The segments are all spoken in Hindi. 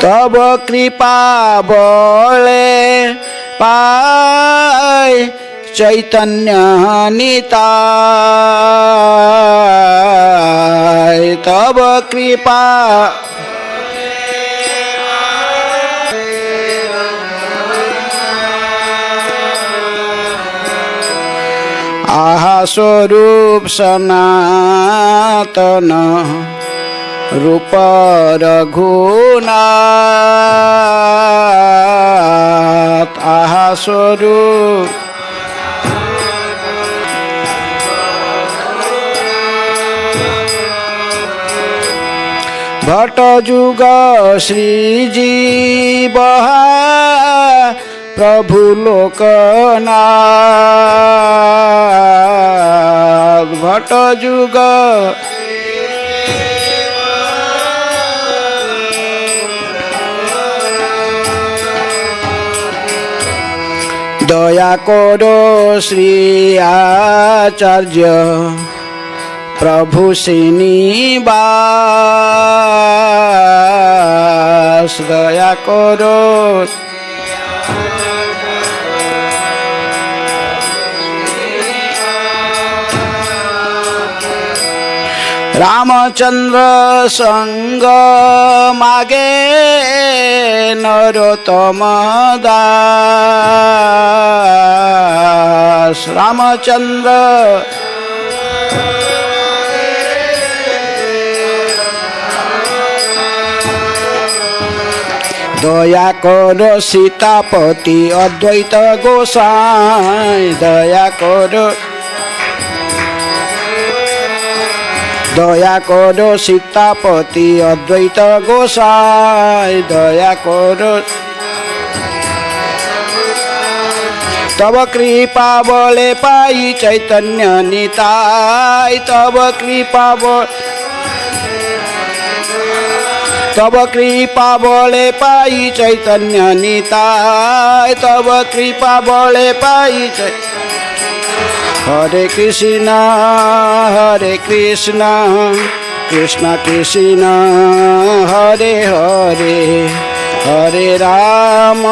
तब कृपा बले पाय चैतन्य निताय। तब कृपा आहा स्वरूप सनातन रूप रघुनाथ। आहा स्वरूप भट्ट जुग श्रीजीव प्रभु लोकनाथ। भट्ट जुग दया करो श्री आचार्य प्रभु श्रीनिवास। दया करो रामचंद्र संग मागे नरोत्तम दास। रामचंद्र दया करो सीतापति अद्वैत गोसाई। दया करो दया करो सीतापति अद्वैत गोसाई। दया करो तब कृपा बले पाई चैतन्य निताय। तब कृपा बले पाई चैतन्य निताय। तब कृपा बले पाई हरे कृष्ण कृष्ण कृष्ण हरे हरे हरे राम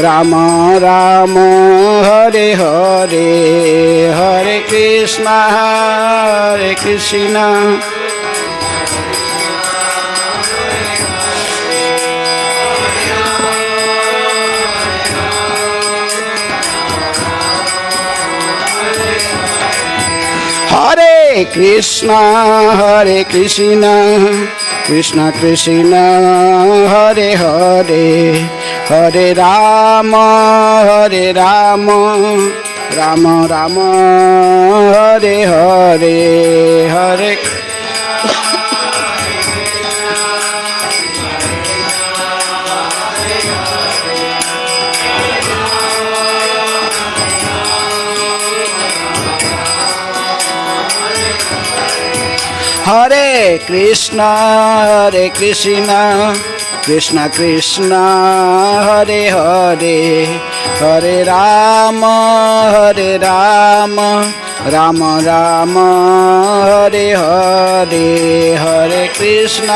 राम राम हरे हरे हरे कृष्ण हरे कृष्ण कृष्ण कृष्ण हरे हरे हरे राम राम राम हरे हरे हरे हरे कृष्ण कृष्ण कृष्ण हरे हरे हरे राम राम राम हरे हरे हरे कृष्ण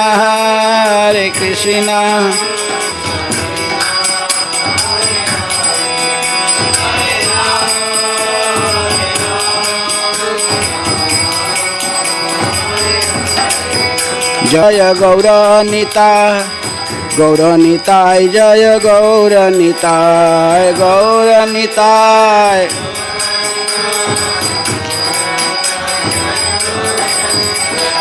जय गौरनिताय जय गौरनिताय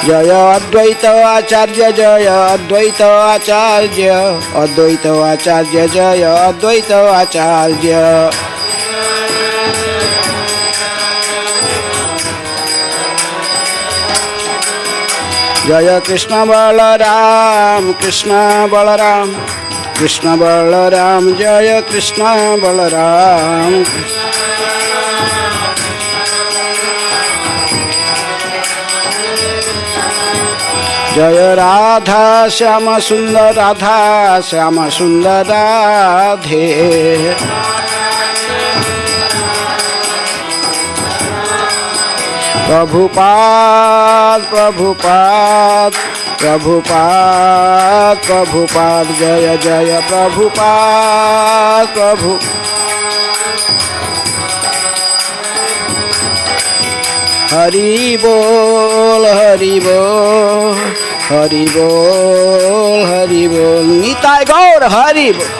जय अद्वैत आचार्य जय अद्वैत आचार्य जय अद्वैत आचार्य जय कृष्ण बलराम जय कृष्ण बलराम जय राधा श्याम सुंदर राधे प्रभुपाद प्रभुपाद प्रभुपाद प्रभुपाद जय जय प्रभुपाद प्रभु हरि बोल हरि बोल हरि बोल हरि बोल निताय गौर हरि बोल।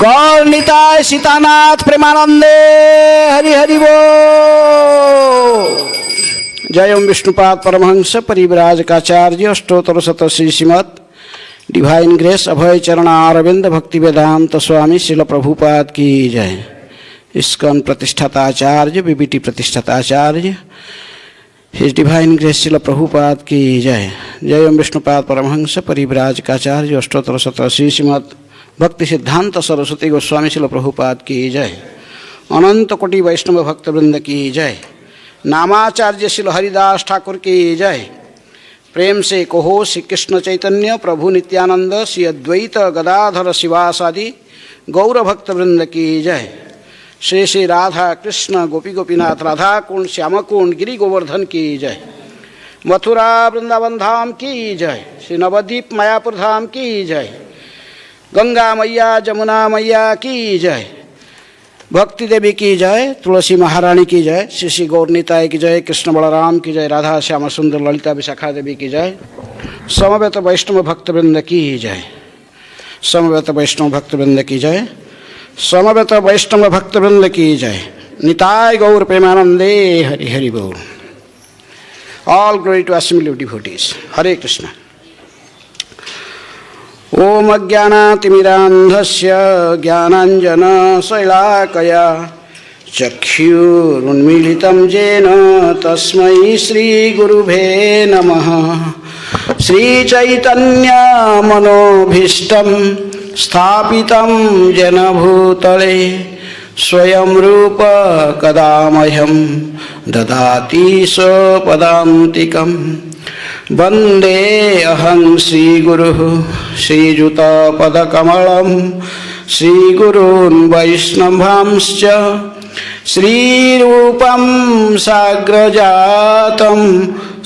गौर निताय सीतानाथ प्रेमानंदे हरि हरि बोल। जय ओम विष्णुपाद परमहंस परिव्राजकाचार्य अष्टोत्तर शतश्री श्रीमद डिवाइन ग्रेस अभय चरणारविंद भक्ति वेदांत स्वामी श्रील प्रभुपाद की जय। इस्कॉन प्रतिष्ठाताचार्य बीबीटी प्रतिष्ठाताचार्य his divine grace Srila Prabhupada की जय। जय ओम विष्णुपाद परमहंस परिव्राजकाचार्य अष्टोत्तर शतश्री श्रीमद भक्ति सिद्धांत सरस्वती गोस्वामी श्रील प्रभुपाद की जय। अनंत कोटि वैष्णव भक्तवृंद की जय। नामाचार्य श्रील हरिदास ठाकुर की जय। प्रेम से कहो श्री कृष्ण चैतन्य प्रभु नित्यानंद श्री अद्वैत गदाधर शिवासादि गौर भक्तवृंद की जय। श्री श्री राधा कृष्ण गोपी गोपीनाथ राधा कुंड श्याम कुंड गिरि गोवर्धन की जय। मथुरा वृंदावन धाम की जय। श्री नवद्वीप मायापुर धाम की जय। गंगा मैया जमुना मैया की जय। भक्ति देवी की जय। तुलसी महारानी की जय। श्री श्री गौरनीताय की जय। कृष्ण बलराम की जय। राधा श्याम सुंदर ललिता विशाखा देवी की जय। समवेत वैष्णव भक्तवृंद की जय। समवेत वैष्णव भक्तवृंद की जय। समवेत वैष्णव भक्तवृंद की जय। निताय गौर प्रेमानंदे हरि हरि बोल। All glory to assembly of devotees. Hare Krishna. ओम अज्ञानातिमिरान्धस्य ज्ञानाञ्जनशलाकया चक्षुरुन्मीलितं येन तस्मै श्रीगुरुवे नमः। श्रीचैतन्यमनोभीष्टं स्थापितं येन भूतले स्वयं रूप कदा मह्यं ददाति स्वपदान्तिकम्। वन्दे अहं श्रीगुरुः श्रीयुतपदकमलं श्रीगुरून् वैष्णवांश्च श्रीरूपं साग्रजातं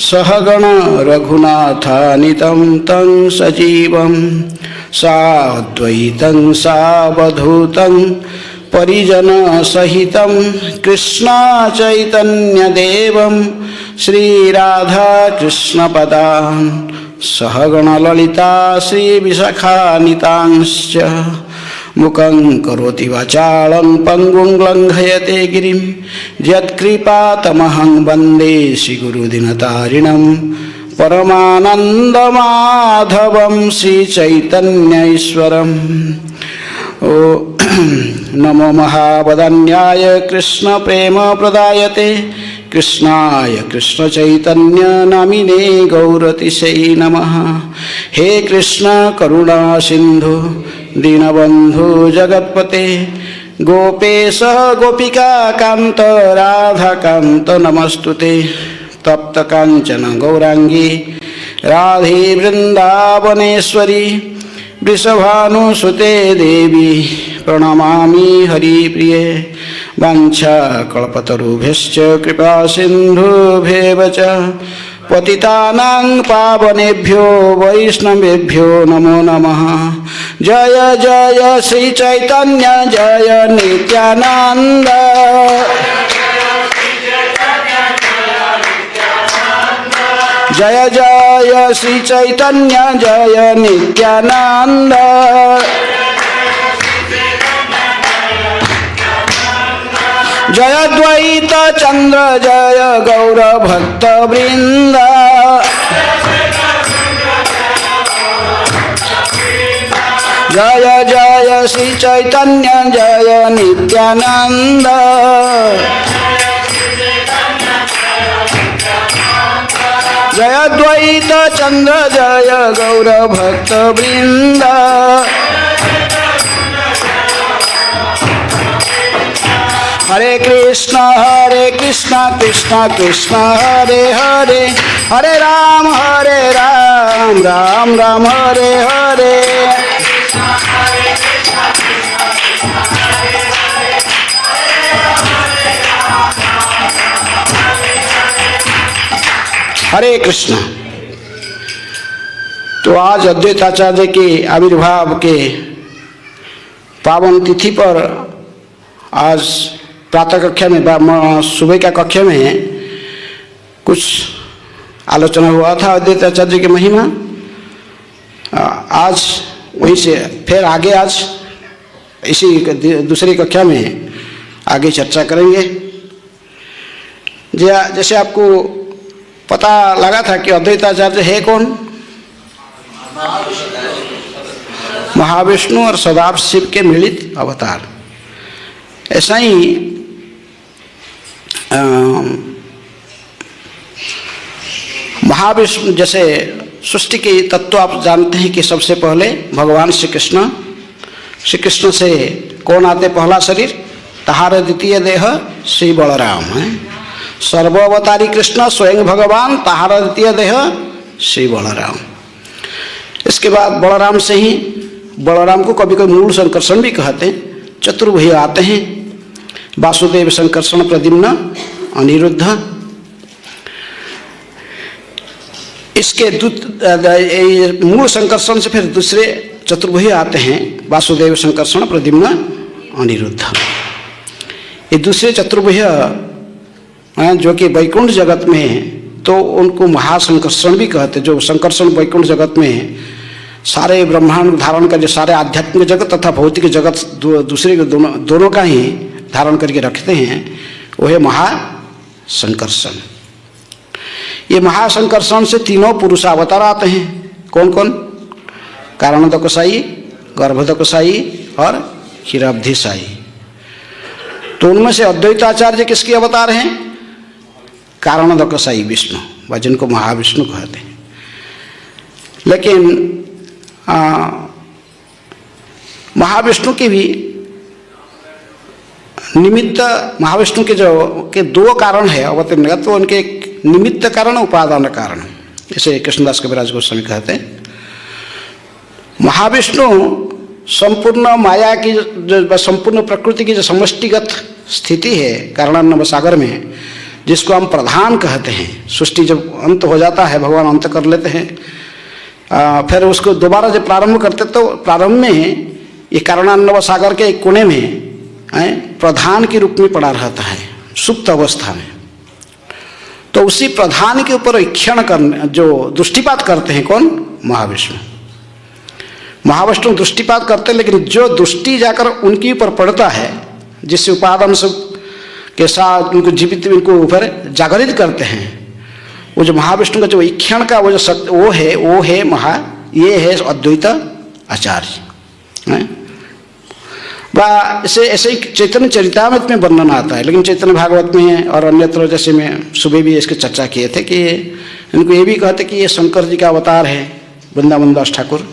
सहगण रघुनाथानितं तं सजीवं साद्वैतं सावधूतं परिजनसहितं कृष्ण चैतन्यदेवं श्रीराधाकृष्णपदान् सहगण ललिता श्रीविशाखानितांश्च मुखं करोति वाचालं पङ्गुं लङ्घयते गिरिं यत्कृपातमहं वन्दे श्रीगुरुदिनतारिणं परमानन्दमाधवं श्रीचैतन्यैश्वरम्। ओ नमो महावदन्याय कृष्ण प्रेम प्रदायते कृष्णाय कृष्ण चैतन्य नामिने गौरतिशै नमः। हे कृष्ण करुणा सिंधु दीनबंधु जगत्पते गोपेश गोपिका कांत राधा कांत नमस्तुते। तप्त कांचन गौरांगी राधे वृंदावनेश्वरी वृषभानुसुते देवी प्रणमामि हरिप्रिये। वाञ्छाकल्पतरुभ्यश्च कृपा सिन्धुभ्येव च पतितानां पावनेभ्यो वैष्णवेभ्यो नमो नमः। जय जय श्री चैतन्य जय नित्यानंद। जय जय श्री चैतन्य जय नित्यानंद। जय द्वैत चंद्र जय गौर भक्त वृंद। जय जय श्री चैतन्य जय नित्यानंद। जय द्वैत चंद्र जय गौर भक्त वृंद। हरे कृष्ण कृष्ण कृष्ण हरे हरे हरे राम राम राम हरे हरे। हरे कृष्ण। तो आज अद्वैताचार्य के आविर्भाव के पावन तिथि पर आज प्रातः कक्षा में, सुबह का कक्षा में कुछ आलोचना हुआ था अद्वैताचार्य की महिमा। आज वहीं से फिर आगे आज इसी दूसरी कक्षा में आगे चर्चा करेंगे। जैसे आपको पता लगा था कि अद्वैताचार्य है कौन? महाविष्णु और सदाशिव के मिलित अवतार। ऐसा ही महाविष्णु, जैसे सृष्टि के तत्व आप जानते हैं कि सबसे पहले भगवान श्री कृष्ण से कौन आते? पहला शरीर, तहार द्वितीय देह श्री बलराम है। सर्वावतारी कृष्ण स्वयं भगवान, तहार द्वितीय देह श्री बलराम। इसके बाद बलराम से ही, बलराम को कभी कभी मूल संकर्षण भी कहते हैं। चतुर्भुज आते हैं, वासुदेव, संकर्षण, प्रद्युम्न, अनिरुद्ध। इसके मूल संकर्षण से फिर दूसरे चतुर्भुज आते हैं, वासुदेव, संकर्षण, प्रद्युम्न, अनिरुद्ध। ये दूसरे चतुर्भुज जो कि वैकुंठ जगत में है, तो उनको महासंकर्षण भी कहते हैं। जो संकर्षण वैकुंठ जगत में सारे ब्रह्मांड धारण करके, सारे आध्यात्मिक जगत तथा भौतिक जगत दूसरे के दोनों का ही धारण करके रखते हैं, वो है महासंकर्षण। ये महासंकर्षण से तीनों पुरुषावतार आते हैं। कौन कौन? कारणोदकसाई, गर्भोदकसाई और क्षीराब्धिसाई। तो उनमें से अद्वैताचार्य किसके अवतार हैं? कारणोदकसाई विष्णु, व जिनको महाविष्णु कहते हैं। लेकिन महाविष्णु के भी निमित्त, महाविष्णु के के दो कारण है अवतरण का, तो उनके एक निमित्त कारण, उपादान कारण। जैसे कृष्णदास कविराज गोस्वामी कहते हैं, महाविष्णु संपूर्ण माया की, जो संपूर्ण प्रकृति की जो समष्टिगत स्थिति है कारणान्वय सागर में, जिसको हम प्रधान कहते हैं। सृष्टि जब अंत हो जाता है, भगवान अंत कर लेते हैं, फिर उसको दोबारा जब प्रारंभ करते, तो प्रारंभ में ये कारणान्वय सागर के एक कोने में प्रधान के रूप में पड़ा रहता है, सुप्त अवस्था में। तो उसी प्रधान के ऊपर ईक्षण करने, जो दृष्टिपात करते हैं, कौन? महाविष्णु। महाविष्णु दृष्टिपात करते हैं, लेकिन जो दृष्टि जाकर उनके ऊपर पड़ता है, जिस उपादान से के साथ उनको जीवित, उनको ऊपर जागृत करते हैं, वो जो महाविष्णु का जो ईक्षण का वो जो सत्य, वो है ये है अद्वैत आचार्य। ऐसे ही चैतन्य चरितामृत में वर्णन आता है, लेकिन चैतन्य भागवत में और अन्यत्र, जैसे मैं सुबह भी इसकी चर्चा किए थे कि इनको ये भी कहते कि ये शंकर जी का अवतार है, वृंदावन दास ठाकुर।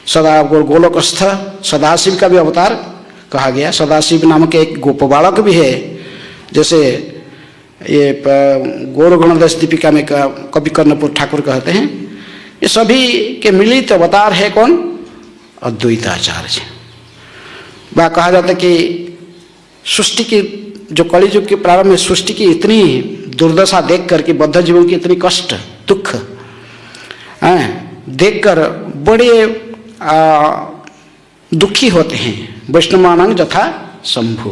सदा गोलोकस्थ सदाशिव का भी अवतार कहा गया। सदाशिव नामक एक गोप बालक भी है, जैसे ये गौर गणदेश दीपिका में कवि कर्णपुर ठाकुर कहते हैं। ये सभी के मिलित अवतार है कौन? अद्वैताचार्य। वह कहा जाता है कि सृष्टि की, जो कलियुग के प्रारंभ में सृष्टि की इतनी दुर्दशा देख कर के, बद्ध जीवों की इतनी कष्ट दुख देख कर बड़े दुखी होते हैं। वैष्णवानां जथा शंभु,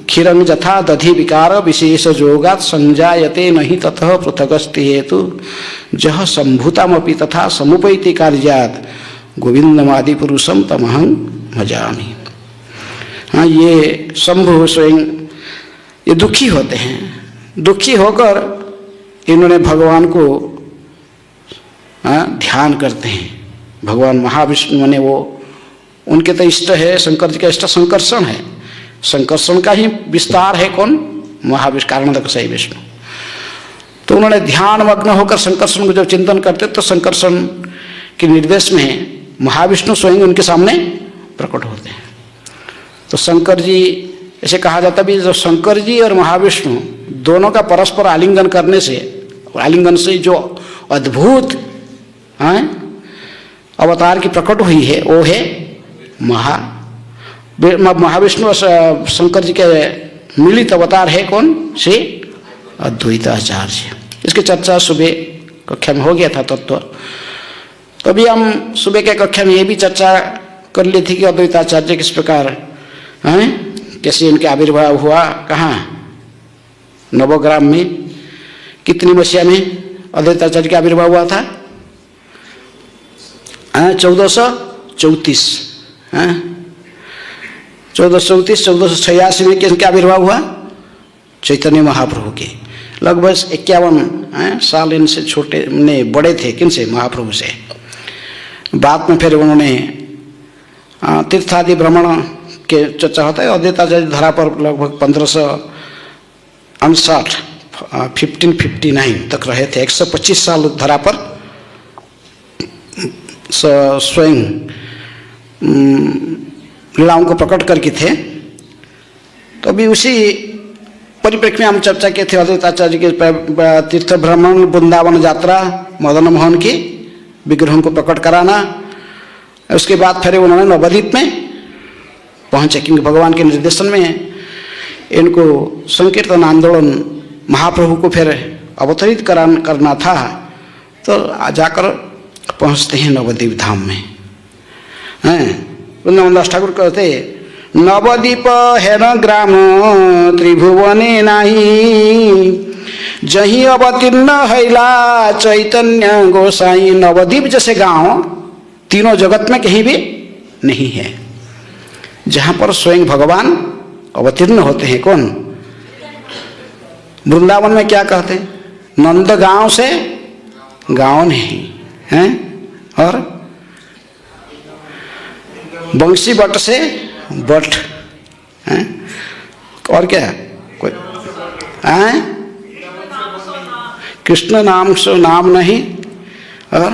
क्षीरं जथा दधि विकार विशेष जोगात संजायते नहीं ततः पृथगस्ति हेतु जह संभूतमपि तथा समुपैति कार्यात गोविंदमादि पुरुषम तमहं भजामि। हाँ, ये शंभु स्वयं ये दुखी होते हैं। दुखी होकर इन्होंने भगवान को ध्यान करते हैं। भगवान महाविष्णु माने वो उनके तो इष्ट है, शंकर जी का इष्ट संकर्षण है। संकर्षण का ही विस्तार है कौन? महाविष्णु, कारणोदकसाई विष्णु। तो उन्होंने ध्यान मग्न होकर संकर्षण को जब चिंतन करते, तो संकर्षण के निर्देश में महाविष्णु स्वयं उनके सामने प्रकट होते हैं। तो शंकर जी, ऐसे कहा जाता भी, जो शंकर जी और महाविष्णु दोनों का परस्पर आलिंगन करने से, आलिंगन से जो अद्भुत अवतार की प्रकट हुई है, वो है महाविष्णु और शंकर जी के मिलित अवतार है कौन? श्री अद्वैताचार्य। इसकी चर्चा सुबह कक्षा में हो गया था तत्व। तो अभी हम सुबह के कक्षा में ये भी चर्चा कर ली थी कि अद्वैताचार्य किस प्रकार हैं, कैसे इनके आविर्भाव हुआ, कहाँ, नवग्राम में। कितनी मसीहा में अद्वैताचार्य का आविर्भाव हुआ था? 1434। 1486 में किनका आविर्भाव हुआ? चैतन्य महाप्रभु के। लगभग 51 साल इनसे छोटे ने बड़े थे, किनसे? महाप्रभु से। बाद में फिर उन्होंने तीर्थादि भ्रमण के चर्चा होता है। अद्वैताचार्य धरा पर लगभग 1559 तक रहे थे। 125 साल धरा पर स्वयं लीलाओं को प्रकट करके थे। तो अभी उसी परिप्रेक्ष्य में हम चर्चा किए थे अद्वैताचार्य के तीर्थ भ्रमण, वृंदावन यात्रा, मदन मोहन की विग्रहों को प्रकट कराना। उसके बाद फिर उन्होंने नवद्वीप में पहुँचे, क्योंकि भगवान के निर्देशन में इनको संकीर्तन आंदोलन महाप्रभु को फिर अवतरित करना था। तो जाकर पहुँचते हैं नवद्वीप धाम में। वृंदावन दास ठाकुर कहते, नवद्वीप है न ग्राम त्रिभुवने नाही, जही अवतीर्ण हैला चैतन्य गोसाई। नवद्वीप जैसे गांव तीनों जगत में कहीं भी नहीं है, जहां पर स्वयं भगवान अवतीर्ण होते हैं। कौन? वृंदावन में क्या कहते हैं? नंद गांव से गांव नहीं है, और बंसी बट से बट है, और क्या कोई है? कृष्ण नाम सो नाम नहीं, और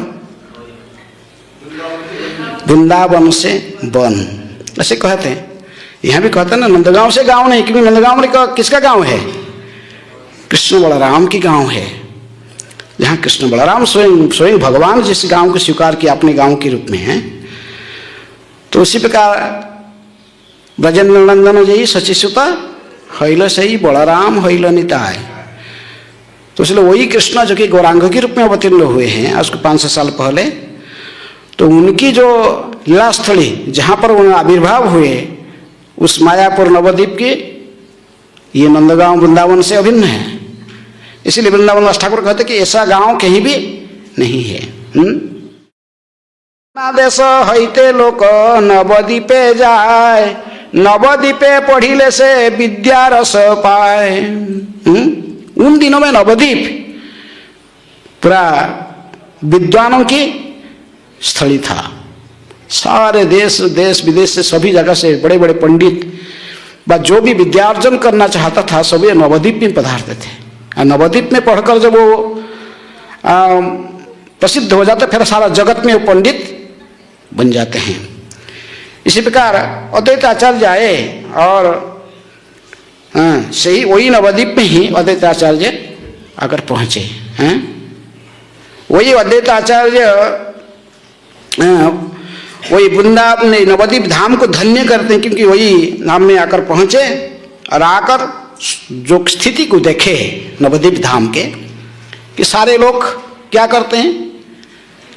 वृंदावन से वन, ऐसे कहते हैं। यहाँ भी कहते हैं ना, नंदगांव से गांव नहीं, क्योंकि नंदगांव में किसका गांव है? कृष्ण बलराम की गांव है। जहाँ कृष्ण बलराम स्वयं भगवान जिस गांव को स्वीकार किया अपने गांव के रूप में है। तो उसी प्रकार ब्रजेंद्र नंदन जी सचिसुता हैल सही बलराम हैल निताय। तो इसलिए वही कृष्ण जो कि गौरांग के रूप में अवतीर्ण हुए हैं आज को 500 साल पहले, तो उनकी जो लीलास्थली जहाँ पर उन्हें आविर्भाव हुए, उस मायापुर नवद्वीप की ये नंदगांव वृंदावन से अभिन्न है। इसीलिए वृंदावन दास ठाकुर कहते कि ऐसा गांव कहीं भी नहीं है। देश हईते लोक नवद्वीपे जाए, नवद्वीपे पढ़िले से विद्या रस पाए। उन दिनों में नवद्वीप पूरा विद्वानों की स्थली था। सारे देश विदेश से सभी जगह से बड़े बड़े पंडित व जो भी विद्यार्जन करना चाहता था सभी नवद्वीप में पधारते थे। और नवद्वीप में पढ़कर जब वो प्रसिद्ध हो जाते, फिर सारा जगत में वो पंडित बन जाते हैं। इसी प्रकार अद्वैताचार्य आए और सही वही नवद्वीप में ही अद्वैताचार्य आकर पहुँचे हैं। वही अद्वैताचार्य वही वृंदावन नवद्वीप धाम को धन्य करते हैं, क्योंकि वही धाम में आकर पहुँचे और आकर जो स्थिति को देखे नवद्वीप धाम के, कि सारे लोग क्या करते हैं?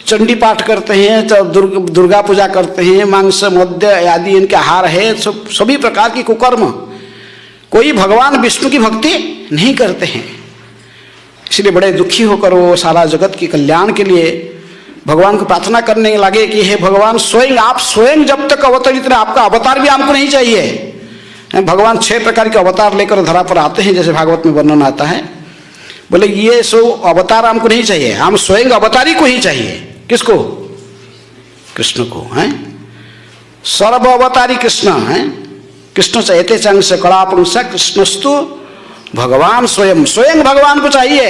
चंडी पाठ करते हैं, तो दुर्गा पूजा करते हैं, मांस मद्य आदि इनके आहार है, सभी प्रकार की कुकर्म। कोई भगवान विष्णु की भक्ति नहीं करते हैं। इसलिए बड़े दुखी होकर वो सारा जगत के कल्याण के लिए भगवान को प्रार्थना करने लगे कि हे भगवान, स्वयं आप स्वयं जब तक अवतरित रहे, आपका अवतार भी हमको नहीं चाहिए। भगवान 6 प्रकार के अवतार लेकर धरा पर आते हैं, जैसे भागवत में वर्णन आता है। बोले ये सो अवतार हमको नहीं चाहिए, हम स्वयं अवतारी को ही चाहिए। किसको? कृष्ण को। हैं सर्व अवतारी कृष्ण हैं। कृष्ण चाहते चंग से कलापुंसा कृष्णस्तु भगवान स्वयं, स्वयं भगवान को चाहिए।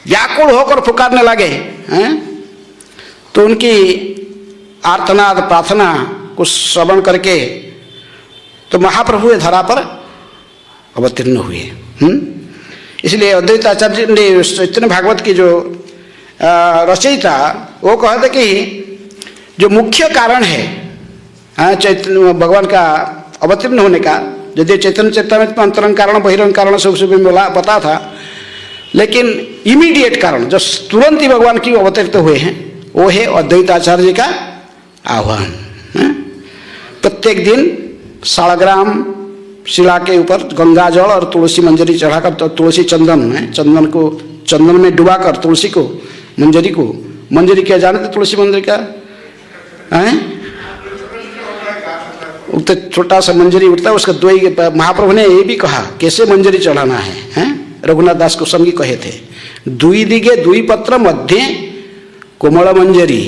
व्याकुल होकर पुकारने लगे हैं, तो उनकी आर्तनाद प्रार्थना को श्रवण करके तो महाप्रभु धरा पर अवतीर्ण हुए। इसलिए अद्वैताचार्य ने चैतन्य भागवत की जो रचयिता वो कहते कि जो मुख्य कारण है चैतन्य भगवान का अवतीर्ण होने का, यदि चैतन्य चैतन्य अंतरंग कारण बहिरंग कारण सब बता था, लेकिन इमीडिएट कारण जो तुरंत ही भगवान की अवतरित हुए हैं वो है अद्वैत आचार्य जी का आह्वान। प्रत्येक दिन 1.5 ग्राम शिला के ऊपर गंगा जल और तुलसी मंजरी चढ़ाकर, तो तुलसी चंदन है, चंदन को चंदन में डुबाकर तुलसी को मंजरी किया जाने तो तुलसी मंजरी का है, तो छोटा सा मंजरी उठता है उसका द्वई। महाप्रभु ने ये भी कहा कैसे मंजरी चढ़ाना है, हैं? रघुनाथ दास गोस्वामी कहे थे, दुई दिगे दुई पत्र मध्य कोमल मंजरी,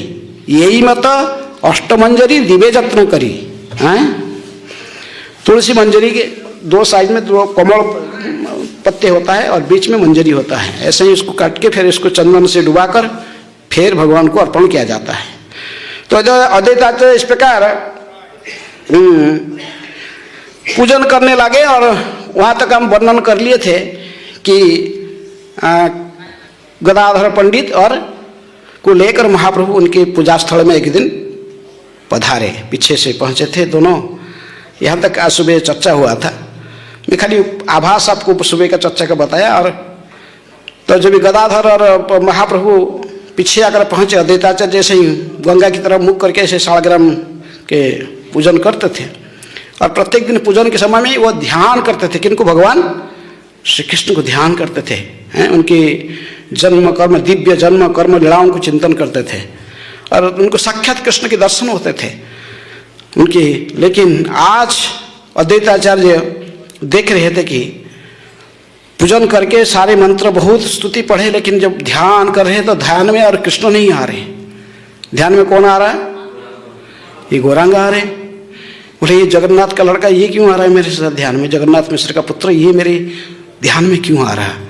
यही मत अष्टमंजरी दिवे जत्न करी। हैं? तुलसी मंजरी के 2 साइड में 2 कोमल पत्ते होता है और बीच में मंजरी होता है, ऐसे ही इसको काट के फिर इसको चंदन से डुबाकर फिर भगवान को अर्पण किया जाता है। तो अद्वैत आचार्य इस प्रकार पूजन करने लगे, और वहाँ तक हम वर्णन कर लिए थे कि गदाधर पंडित और को लेकर महाप्रभु उनके पूजा स्थल में एक दिन पधारे, पीछे से पहुँचे थे दोनों। यहाँ तक आज सुबह चर्चा हुआ था, मैं खाली आभास आपको सुबह का चर्चा का बताया। और तो जब गदाधर और महाप्रभु पीछे आकर पहुँचे, अद्वैताचार्य जैसे ही गंगा की तरफ मुख करके ऐसे 1.5 ग्राम के पूजन करते थे, और प्रत्येक दिन पूजन के समय में वो ध्यान करते थे, किनको? भगवान श्री कृष्ण को ध्यान करते थे, हैं? उनकी जन्म कर्म, दिव्य जन्म कर्म लीलाओं को चिंतन करते थे, और उनको साक्षात कृष्ण के दर्शन होते थे उनकी। लेकिन आज अद्वैताचार्य देख रहे थे कि पूजन करके सारे मंत्र बहुत स्तुति पढ़े, लेकिन जब ध्यान कर रहे तो ध्यान में और कृष्ण नहीं आ रहे। ध्यान में कौन आ रहा है? ये गौरांग आ रहे। बोले ये जगन्नाथ का लड़का ये क्यों आ रहा है मेरे साथ ध्यान में, जगन्नाथ मिश्र का पुत्र ये मेरे ध्यान में क्यों आ रहा है?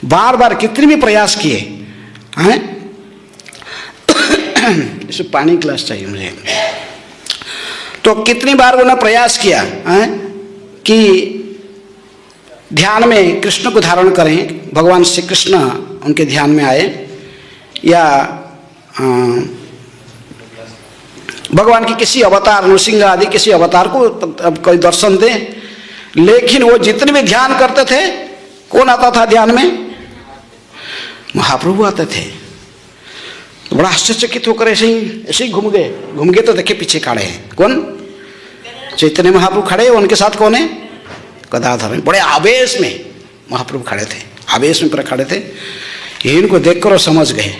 बार बार कितने भी प्रयास किए हैं। इसे पानी ग्लास चाहिए मुझे। तो कितनी बार उन्होंने प्रयास किया है कि ध्यान में कृष्ण को धारण करें, भगवान श्री कृष्ण उनके ध्यान में आए, या भगवान की किसी अवतार, नृसिंह आदि किसी अवतार को कोई दर्शन दे। लेकिन वो जितने भी ध्यान करते थे, कौन आता था ध्यान में? महाप्रभु आते थे। तो बड़ा आश्चर्यचकित होकर ऐसे ही घूम गए तो देखे पीछे खड़े हैं, कौन? चैतन्य महाप्रभु खड़े, उनके साथ कौन है? गदाधर। बड़े आवेश में महाप्रभु खड़े थे, आवेश में पर खड़े थे। इनको देखकर वो समझ गए।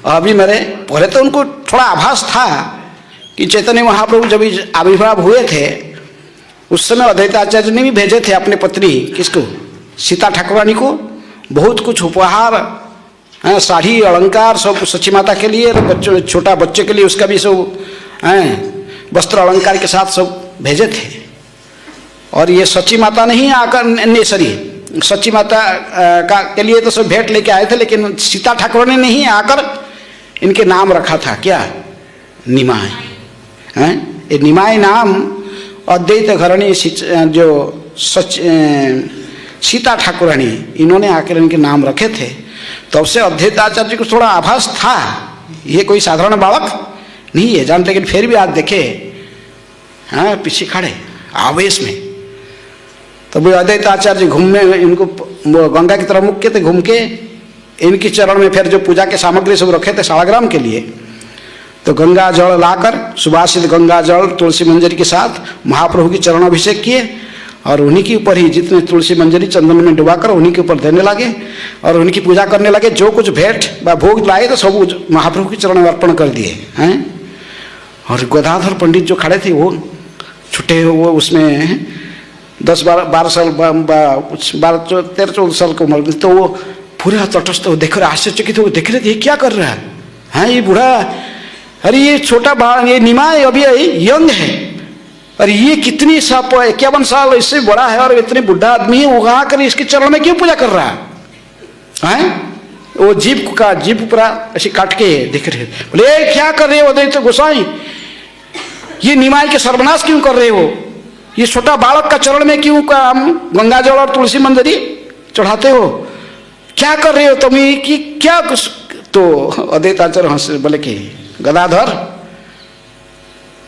अभी मेरे पहले तो उनको थोड़ा आभास था कि चैतन्य महाप्रभु जब आविर्भाव हुए थे उस समय अद्वैताचार्य ने भी भेजे थे अपने पत्नी, किसको? सीता ठाकुरानी को बहुत कुछ उपहार, साड़ी अलंकार सब सची माता के लिए, बच्चों छोटा बच्चे के लिए उसका भी सब वस्त्र अलंकार के साथ सब भेजे थे। और ये सची माता नहीं आकर सची माता का के लिए तो सब भेंट लेके आए थे, लेकिन सीता ठाकुरानी ने नहीं आकर इनके नाम रखा था, क्या? निमाय। ये निमाय नाम अद्वैत घरणी जो सीता ठाकुरानी, इन्होंने आकर इनके नाम रखे थे। तब से अद्वैताचार्य को थोड़ा आभास था ये कोई साधारण बालक नहीं है जान, लेकिन फिर भी आज देखे पीछे खड़े आवेश में। तो वो अद्वैताचार्य घूमने, इनको गंगा की तरफ मुख के थे, घूम के इनकी चरण में फिर जो पूजा के सामग्री सब रखे थे 1.5 ग्राम के लिए, तो गंगा जल लाकर सुभाषित गंगा जल तुलसी मंजरी के साथ महाप्रभु की चरण अभिषेक किए, और उन्हीं के ऊपर ही जितने तुलसी मंजरी चंदन में डुबाकर उन्हीं के ऊपर देने लगे, और उनकी पूजा करने लगे। जो कुछ भेंट व भोग लाए तो सब महाप्रभु के चरण में अर्पण कर दिए हैं। और गदाधर पंडित जो खड़े थे वो छुट्टे, वो उसमें 10-12 साल 12-13-14 साल की उम्र, तो वो पूरा तटस्थ देख रहे, आश्चर्यचकित हो देख रहे थे क्या कर रहा है ये बूढ़ा, अरे ये छोटा बाल, ये निमाय अभी यंग है, और ये कितनी 51 साल इससे बड़ा है और इतने बुढ़ा आदमी है, वो आकर इसके चरण में क्यों पूजा कर रहा है? वो जीभ पूरा ऐसे काट के देख रहे, बोले क्या कर रहे हो अद्वैत गोसाई, ये निमाय के सर्वनाश क्यों कर रहे हो? ये छोटा बालक का चरण में क्यों हम गंगा जल और तुलसी मंजरी चढ़ाते हो? क्या कर रहे हो तुम? कि क्या कुछ? तो अद्वैताचार्य हंस बोले कि गदाधर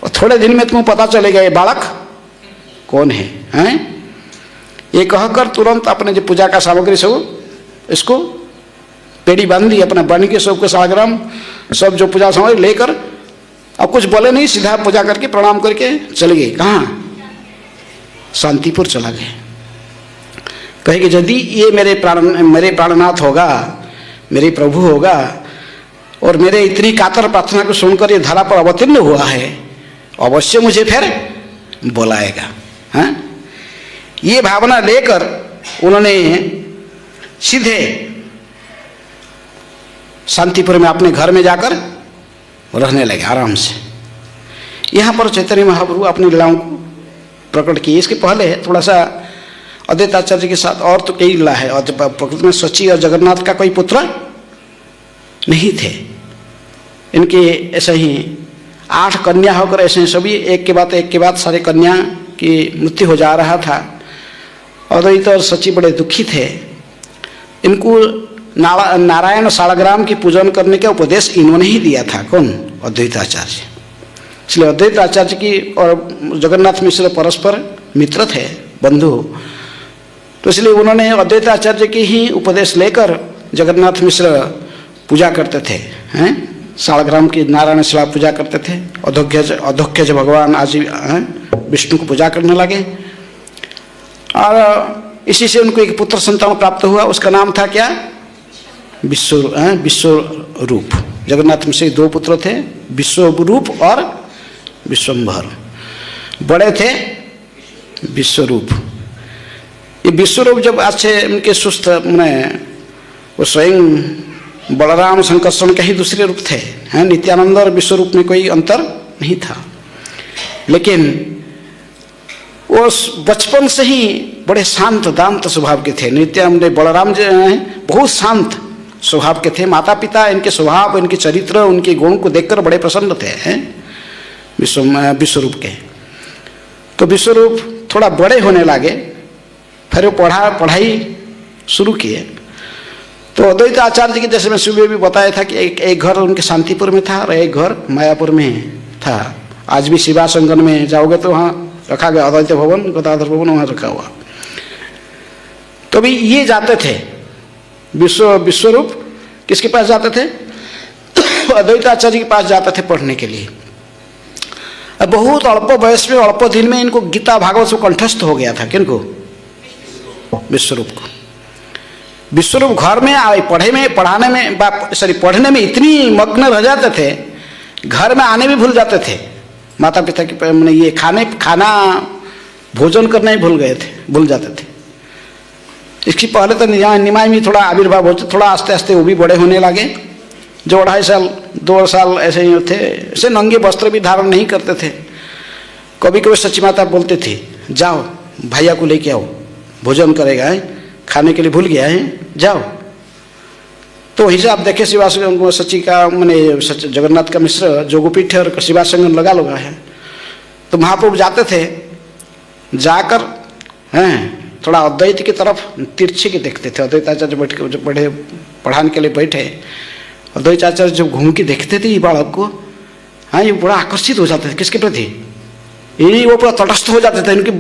और थोड़े दिन में तुमको पता चलेगा ये बालक कौन है, हैं? ये कहकर तुरंत अपने जो पूजा का सामग्री सब इसको पेड़ी बांध दी, अपना बन के सबके सालग्राम सब जो पूजा सामग्री लेकर, अब कुछ बोले नहीं, सीधा पूजा करके प्रणाम करके चले गए। कहाँ? शांतिपुर चला गए। कहे कि यदि ये मेरे प्राणनाथ होगा, मेरे प्रभु होगा, और मेरे इतनी कातर प्रार्थना को सुनकर ये धरा पर अवतीर्ण हुआ है, अवश्य मुझे फिर बुलाएगा। हाँ, ये भावना लेकर उन्होंने सीधे शांतिपुर में अपने घर में जाकर रहने लगे आराम से। यहाँ पर चैतन्य महाप्रभु अपनी लीलाओं को प्रकट किए। इसके पहले थोड़ा सा अद्वैताचार्य के साथ और तो कई लीला है, और प्रकृति में सची और जगन्नाथ का कोई पुत्र नहीं थे। इनके ऐसे ही 8 कन्या होकर ऐसे सभी एक के बाद सारे कन्या की मृत्यु हो जा रहा था। अद्वैत और सची बड़े दुखी थे। इनको नारायण सालग्राम की पूजन करने का उपदेश इन्होंने ही दिया था। कौन? अद्वैताचार्य। इसलिए अद्वैताचार्य की और जगन्नाथ मिश्र परस्पर मित्र थे, बंधु। तो इसलिए उन्होंने अद्वैताचार्य की ही उपदेश लेकर जगन्नाथ मिश्र पूजा करते थे, हैं? सालग्राम की नारायण शिला पूजा करते थे। अधोख्यज भगवान आज विष्णु को पूजा करने लगे, और इसी से उनको एक पुत्र संतान प्राप्त हुआ। उसका नाम था क्या? विश्वरूप। जगन्नाथ मिश्र के 2 पुत्र थे, विश्वरूप और विश्वम्भर। बड़े थे विश्वरूप। ये विश्वरूप जब अच्छे उनके सुस्त वो स्वयं बलराम संकर्षण के ही दूसरे रूप थे, हैं? नित्यानंद और विश्वरूप में कोई अंतर नहीं था। लेकिन वो बचपन से ही बड़े शांत दांत स्वभाव के थे। नित्यानंद बलराम जो हैं बहुत शांत स्वभाव के थे। माता पिता इनके स्वभाव, इनके चरित्र, उनके गुण को देखकर बड़े प्रसन्न थे, हैं? विश्वरूप के। तो विश्वरूप थोड़ा बड़े होने लगे, फिर वो पढ़ाई शुरू किए। तो अद्वैत आचार्य के जैसे मैं सुबह भी बताया था कि एक घर उनके शांतिपुर में था और एक घर मायापुर में था। आज भी शिवा संगन में जाओगे तो वहाँ रखा गया अद्वैत भवन, गदाधर भवन वहाँ रखा हुआ। तो भी ये जाते थे विश्वरूप किसके पास जाते थे? अद्वैत आचार्य के पास जाते थे पढ़ने के लिए। अब बहुत अल्प वयस में, अल्प दिन में इनको गीता भागवत से कंठस्थ हो गया था। किनको? विश्वरूप को। विश्वरूप घर में पढ़ने में इतनी मग्न रह जाते थे, घर में आने भी भूल जाते थे। माता पिता की मैंने ये खाना भोजन करना ही भूल जाते थे। इसकी पहले तो निमाई में थोड़ा आविर्भाव होते, थोड़ा आस्ते आस्ते वो भी बड़े होने लगे। जो 2.5 साल 2 साल ऐसे ही थे, ऐसे नंगे वस्त्र भी धारण नहीं करते थे। कभी कभी सची माता बोलते थे, जाओ भैया को लेके आओ, भोजन करेगा, है? खाने के लिए भूल गया है, जाओ। तो हिसाब देखे शिवा सची का मैंने जगन्नाथ का मिश्र जोगपीठ और शिवा संगम लगा है। तो महाप्रभु जाते थे, जाकर हैं थोड़ा अद्वैत की तरफ तिरछे के देखते थे। अद्वैताचार्य बैठ के जब पढ़ाने के लिए बैठे, अद्वैताचार्य जब घूम के देखते थे ये बालक को, हाँ ये बड़ा आकर्षित हो जाते थे। किसके प्रति? ये वो पूरा तटस्थ हो जाते थे। इनके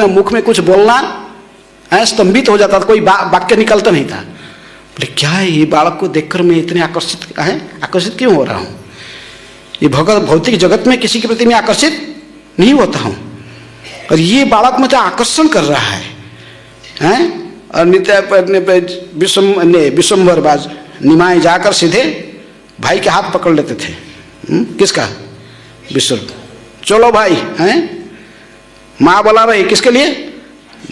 मुख में कुछ बोलना स्तंभित हो जाता था, कोई वाक्य निकलता नहीं था। बोले क्या है ये बालक को देखकर मैं इतने आकर्षित क्यों हो रहा हूँ? ये भौतिक जगत में किसी के प्रति मैं आकर्षित नहीं होता हूँ, और ये बालक मुझे आकर्षण कर रहा है, हैं? और नित्य विश्वम्भर बाज निमाय जाकर सीधे भाई के हाथ पकड़ लेते थे। किसका? विश्वरूप। चलो भाई, हैं? माँ बुला रही, किसके लिए?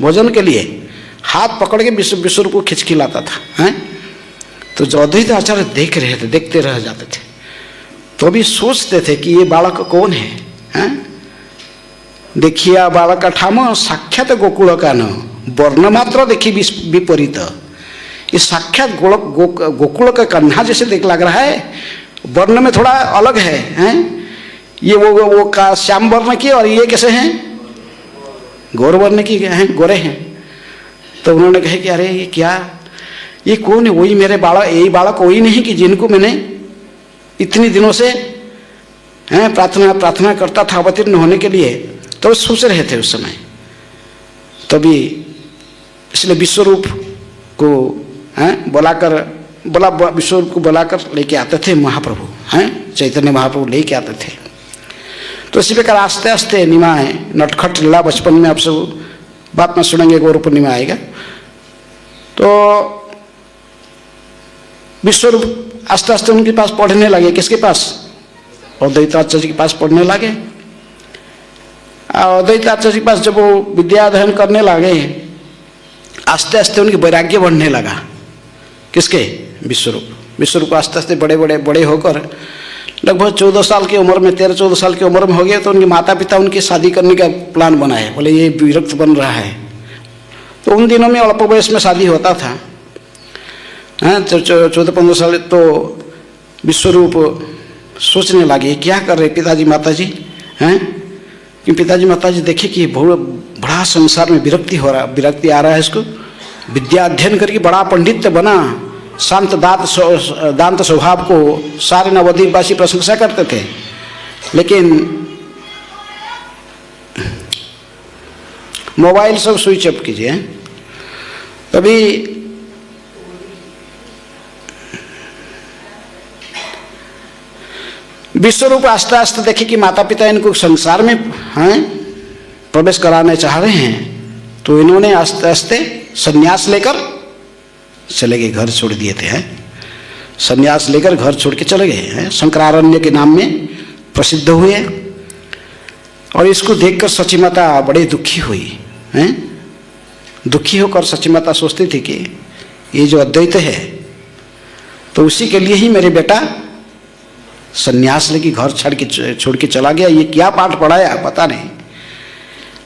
भोजन के लिए। हाथ पकड़ के विश्वरूप को खिंच खिलाता था, हैं? तो जो अद्वैत आचार्य देख रहे थे, देखते रह जाते थे। तो भी सोचते थे कि ये बालक कौन है, हैं? देखिए बालक का ठाम साक्षात गोकुल का न वर्ण मात्र देखी विपरीत। ये साक्षात गोकुल का कन्हा जैसे देख लग रहा है, वर्ण में थोड़ा अलग है, हैं? ये वो का श्याम वर्ण की, और ये कैसे हैं? गौर वर्ण की हैं, गोरे हैं। तो उन्होंने कहा कि अरे ये क्या, ये कौन है? वही मेरे बालक, यही बालक वही नहीं कि जिनको मैंने इतनी दिनों से प्रार्थना करता था अवतीर्ण होने के लिए, तो सोच रहे थे उस समय। तभी इसलिए विश्वरूप को विश्वरूप को बुलाकर लेके आते थे महाप्रभु, चैतन्य महाप्रभु लेके आते थे। तो इसी प्रकार आस्ते आस्ते निमाए नटखट लीला बचपन में आप सब बात में सुनेंगे, गौर पूर्णिमा आएगा तो विश्वरूप आस्ते आस्ते उनके पास पढ़ने लगे। किसके पास? अद्वैताचार्य जी के पास पढ़ने लगे। अद्वैताचार्य के पास जब वो विद्या अध्ययन करने लगे, आस्ते आस्ते उनकी वैराग्य बढ़ने लगा। किसके? विश्वरूप आस्ते आस्ते बड़े होकर लगभग 14 साल की उम्र में, 13-14 साल की उम्र में हो गए तो उनके माता पिता उनकी शादी करने का प्लान बनाए। बोले ये विरक्त बन रहा है। तो उन दिनों में अल्प वयस में शादी होता था, 14-15 साल। तो विश्वरूप सोचने लगे क्या कर रहे पिताजी माताजी हैं, कि पिताजी माताजी देखे कि बड़ा संसार में विरक्ति आ रहा है इसको। विद्या अध्ययन करके बड़ा पंडित बना, शांत दांत स्वभाव को सारे नवद्वीपवासी प्रशंसा करते थे। लेकिन मोबाइल सब स्विच ऑफ कीजिए। तभी विश्वरूप आस्ते आस्ते देखे कि माता पिता इनको संसार में प्रवेश कराने चाह रहे हैं, तो इन्होंने आस्ते आस्ते संन्यास लेकर चले गए, घर छोड़ दिए थे। संन्यास लेकर घर छोड़ के चले गए। शंकरारण्य के नाम में प्रसिद्ध हुए। और इसको देखकर सची माता बड़े दुखी हुई। दुखी होकर सची माता सोचती थी कि ये जो अद्वैत है तो उसी के लिए ही मेरे बेटा संन्यास लेके घर छोड़ के चला गया। ये क्या पाठ पढ़ाया पता नहीं।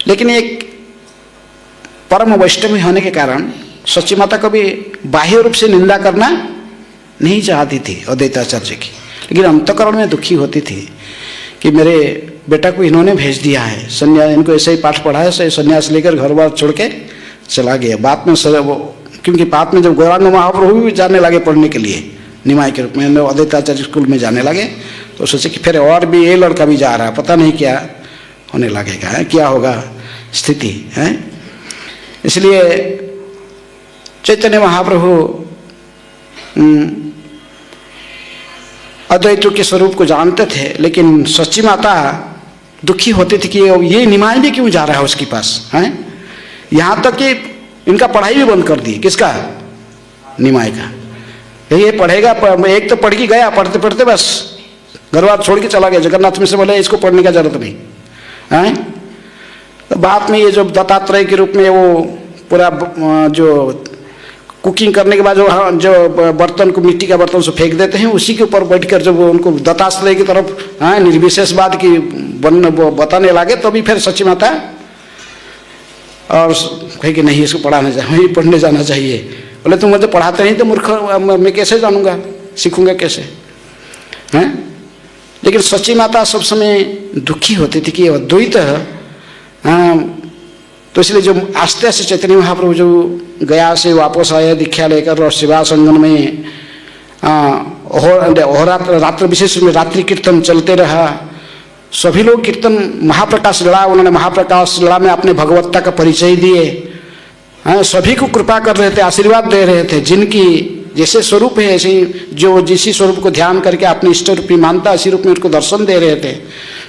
लेकिन एक परम वैष्णवी होने के कारण सची माता कभी बाह्य रूप से निंदा करना नहीं चाहती थी अद्वैताचार्य की, लेकिन अंतःकरण में दुखी होती थी कि मेरे बेटा को इन्होंने भेज दिया है संन्यास, इनको ऐसे ही पाठ पढ़ाया, से संन्यास लेकर घर बार छोड़ के चला गया। बाद में क्योंकि बाद में जब गौरांग महाप्रभु भी जाने लगे पढ़ने के लिए निमाय के रूप में, अद्वैताचार्य स्कूल में जाने लगे, तो सोचे कि फिर और भी ये लड़का भी जा रहा है, पता नहीं क्या होने लगेगा, क्या होगा स्थिति है। इसलिए चैतन्य महाप्रभु अद्वैत के स्वरूप को जानते थे, लेकिन सच्ची माता दुखी होती थी कि ये निमाय भी क्यों जा रहा है उसके पास है। यहाँ तक कि इनका पढ़ाई भी बंद कर दी। किसका? निमाय का। ये पढ़ेगा, एक तो पढ़ के गया, पढ़ते पढ़ते बस घर बार छोड़ के चला गया। जगन्नाथ मिश्र बोले इसको पढ़ने का जरूरत नहीं है। तो बाद में ये जो दत्तात्रेय के रूप में वो पूरा जो कुकिंग करने के बाद जो बर्तन को, मिट्टी का बर्तन से फेंक देते हैं, उसी के ऊपर बैठकर जब उनको दत्तात्रेय की तरफ निर्विशेषवाद की बताने लगे, तभी फिर सच्ची माता और कहे कि नहीं इसको पढ़ने जाना चाहिए। बोले तुम मुझे पढ़ाते नहीं तो मूर्ख मैं कैसे जानूंगा, सीखूंगा कैसे हैं। लेकिन सच्ची माता सब समय दुखी होती थी कि अद्वैत तो इसलिए जो आस्ते आस्ते चैतन्य महाप्रभु जो गया से वापस आए दीक्षा लेकर और शिवा संगम में रात्र विशेष में रात्रि कीर्तन चलते रहा। सभी लोग कीर्तन महाप्रकाश लड़ा, उन्होंने महाप्रकाश लड़ा में अपने भगवत्ता का परिचय दिए। सभी को कृपा कर रहे थे, आशीर्वाद दे रहे थे। जिनकी जैसे स्वरूप है ऐसे जो जिसी स्वरूप को ध्यान करके अपने इष्ट रूपी मानता, इसी रूप में उनको दर्शन दे रहे थे।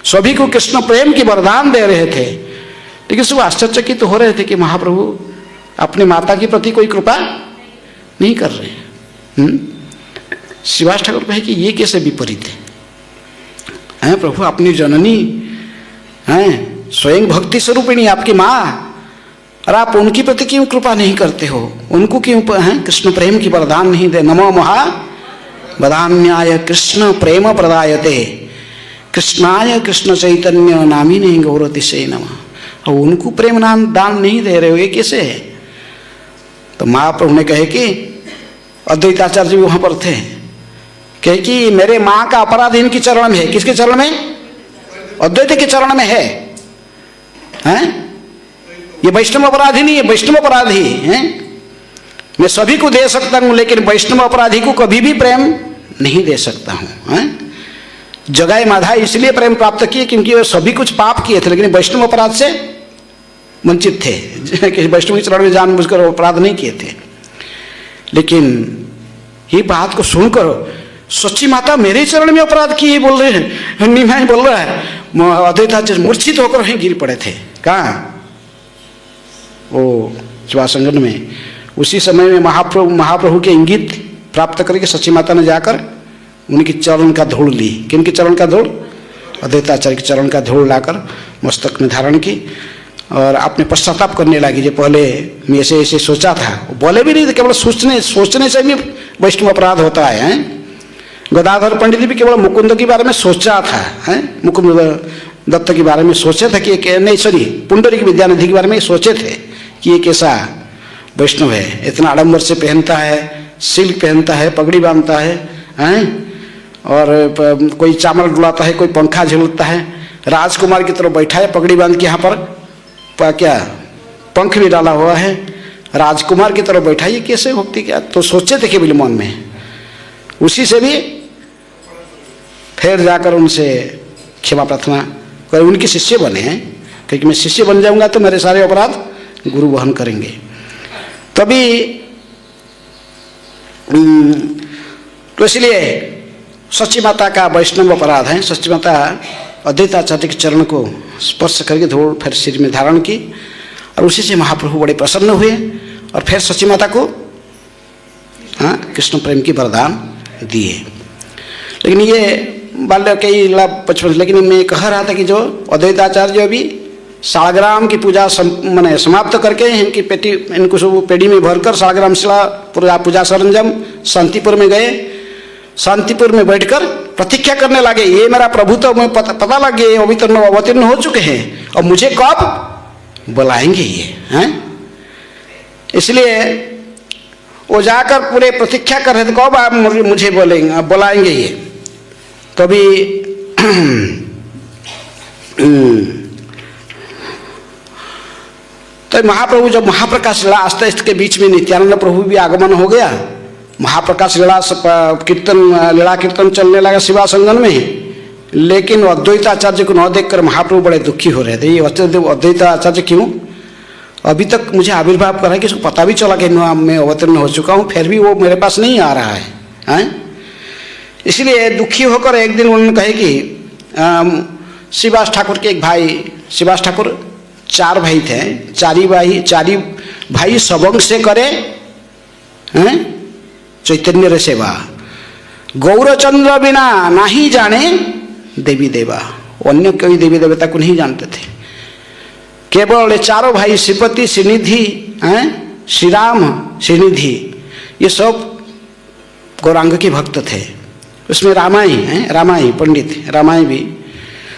सभी को कृष्ण प्रेम की वरदान दे रहे थे। लेकिन सब आश्चर्यचकित हो रहे थे कि महाप्रभु अपने माता के प्रति कोई कृपा नहीं कर रहे हैं। श्रीवास ठाकुर कहे कि ये कैसे विपरीत है प्रभु, अपनी जननी हैं स्वयं भक्ति स्वरूपिणी आपकी माँ, और आप उनकी प्रति क्यों कृपा नहीं करते हो, उनको क्यों कृष्ण प्रेम की वरदान नहीं दे। नमो महा वदान्याय कृष्ण प्रेम प्रदायते कृष्णाय कृष्ण चैतन्य नामिने गौरतिशय नमः। और उनको प्रेम नाम दान नहीं दे रहे हो, ये कैसे है। तो महाप्रभु ने कहे कि अद्वैताचार्य जी वहां पर थे, कहे कि मेरे माँ का अपराध इनकी चरण में है। किसके चरण में? अद्वैत के चरण में है। ये वैष्णव अपराधी नहीं है, वैष्णव अपराधी है। मैं सभी को दे सकता हूं, लेकिन वैष्णव अपराधी को कभी भी प्रेम नहीं दे सकता हूं। जगाए माधा इसलिए प्रेम प्राप्त किए क्योंकि वे सभी कुछ पाप किए थे, लेकिन वैष्णव अपराध से वंचित थे कि वैष्णव के चरण में जानबूझकर अपराध नहीं किए थे। लेकिन ये बात को सुनकर सच्ची माता मेरे चरण में अपराध किए बोल रहे हैं, निमाई बोल रहा है। अद्वैताचार्य मूर्छित होकर वहीं गिर पड़े थे। कहाँ? वो शिवासंगन में। उसी समय में महाप्रभु के इंगित प्राप्त करके सच्ची माता ने जाकर उनकी चरण का धूल ली। किनकी चरण का धूल? अद्वैताचार्य के चरण का धूल लाकर मस्तक में धारण की और अपने पश्चाताप करने लगी। जो पहले मैं ऐसे ऐसे सोचा था, बोले भी नहीं थे, केवल सोचने से भी वैष्णव अपराध होता है। गदाधर पंडित भी केवल मुकुंद के बारे में सोचा था, मुकुंद दत्त के बारे में सोचे थे कि नहीं, सॉरी, पुंडरीक विद्यानिधि के बारे में सोचे थे कि ये कैसा वैष्णव है, इतना आडंबर से पहनता है, सिल्क पहनता है, पगड़ी बांधता है, और कोई चावल डुलाता है, कोई पंखा झूलता है, राजकुमार की तरफ बैठा है पगड़ी बांध के, यहाँ पर क्या पंख भी डाला हुआ है, राजकुमार की तरफ बैठा, ये कैसे भक्ति क्या? तो सोचे थे केवल मन में। उसी से भी फिर जाकर उनसे क्षमा प्रार्थना कर उनके शिष्य बने हैं, क्योंकि मैं शिष्य बन जाऊंगा तो मेरे सारे अपराध गुरु वहन करेंगे। तभी तो इसलिए सच्ची माता का वैष्णव अपराध है। सच्ची माता अद्वैताचार्य के चरण को स्पर्श करके धूल फिर सिर में धारण की और उसी से महाप्रभु बड़े प्रसन्न हुए और फिर सच्ची माता को कृष्ण प्रेम की वरदान दिए। लेकिन ये बाल्य कई लाभ बचपन, लेकिन मैं कह रहा था कि जो अद्वैताचार्य जो अभी शालग्राम की पूजा मैंने समाप्त करके इनकी पेटी, इनको सब पेड़ी में भरकर शालग्राम शिला पूजा सरंजम शांतिपुर में गए। शांतिपुर में बैठकर प्रतीक्षा करने लगे, ये मेरा प्रभु तो मैं पता लग गया अभी तो अवतीर्ण हो चुके हैं और मुझे कब बुलाएंगे ये हैं। इसलिए वो जाकर पूरे प्रतीक्षा कर रहे थे कब आप मुझे बोलेंगे, बुलाएंगे ये। तभी तो महाप्रभु जब महाप्रकाश लीला आस्ते आस्ते के बीच में नित्यानंद प्रभु भी आगमन हो गया। महाप्रकाश लीला लीला कीर्तन चलने लगा शिवासंगन में। लेकिन अद्वैताचार्य को न देखकर महाप्रभु बड़े दुखी हो रहे थे। ये अद्वैताचार्य क्यों? अभी तक मुझे आविर्भाव करा है कि उसको पता भी चला कि मैं अवतीर्ण हो चुका हूँ, फिर भी वो मेरे पास नहीं आ रहा है। इसलिए दुखी होकर एक दिन उन्होंने कहे कि शिवास ठाकुर के एक भाई, शिवास ठाकुर 4 भाई थे, चारी भाई सबंग से करे चैतन्य रे सेवा, गौरचंद्र बिना नहीं जाने देवी देवा। अन्य कोई देवी देवता को नहीं जानते थे। केवल 4 भाई श्रीपति, श्रीनिधि, श्री राम, श्रीनिधि, ये सब गौरांग के भक्त थे। उसमें रामाई रामाई पंडित, रामाई भी।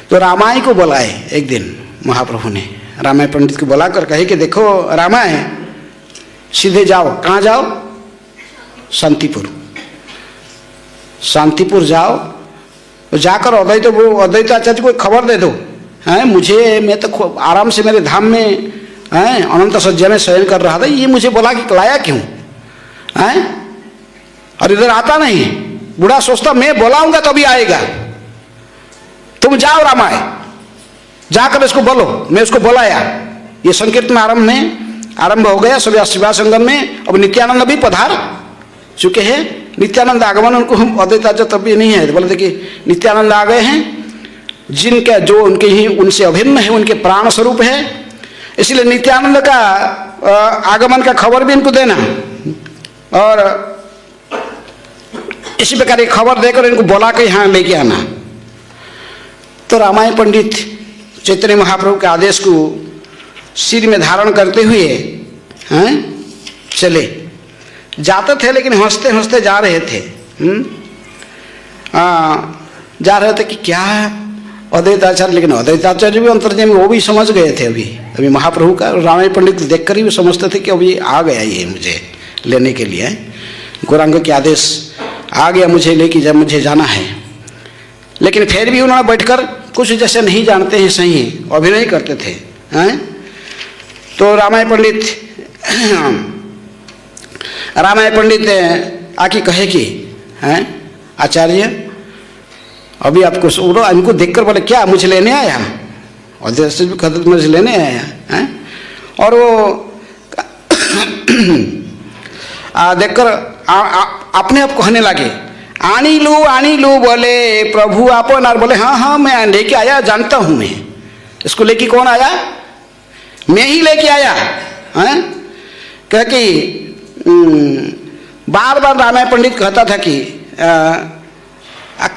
तो रामाई को बुलाए एक दिन महाप्रभु ने, रामाय पंडित को बुलाकर कहे कि देखो रामाय, सीधे जाओ। कहाँ जाओ? शांतिपुर। शांतिपुर जाओ, तो जाकर अद्वैताचार्य को खबर दे दो, मुझे, मैं तो आराम से मेरे धाम में अनंत सज्जा में शयन कर रहा था, ये मुझे बोला कि लाया क्यों और इधर आता नहीं। बूढ़ा सोचता मैं बुलाऊंगा तभी आएगा। तुम जाओ रामाय, जाकर इसको बोलो। मैं उसको बुलाया। ये संकीर्तन आरंभ हो गया सभी शिवासंगम में। अब नित्यानंद भी पधार चुके हैं। नित्यानंद आगमन उनको अद्वैताचार्य तब भी नहीं है, बोलते कि नित्यानंद आ गए हैं, जिनका जो उनके ही उनसे अभिन्न है, उनके प्राण स्वरूप है। इसलिए नित्यानंद का आगमन का खबर भी इनको देना और इसी प्रकार एक खबर देकर इनको बुला के यहाँ लेके आना। तो रामायण पंडित चैतन्य महाप्रभु के आदेश को सिर में धारण करते हुए चले जाते थे, लेकिन हंसते हंसते जा रहे थे। जा रहे थे कि क्या अद्वैताचार्य, लेकिन अद्वैताचार्य भी अंतर्यामी, वो भी समझ गए थे अभी महाप्रभु का। रामायण पंडित देखकर ही भी समझते थे कि अभी आ गया ये मुझे लेने के लिए, गौरांग के आदेश आ गया, मुझे लेके जब मुझे जाना है। लेकिन फिर भी उन्होंने बैठकर कुछ जैसे नहीं जानते हैं सही अभिनय करते थे। तो रामायण पंडित आके कहे कि आचार्य अभी आपको इनको देखकर बोले क्या मुझे लेने आया, और जैसे भी कहते मुझे लेने आया हैं। और वो देखकर अपने आप कहने लगे, आनी लू बोले प्रभु आप, और बोले हाँ हाँ मैं लेके आया, जानता हूँ मैं इसको। लेके कौन आया? मैं ही लेके आया हैं। कह कि बार बार रामायण पंडित कहता था कि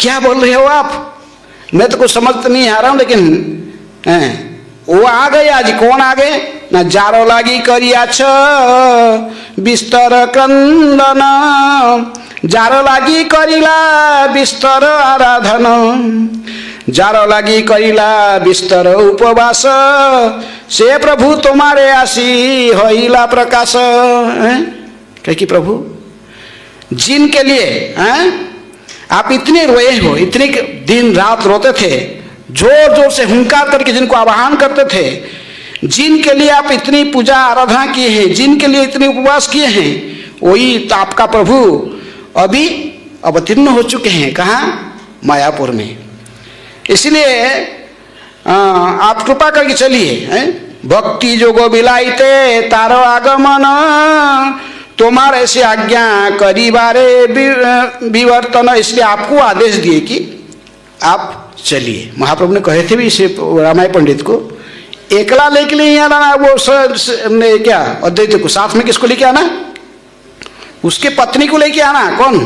क्या बोल रहे हो आप, मैं तो कुछ समझ तो नहीं आ रहा हूँ, लेकिन वो आ गए। आज कौन आ गए ना, जारो लागी करिया छ बिस्तर क्रंदन, जारो लागी करिला बिस्तर आराधन, जारो लागी करिला बिस्तर उपवास, से प्रभु तुम्हारे आसी होइला प्रकाश। कह कि प्रभु जिनके लिए आप इतने रोए हो, इतने दिन रात रोते थे, जोर जोर से हुंकार करके जिनको आवाहन करते थे, जिनके लिए आप इतनी पूजा आराधना किए हैं, जिनके लिए इतने उपवास किए हैं, वही तो आपका प्रभु अभी अवतीर्ण हो चुके हैं। कहाँ? मायापुर में। इसलिए आप कृपा करके चलिए। भक्ति जोगो बिलाइते तारो आगमन, तुम्हारे से आज्ञा करीबारे विवर्तन। इसलिए आपको आदेश दिए कि आप चलिए। महाप्रभु ने कहे थे भी इसे रामायण पंडित को, एकला लेके नहीं आना, वो क्या अद्वैत को साथ में किसको लेके आना? उसके पत्नी को लेके आना। कौन?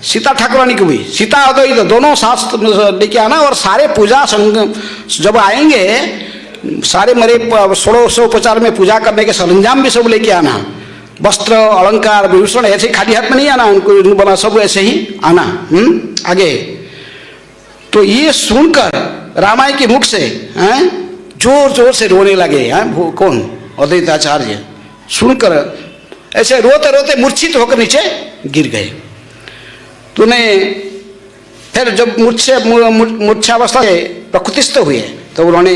सीता ठाकुरानी को भी, सीता अद्वैत दोनों साथ लेके आना। और सारे पूजा संग जब आएंगे, सारे मेरे 16उपचार में पूजा करने के सरंजाम भी सब लेके आना, वस्त्र अलंकार विभूषण, ऐसे खाली हाथ में नहीं आना, उनको बना सब ऐसे ही आना। आगे तो ये सुनकर रामायण के मुख से जोर जोर से रोने लगे। कौन? अद्वैताचार्य। सुनकर ऐसे रोते रोते मूर्छित होकर नीचे गिर गए। तूने फिर जब मूर्छावस्था से प्रकृतिस्थ हुए तो उन्होंने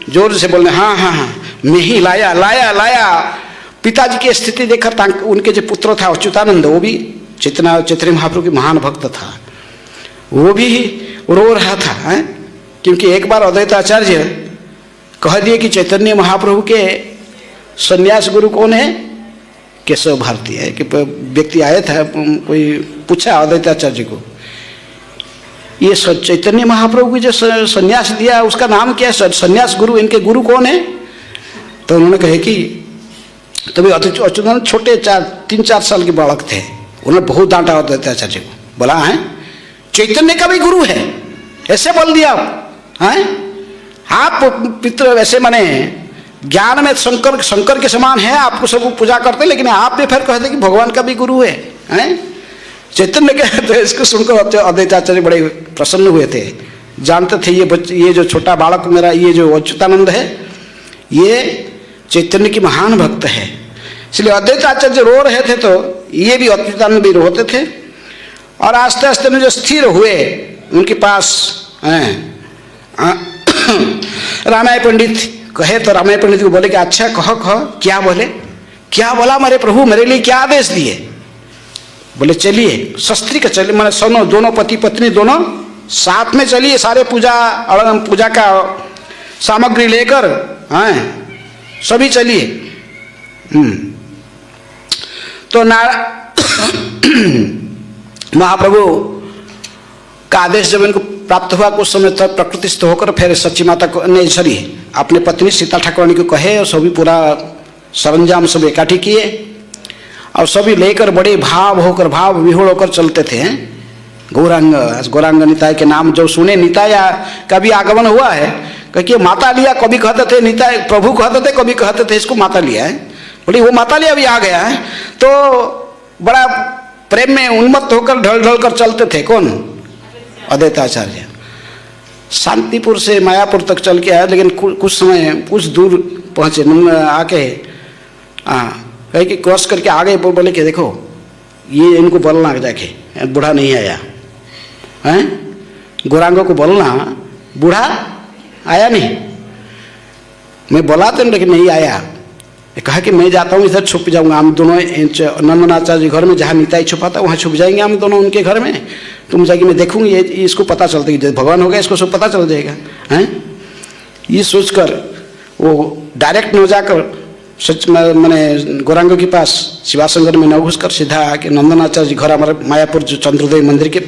जोर से बोलने, हाँ हाँ हाँ मैं ही लाया लाया लाया। पिताजी की स्थिति देखकर उनके जो पुत्र था अच्युतानंद, वो भी चैतन्य महाप्रभु की महान भक्त था, वो भी रो रहा था। क्योंकि एक बार अद्वैताचार्य कह दिए कि चैतन्य महाप्रभु के सन्यास गुरु कौन है? केशव भारती है। कि व्यक्ति आया था, कोई पूछा अद्वैताचार्य को, ये चैतन्य महाप्रभु की जो सन्यास दिया उसका नाम क्या है? सन्यास गुरु, इनके गुरु कौन है? तो उन्होंने कहे कि तभी अच्युतानंद छोटे 3-4 साल के बालक थे। उन्होंने बहुत डांटा अद्वैताचार्य को, बोला है चैतन्य का भी गुरु है, ऐसे बोल दिया आप पितृ वैसे माने ज्ञान में शंकर के समान है, आपको सब पूजा करते, लेकिन आप भी फिर कहते कि भगवान का भी गुरु है, चैतन्य के। तो इसको सुनकर अद्वैताचार्य बड़े प्रसन्न हुए थे, जानते थे ये जो छोटा बालक मेरा, ये जो अच्युतानंद है, ये चैतन्य की महान भक्त है। इसलिए अद्वैताचार्य रो रहे थे तो ये भी अच्युतानंद भी रोते थे। और आस्ते आस्ते में जो स्थिर हुए उनके पास रामायण पंडित कहे, तो रामायण पंडित को बोले कि अच्छा कहो क्या बोले? क्या बोला मेरे प्रभु, मेरे लिए क्या आदेश दिए? बोले चलिए शस्त्री का चलिए, मैंने सुनो, दोनों पति पत्नी दोनों साथ में चलिए, सारे पूजा का सामग्री लेकर सभी चलिए। तो महाप्रभु का आदेश जब इनको प्राप्त हुआ, कुछ समय तक प्रकृतिस्थ होकर फिर सच्ची माता को नहीं, सॉरी अपने पत्नी सीता ठाकुरानी को कहे, और सभी पूरा सरंजाम सब इकट्ठी किए और सभी लेकर बड़े भाव विहोड़ होकर चलते थे। गौरांग निताय के नाम जो सुने, निताय का भी आगमन हुआ है, क्योंकि माता लिया कभी कहते थे, निताय प्रभु कहते थे, कभी कहते थे इसको माता लिया है। बोली वो माता लिया भी आ गया है। तो बड़ा प्रेम में उन्मत्त होकर ढल ढल कर चलते थे। कौन? अद्वैताचार्य। शांतिपुर से मायापुर तक चल के आया, लेकिन कुछ समय कुछ दूर पहुँचे, आके कहे कि क्रॉस करके आगे बोले कि देखो ये इनको बोलना जाके बूढ़ा नहीं आया हैं, गौरांगों को बोलना बूढ़ा आया नहीं। मैं बोला तो लेकिन नहीं आया। कहा कि मैं जाता हूँ इधर छुप जाऊंगा, हम दोनों नंदनाचार्य घर में, जहाँ निताई छुपा था वहाँ छुप जाएंगे हम दोनों उनके घर में। तुम जाके मैं देखूंगी ये इसको पता चलता है कि भगवान हो गया, इसको सब पता चल जाएगा हैं। ये सोचकर वो डायरेक्ट न जाकर सच मैंने गौरांग के पास शिवासंगर में न घुसकर सीधा आके नंदनाचार्य जी घर, हमारे मायापुर जो चंद्रोदय मंदिर के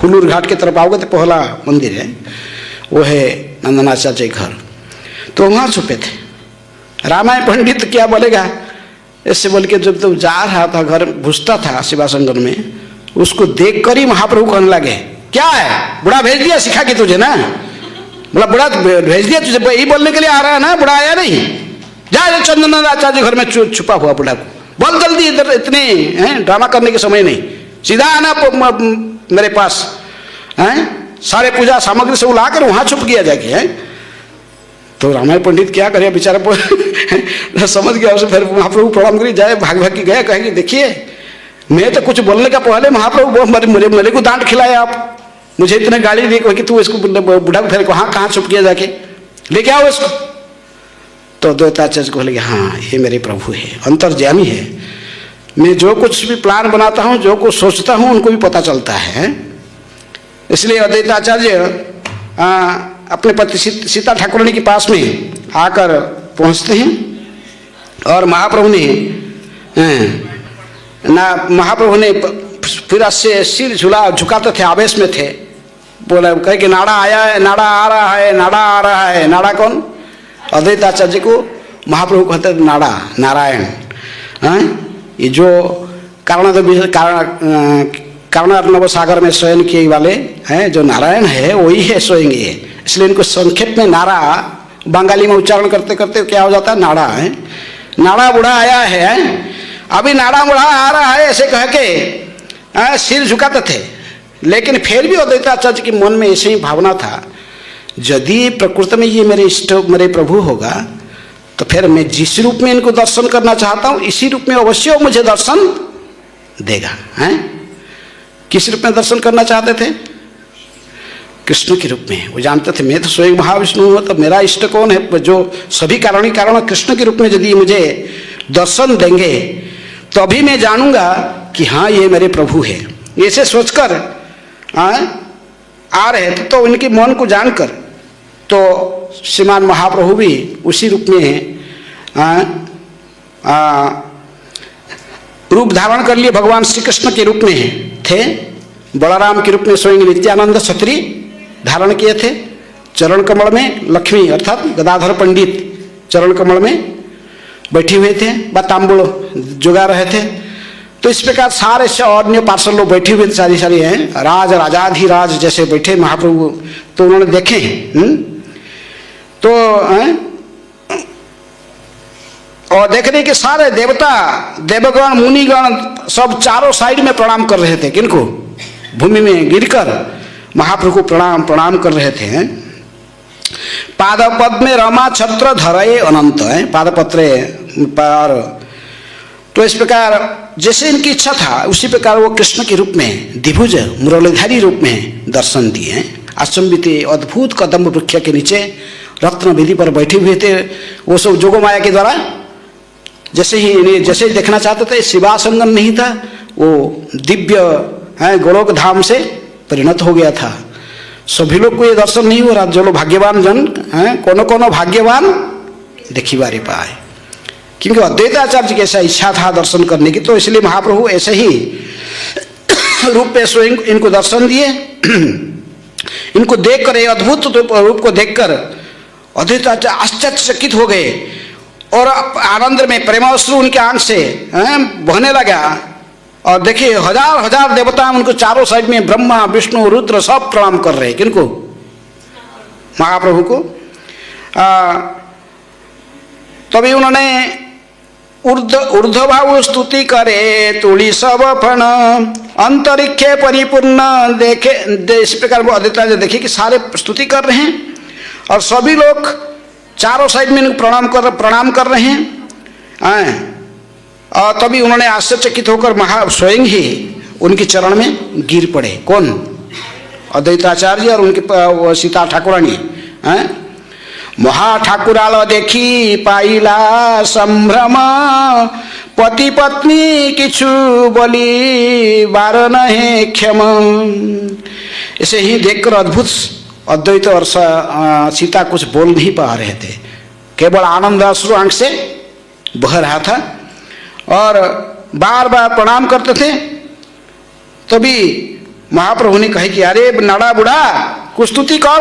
हुलूर घाट की तरफ आओगे तो पहला मंदिर है वो है नंदनाचार्य घर। तो वहाँ छुपे थे। रामायण पंडित क्या बोलेगा ऐसे बोल के जब तो जा रहा था घर घुसता था शिवासंगर में, उसको देख कर ही महाप्रभु कहने लगे क्या है बुढ़ा भेज दिया सिखा के तुझे ना, बोला बुढ़ा भेज दिया तुझे यही बोलने के लिए आ रहा है ना, बुढ़ा आया नहीं, जा चंद्रनाचार्य घर में छुपा हुआ बुढ़ा को बोल जल्दी, इधर इतने ड्रामा करने के समय नहीं, सीधा आना मेरे पास सारे पूजा सामग्री से लाकर वहां छुप गया जाके है। तो रामायण पंडित क्या करे बेचारा समझ गया उसे। फिर महाप्रभु प्रणाम करी जाए भाग भाग के गया, कहेंगे देखिए मैं तो कुछ बोलने का पहले महाप्रभु मेरे को डांट खिलाए आप, मुझे इतने गाली दी कि तू इसको बुढ़ा को फिर कहाँ छुप गया जाके लेके आओ इसको। तो द्वैताचार्य को बोले हाँ ये मेरे प्रभु है, अंतर्यामी है, मैं जो कुछ भी प्लान बनाता हूँ जो कुछ सोचता हूँ उनको भी पता चलता है। इसलिए अद्वैताचार्य अपने पति सीता ठाकुरानी के पास में आकर पहुँचते हैं और महाप्रभु ने फिर से सिर झुकाते थे, आवेश में थे, बोला कहे कि नाड़ा आया है, नाड़ा आ रहा है, नाड़ा आ रहा है। नाड़ा कौन? अद्वैताचार्य को महाप्रभु कहते थे नाड़ा, नारायण। ये जो कारण सागर में शयन किए वाले हैं जो नारायण है वही है स्वयं ये। इसलिए इनको संक्षेप में नाड़ा बंगाली में उच्चारण करते करते क्या हो जाता है नाड़ा है। नाड़ा बूढ़ा आया है, अभी नाड़ा बूढ़ा आ रहा है ऐसे कह के सिर झुकाते थे। लेकिन फिर भी अद्वैताचार्य के मन में ऐसे ही भावना था यदि प्रकृति में ये मेरे इष्ट मेरे प्रभु होगा तो फिर मैं जिस रूप में इनको दर्शन करना चाहता हूँ इसी रूप में अवश्य मुझे दर्शन देगा। हैं किस रूप में दर्शन करना चाहते थे? कृष्ण के रूप में। वो जानते थे मैं तो स्वयं महाविष्णु हूँ, तो मेरा इष्ट कौन है? जो सभी कारण कृष्ण के रूप में यदि मुझे दर्शन देंगे तो अभी मैं जानूंगा कि हाँ ये मेरे प्रभु है। ऐसे सोचकर आ रहे थे। तो उनके मन को जानकर तो श्रीमान महाप्रभु भी उसी रूप में रूप धारण कर लिए, भगवान श्री कृष्ण के रूप में थे। बलराम के रूप में स्वयं नित्यानंद छत्री धारण किए थे। चरण कमल में लक्ष्मी अर्थात गदाधर पंडित चरण कमल में बैठे हुए थे, तांबुल जुगा रहे थे। तो इस प्रकार सारे से अन्य पार्षद लोग बैठे हुए सारी हैं, राज राजाधिराज जैसे बैठे महाप्रभु। तो उन्होंने देखे तो और देखने के सारे देवता देवगण मुनिगण सब चारों साइड में प्रणाम कर रहे थे। किनको? भूमि में गिरकर महाप्रभु को प्रणाम कर रहे थे। पादपद में रमा छत्र धरये अनंत है, पादपत्र पर। तो इस प्रकार जैसे इनकी इच्छा था उसी प्रकार वो कृष्ण के रूप में द्विभुज मुरलीधारी रूप में दर्शन दिए। अचंबित अद्भुत कदम्ब वृक्ष के नीचे रत्न विधि पर बैठे हुए थे। वो सब जोगो माया के द्वारा जैसे ही देखना चाहते थे। शिवासंगम नहीं था, वो दिव्य गोलोक धाम से परिणत हो गया था। सभी लोग को ये दर्शन नहीं हो रहा। जो लोग भाग्यवान जन कोनो कोनो भाग्यवान देखी बारे पाए, क्योंकि अद्वैताचार्य की ऐसा इच्छा था दर्शन करने की। तो इसलिए महाप्रभु ऐसे ही रूप में स्वयं इनको दर्शन दिए। इनको देखकर ये अद्भुत रूप को देखकर अद्वैताचार्य आश्चर्यचकित हो गए और आनंद में प्रेमाश्रु उनके आंख से बहने लगा। और देखिए हजार हजार देवता उनको चारों साइड में ब्रह्मा विष्णु रुद्र सब प्रणाम कर रहे हैं। किनको? महाप्रभु को। तभी उन्होंने ऊर्ध्वभाव स्तुति करे तुड़ी सब फण अंतरिक्षे परिपूर्ण देखे। इस प्रकार वो अद्वैताचार्य देखे कि सारे स्तुति कर रहे हैं और सभी लोग चारों साइड में प्रणाम कर रहे हैं। और तभी उन्होंने आश्चर्यचकित होकर स्वयं ही उनके चरण में गिर पड़े। कौन? अद्वैताचार्य और उनके सीता ठाकुरानी। महा ठाकुराल देखी पाइला संभ्रम, पति पत्नी किछु बोली बार नहीं क्षम। इसे ही देखकर अद्भुत अद्वैत और सीता कुछ बोल नहीं पा रहे थे, केवल आनंद अश्रु आंख से बह रहा था और बार बार प्रणाम करते थे। तभी महाप्रभु ने कहे कि अरे नाड़ा बुढ़ा कुछ स्तुति कर,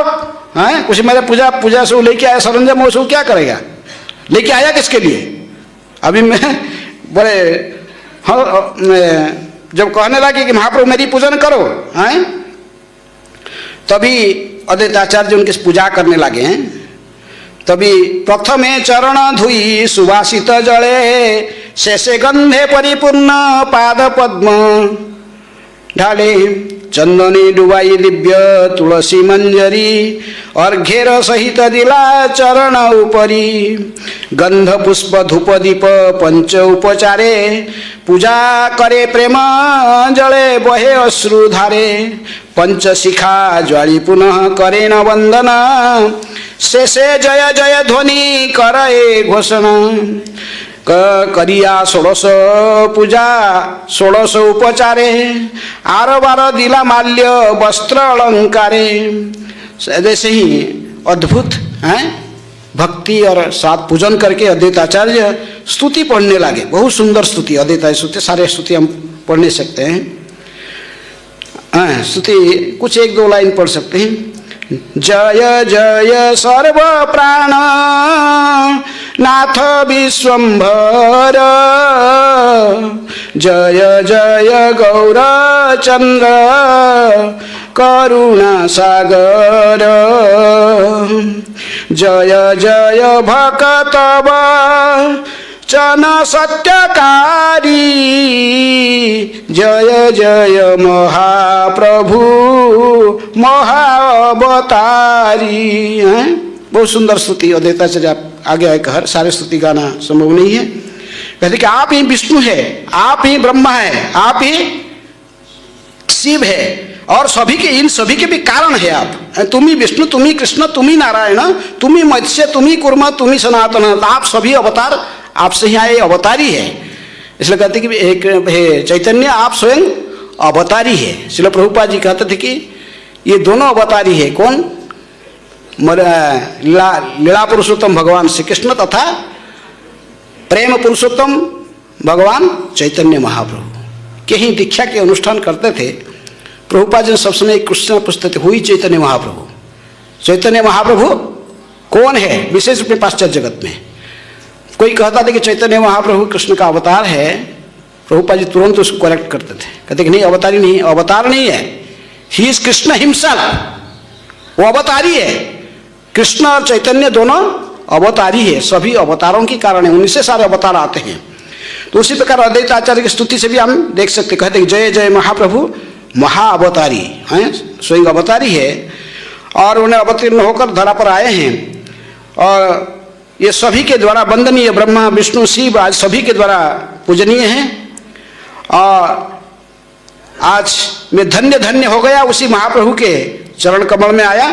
हैं कुछ मेरे पूजा से लेके आया सरंजाम, वो क्या करेगा, लेके आया किसके लिए? अभी मैं बड़े हाँ जब कहने लगे कि महाप्रभु मेरी पूजन करो, हैं तभी अद्वैताचार्य उनकी पूजा करने लगे हैं। तभी प्रथमे चरण धुई सुवासित जले, शेषे गंधे परिपूर्ण पाद पद्म ढाले, चंदनी डुबाई दिव्य तुलसी मंजरी, अर्घ्यर सहित दिला चरण उपरी, गंध पुष्प धूप दीप पंच उपचारे, पूजा करे प्रेम जले बहे अश्रुधारे, पंच शिखा ज्वाली पुनः करे न वंदना, शेषे जय जय ध्वनि करे घोषणा, करिया षोड़श पूजा षोड़श उपचारे, आर बार दिला माल्य वस्त्र अलंकारे। जैसे ही अद्भुत हैं भक्ति और साथ पूजन करके अद्वैताचार्य स्तुति पढ़ने लगे। बहुत सुंदर स्तुति, अद्वैत स्तुति सारे स्तुति हम पढ़ नहीं सकते हैं, स्तुति कुछ एक दो लाइन पढ़ सकते हैं। जय जय सर्व प्राण नाथ विश्वंभर, जय जय गौर चंद्र करुणा सागर, जय जय भक्तव चन सत्यकारी, जय जय महाप्रभु महाअवतारी। हैं बहुत सुंदर स्तुति अद्वैताचार्य आगे आए कहर, सारे स्तुति गाना संभव नहीं है। कहते कि आप ही विष्णु है, आप ही ब्रह्मा है, आप ही शिव है और सभी के इन सभी के भी कारण है आप। तुम ही विष्णु, तुम ही कृष्ण, तुम ही नारायण, तुम ही मत्स्य, तुम ही कूर्म, तुम ही सनातन, आप सभी अवतार आपसे ही आए अवतारी है। इसलिए कहते कि एक है चैतन्य आप स्वयं अवतारी है। श्रील प्रभुपाद जी कहते थे कि ये दोनों अवतारी है। कौन? लीला पुरुषोत्तम भगवान श्री कृष्ण तथा प्रेम पुरुषोत्तम भगवान चैतन्य महाप्रभु के ही दीक्षा के अनुष्ठान करते थे। प्रभुपाद जी सब समय कृष्ण पूछते थे, हुई चैतन्य महाप्रभु, चैतन्य महाप्रभु कौन है विशेष रूप में पाश्चात्य जगत में? कोई कहता था कि चैतन्य महाप्रभु कृष्ण का अवतार है, प्रभुपाद जी तुरंत उसको करेक्ट करते थे, कहते कि नहीं अवतारी नहीं, अवतार नहीं है, ही इज कृष्ण हिमसेल्फ, वो अवतारी है। कृष्ण और चैतन्य दोनों अवतारी है, सभी अवतारों के कारण है, उन्हीं से सारे अवतार आते हैं। तो उसी प्रकार अद्वैत आचार्य की स्तुति से भी हम देख सकते, कहते हैं जय जय महाप्रभु महाअवतारी हैं, स्वयं अवतारी है और उन्हें अवतीर्ण होकर धरा पर आए हैं। और ये सभी के द्वारा वंदनीय, ब्रह्मा विष्णु शिव आज सभी के द्वारा पूजनीय हैं। और आज मैं धन्य धन्य हो गया उसी महाप्रभु के चरण कमल में आया।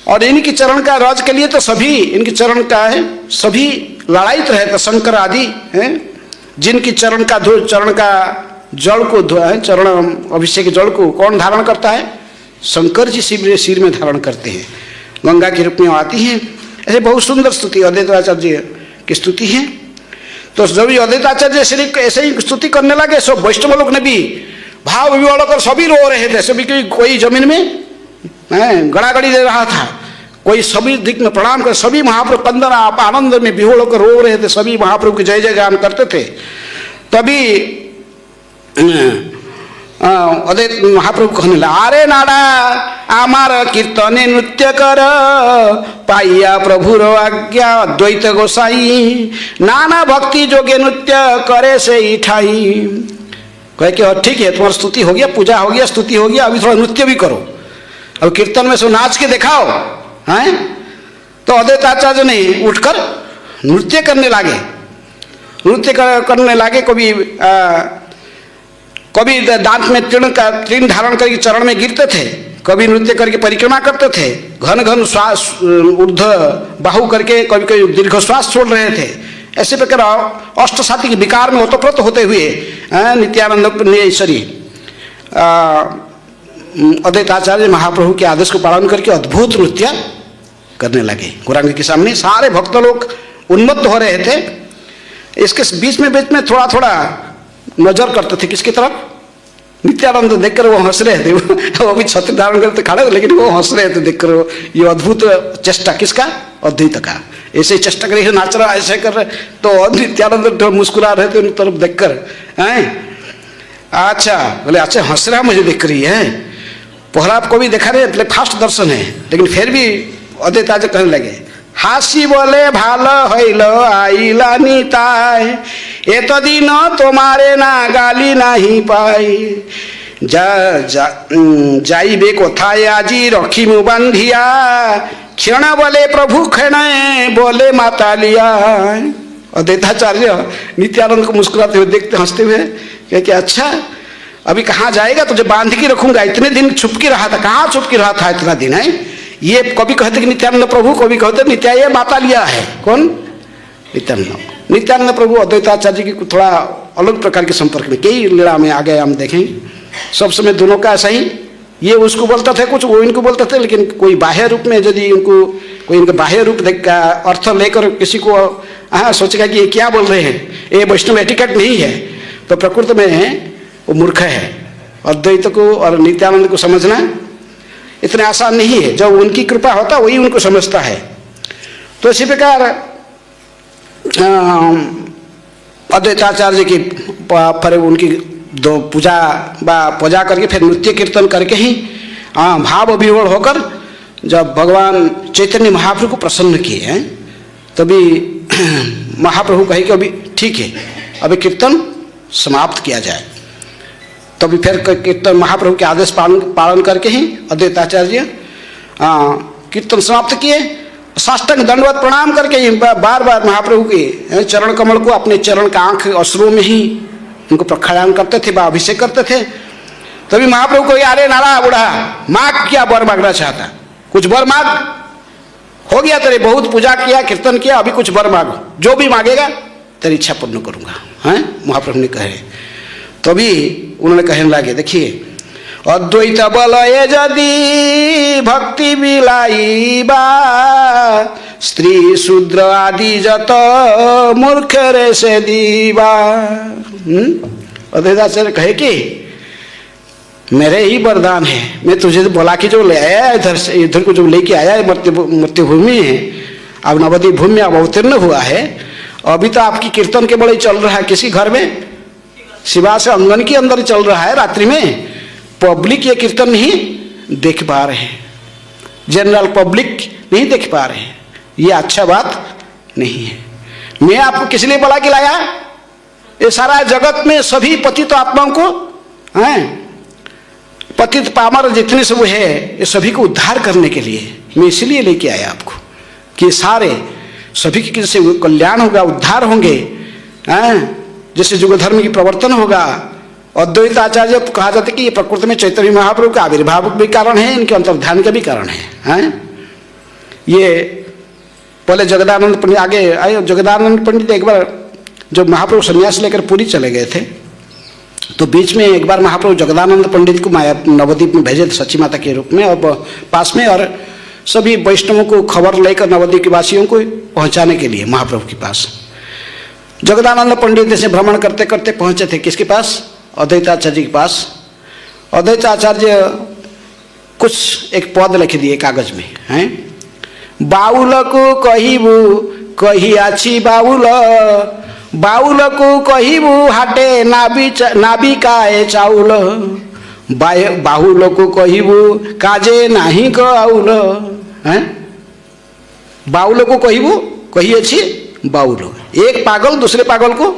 और इनकी चरण का राज के लिए तो सभी इनकी चरण का है, सभी लड़ाई तो है, शंकर आदि हैं जिनकी चरण का जल को चरण अभिषेक जल को कौन धारण करता है? शंकर जी सिर में धारण करते हैं, गंगा के रूप में आती हैं। ऐसे बहुत सुंदर स्तुति अद्वैताचार्य की स्तुति है। तो जब अद्वैताचार्य ऐसे ही स्तुति करने लगे, सब वैष्णव लोग ने भी भाव विवड़ कर सभी रो रहे थे। सभी कोई जमीन में गड़ागड़ी दे रहा था, कोई सभी दिक में प्रणाम कर, सभी महाप्रभु कंदन आप आनंद में विहोड़ होकर रो रहे थे, सभी महाप्रभु की जय जय गान करते थे। तभी अद्वैत महाप्रभु कहने लगा, आरे नाड़ा आमार कीर्तने नृत्य कर, पाइया प्रभुर आज्ञा अद्वैत गोसाई, नाना भक्ति जोगे नृत्य करे से ठाई। कहे कि ठीक है तुम्हारा स्तुति हो गया, पूजा हो गया, स्तुति हो गया, अभी थोड़ा नृत्य भी करो, अब कीर्तन में सब नाच के दिखाओ हैं। तो अद्वैताचार्य ने उठकर नृत्य करने लगे, करने लगे। कभी दांत में तृण धारण करके चरण में गिरते थे, कभी नृत्य करके परिक्रमा करते थे, घन घन श्वास ऊर्ध्व बाहु करके कभी कभी दीर्घ श्वास छोड़ रहे थे। ऐसे प्रकार अष्टसाती के विकार में ओतप्रोत होते हुए नित्यानंद ईश्वरी अद्वैताचार्य महाप्रभु के आदेश को पालन करके अद्भुत नृत्य करने लगे। गौरांग के सामने सारे भक्त लोग उन्मत्त हो रहे थे। इसके बीच में थोड़ा थोड़ा नजर करते थे किसकी तरफ? नित्यानंद देखकर वो हंस रहे थे। वो भी छत्र धारण करते खड़े थे, लेकिन वो हंस रहे थे देखकर। ये अद्भुत चेष्टा किसका? अद्वैत का। ऐसे चेष्टा करे, नाच रहा ऐसे कर रहे, तो नित्यानंद मुस्कुरा रहे थे उन तरफ देखकर। अच्छा बोले, अच्छा हंस रहा मुझे देख रही है। प्रहलाद को भी देखा रहे, फास्ट दर्शन है, लेकिन फिर भी अद्वैताचार्य कहने लगे, हासी बोले भालो हईल आईला निताय, एतदिन तुम्हारे ना गाली नहीं पाई, जाइबे कोथाय आजी रखिमु बांधिया, क्षण बोले प्रभु क्षण बोले माता लिया। अद्वैताचार्य नित्यानंद को मुस्कुराते हुए देखते हंसते हुए कि अच्छा अभी कहाँ जाएगा, तुझे बांध के रखूंगा। इतने दिन छुप के रहा था, कहाँ छुप के रहा था इतना दिन? है ये कभी कहते कि नित्यानंद प्रभु, कभी कहते नित्या ये माता लिया है। कौन? नित्यानंद प्रभु अद्वैताचार्य की थोड़ा अलग प्रकार के संपर्क में कई लीला में आ गए। हम देखें सब समय दोनों का ऐसा ही, ये उसको बोलता था कुछ, वो इनको बोलते थे, लेकिन कोई बाह्य रूप में यदि उनको कोई इनका बाह्य रूप देख का अर्थ लेकर किसी को सोचेगा कि ये क्या बोल रहे हैं, ये वैष्णव एटिकेट नहीं है, तो प्रकृति में वो मूर्ख है। अद्वैत को और नित्यानंद को समझना इतना आसान नहीं है। जब उनकी कृपा होता वही उनको समझता है। तो इसी प्रकार अद्वैताचार्य की पर उनकी दो पूजा करके फिर नृत्य कीर्तन करके ही भाव विभोर होकर जब भगवान चैतन्य महाप्रभु को प्रसन्न किए हैं, तभी महाप्रभु कहे कि अभी ठीक है, अभी कीर्तन समाप्त किया जाए। तभी फिर कीर्तन महाप्रभु के आदेश पालन करके ही अद्वैताचार्य कीर्तन समाप्त किए। साष्टांग दंडवत प्रणाम करके बार बार महाप्रभु के चरण कमल को अपने चरण का आंख अश्रुओं में ही उनको प्रक्षालन करते थे, अभिषेक करते थे। तभी महाप्रभु को अरे नारा बूढ़ा, माग क्या वर मांगना चाहता, कुछ वर मांग, हो गया तेरे बहुत पूजा किया कीर्तन किया, अभी कुछ वर मांगो, जो भी मांगेगा तेरी इच्छा पूर्ण करूंगा। हैं महाप्रभु ने कहे। तभी उन्होंने कहने लगे, देखिए अद्वैत बलये जदि भक्ति बिलाइबा, स्त्री शूद्र आदि जत मूर्ख रे से दीवा। अद्वैताचार्य कहे कि मेरे ही वरदान है, मैं तुझे बोला कि जो ले आया इधर से, इधर को जो लेके आया है मृत्यु भूमि है, अब नवद्वीप भूमि में अब अवतीर्ण हुआ है। अभी तो आपकी कीर्तन के बड़े चल रहा है, किसी घर में शिवा से अंगन के अंदर चल रहा है, रात्रि में पब्लिक ये कीर्तन नहीं देख पा रहे हैं, जनरल पब्लिक नहीं देख पा रहे हैं। ये अच्छा बात नहीं है। मैं आपको किस लिए बोला कि लाया, ये सारा जगत में सभी पतित आत्माओं को हैं, पतित पामर जितने सब है, ये सभी को उद्धार करने के लिए मैं इसलिए लेके आया आपको कि सारे सभी के जैसे कल्याण होगा, उद्धार होंगे, जैसे युग धर्म की प्रवर्तन होगा। अद्वैत आचार्य कहा जाता है कि ये प्रकृति में चैतन्य महाप्रभु का आविर्भाव भी कारण है, इनके अंतर्ध्यान का भी कारण है। ये पहले जगदानंद पंडित आगे आए। जगदानंद पंडित एक बार जब महाप्रभु संन्यास लेकर पुरी चले गए थे, तो बीच में एक बार महाप्रभु जगदानंद पंडित को माया नवद्वीप में भेजे थे सची माता के रूप में और पास में, और सभी वैष्णवों को खबर लेकर नवद्वीप के वासियों को पहुंचाने के लिए महाप्रभु के पास। जगदानंद पंडित जैसे भ्रमण करते करते पहुंचे थे किसके पास? अद्वैताचार्य के पास। अद्वैताचार्य कुछ एक पद लिख दिए कागज में, हैं, बाउल को कहिबू कही आछि बाउल, बाउल को कहिबू हाटे नाबी काए चाउल, बाहुल को कहिबू काजे नाही आउल। हैं, बाउल को कहिबू कही अछि बाउल। एक पागल दूसरे पागल को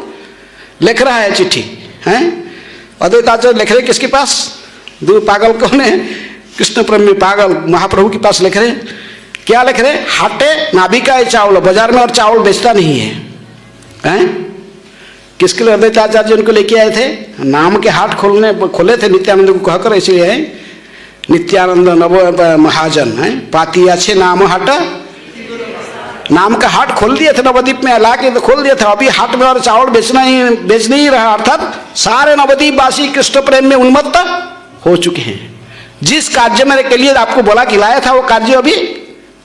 लिख रहा है चिट्ठी। हैं, अद्वैताचार्य लिख रहे किसके पास? दो पागल कौन है? कृष्ण प्रेमी पागल महाप्रभु के पास लिख रहे। क्या लिख रहे? हाटे नाभिका है चावल, बाजार में और चावल बेचता नहीं है। हैं, किसके लिए अद्वैताचार्य उनको लेके आए थे? नाम के हाट खोले थे नित्यानंद को कहकर, इसलिए नित्यानंद नव महाजन है, पाती अच्छे नाम हाट, नाम का हाट खोल दिए थे नवद्वीप में, ला के तो खोल दिया था। अभी हाट में और चावल बेच नहीं रहा, अर्थात सारे नवद्वीप वासी कृष्ण प्रेम में उन्मत्त हो चुके हैं। जिस कार्य मेरे के लिए आपको बोला कि लाया था वो कार्य अभी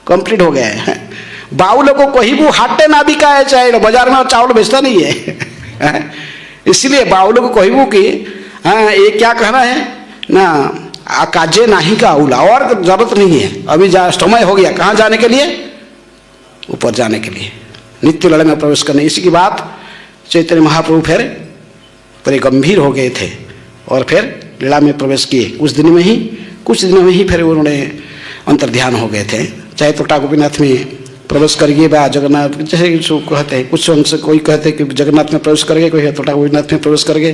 कंप्लीट हो गया है। बाउलों को कोई भी हाटे ना बिका है, चाहे बाजार में और चावल बेचता नहीं है। इसलिए बाउलों को कोई भी कि ये क्या कहना है ना, काजे नाही का आउला, और जरूरत नहीं है। अभी समय हो गया कहाँ जाने के लिए, ऊपर जाने के लिए, नित्य लड़े में प्रवेश करने। इसी की बात चैतन्य महाप्रभु फिर बड़े गंभीर हो गए थे और फिर लीला में प्रवेश किए। कुछ दिनों में ही फिर उन्होंने अंतर्ध्यान हो गए थे। चाहे तो गोपीनाथ में प्रवेश करिए बा जगन्नाथ, जैसे कहते हैं कुछ अंश, कोई कहते हैं कि जगन्नाथ में प्रवेश करेंगे, कोई तोटा गोपीनाथ में प्रवेश करेंगे,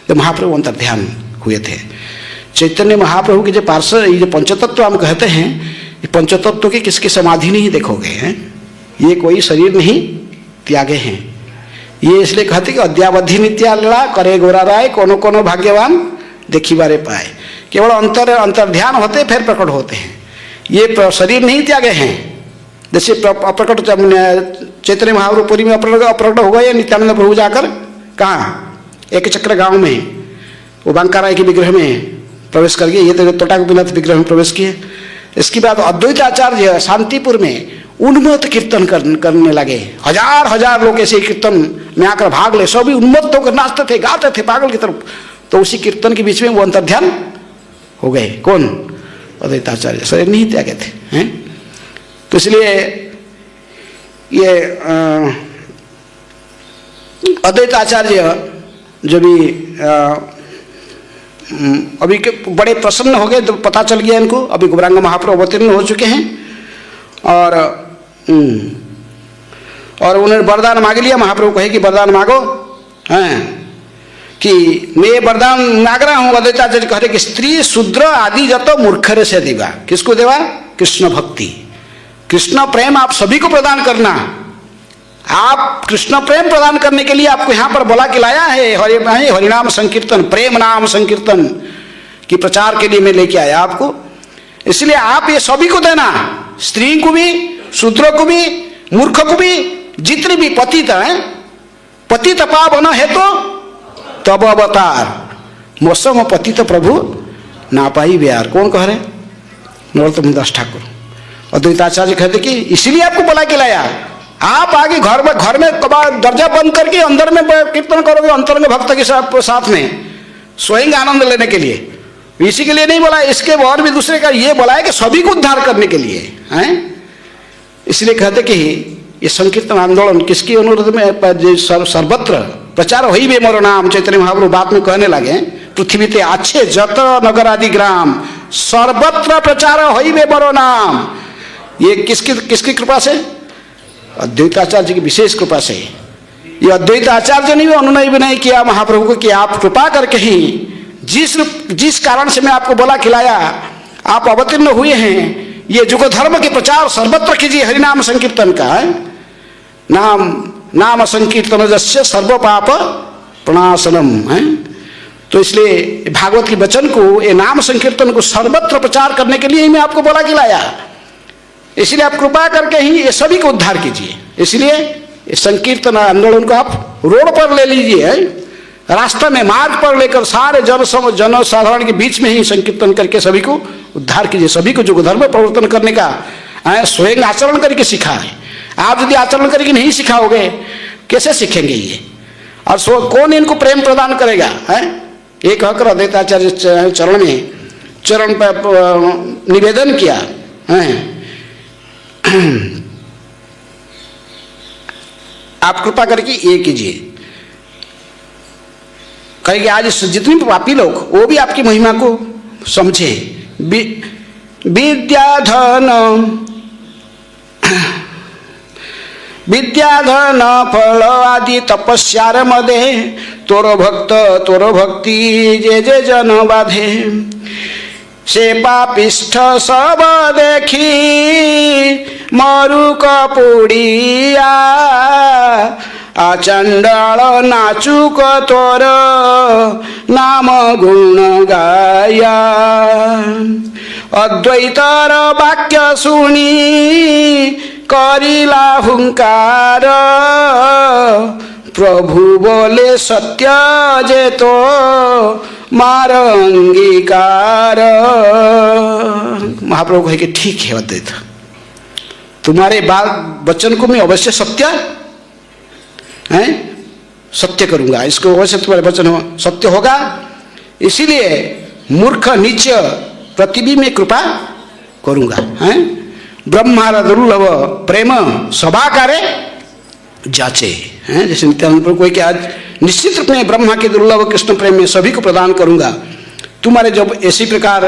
तो महाप्रभु अंतर्ध्यान हुए थे। चैतन्य महाप्रभु के जो पार्षद, ये जो पंचतत्व हम कहते हैं, ये पंचतत्व की किसकी समाधि नहीं देखोगे हैं, ये कोई शरीर नहीं त्यागे हैं। ये इसलिए कहते कि अद्यावधि नित्या लीला करे गोरा राय, कोनो कोनो भाग्यवान देखी बारे पाए। केवल अंतर्ध्यान होते फिर प्रकट होते हैं, ये शरीर नहीं त्यागे हैं। जैसे अप्रकट चैतन्य महाप्रभु पुरी में अप्रकट हो गए, नित्यानंद प्रभु जाकर कहाँ एक चक्र गांव में वो बांका राय के विग्रह में प्रवेश कर गए, ये तो तोटा गोपीनाथ विग्रह में प्रवेश किए। इसके बाद अद्वैत आचार्य शांतिपुर में उन्मत्त कीर्तन करने लगे। हजार लोग ऐसे कीर्तन में आकर भाग ले, सभी उन्मत्त होकर नाचते थे, गाते थे पागल की तरफ। तो उसी कीर्तन के बीच में वो अंतर्ध्यान हो गए। कौन? अद्वैत आचार्य, शरीर नहीं त्यागे थे हैं। तो इसलिए ये अद्वैत आचार्य जो भी अभी के बड़े प्रसन्न हो गए, तो पता चल गया इनको, अभी गौरांग महाप्रभु अवतीर्ण हो चुके हैं और उन्होंने वरदान मांग लिया। महाप्रभु कहे कि वरदान मांगो, हैं कि मैं वरदान मांग रहा हूँ। अद्वैत आचार्य कहते कि स्त्री शूद्र आदि जतो मूर्खरे से देवा, किसको देवा? कृष्ण भक्ति, कृष्ण प्रेम आप सभी को प्रदान करना। आप कृष्ण प्रेम प्रदान करने के लिए आपको यहाँ पर बोला कि लाया है हरिनाम संकीर्तन, प्रेम नाम संकीर्तन की प्रचार के लिए मैं लेके आया आपको। इसलिए आप ये सभी को देना, स्त्री को भी, शूद्र को भी, मूर्ख को भी, जितने भी पतित हैं, पतित पावन है तो तब अवतार मौसम पतित प्रभु ना पाई ब्यार। कौन कह रहे? नरोत्तम दास ठाकुर। अद्वैताचार्य कहते कि इसीलिए आपको बुला के लाया। आप आगे घर में दरजा बंद करके अंदर में कीर्तन करोगे अंतरंग भक्त के साथ में स्वयं आनंद लेने के लिए, इसी के लिए नहीं बोला। इसके और भी दूसरे का ये बोला है कि सभी को उद्धार करने के लिए हैं। इसलिए कहते कि ये संकीर्तन आंदोलन किसकी अनुरोध में सर्वत्र प्रचार हो ही बे मोरो नाम। चैतन्य महाप्रभु बात में कहने लगे, पृथ्वी ते अच्छे जत नगर आदि ग्राम सर्वत्र प्रचार हो ही बे मोरो नाम। ये किसकी कृपा से? अद्वैताचार्य की विशेष कृपा से। ये अद्वैताचार्य ने भी अनुनय भी नहीं किया महाप्रभु को कि आप कृपा करके ही जिस कारण से मैं आपको बोला खिलाया, आप अवतीर्ण हुए हैं, ये युग धर्म के प्रचार सर्वत्र कीजिए। हरिनाम संकीर्तन का नाम संकीर्तन जस्य सर्व पाप प्रणाशनम है। तो इसलिए भागवत के वचन को, ये नाम संकीर्तन को सर्वत्र प्रचार करने के लिए ही मैं आपको बोला खिलाया। इसलिए आप कृपा करके ही ये सभी को उद्धार कीजिए। इसलिए इस संकीर्तन आंदोलन को आप रोड पर ले लीजिए, रास्ता में मार्ग पर लेकर सारे जनसाधारण के बीच में ही संकीर्तन करके सभी को उद्धार कीजिए। सभी को जो धर्म परिवर्तन करने का स्वयं आचरण करके सिखा है। आप यदि आचरण करके नहीं सिखाओगे कैसे सीखेंगे ये? और कौन इनको प्रेम प्रदान करेगा? है ये कहकर अद्वैताचार्य चरण पर निवेदन किया है, आप कृपा करके ये कीजिए। कहेंगे आज जितने भी पापी लोग वो भी आपकी महिमा को समझे। विद्याधन फल आदि तपस्यार मदे तोर भक्ति जे जन बाधे। से पापिष्ठ सब देखी मरुक पुड़िया आचंडाल नाचुक तोर नाम गुण गाया। अद्वैतर वाक्य सुनी करिला हुंकार, प्रभु बोले सत्य जे तो मार अंगीकार। महाप्रभु कहे कि ठीक है अद्वैत, तुम्हारे बात वचन को मैं अवश्य सत्य है सत्य करूंगा, इसको अवश्य तुम्हारे वचन सत्य होगा। इसीलिए मूर्ख नीच प्रति भी मैं कृपा करूंगा। हैं ब्रह्मार दुर्लभ प्रेम सभा करे जाचे। हैं जैसे नित्यानंद प्रभु कोई कि आज निश्चित रूप में ब्रह्मा के दुर्लभ कृष्ण प्रेम में सभी को प्रदान करूंगा। तुम्हारे जब ऐसी प्रकार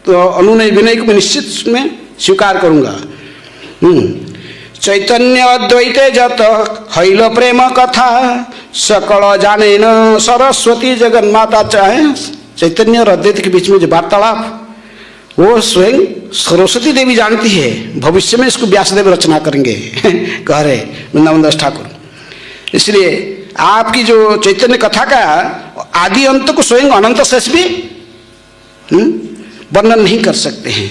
तो अनुनय विनय को मैं निश्चित में स्वीकार करूंगा। चैतन्य अद्वैते जत हैल प्रेम कथा, सकल जाने न सरस्वती जगन्माता। चाहे चैतन्य और अद्वैत के बीच में जो वार्तालाप वो स्वयं सरस्वती देवी जानती है। भविष्य में इसको व्यासदेव रचना करेंगे कह रहे वृंदावन दास ठाकुर। इसलिए आपकी जो चैतन्य कथा का आदि अंत को स्वयं अनंत शेष भी वर्णन नहीं कर सकते हैं।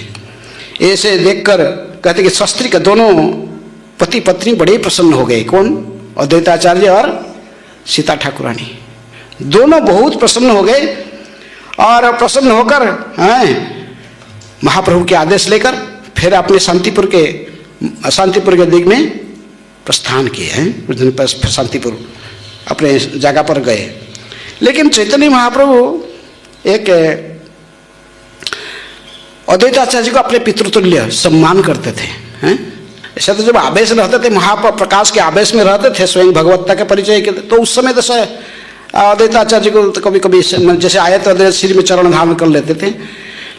ऐसे देखकर कहते कि शास्त्री का दोनों पति पत्नी बड़े प्रसन्न हो गए। कौन? अद्वैताचार्य और सीता ठाकुरानी दोनों बहुत प्रसन्न हो गए। और प्रसन्न होकर महाप्रभु के आदेश लेकर फिर अपने शांतिपुर के दिग में प्रस्थान किए हैं। उस दिन पर शांतिपुर अपने जगह पर गए। लेकिन चैतन्य महाप्रभु एक अद्वैताचार्य जी को अपने पितृतुल्य सम्मान करते थे। हैं ऐसा तो जब आवेश रहते थे, महाप्रकाश के आवेश में रहते थे, स्वयं भगवत्ता के परिचय के, तो उस समय तो अद्वैताचार्य को तो कभी कभी जैसे आए तो अद्वैत श्री में चरण धारण कर लेते थे।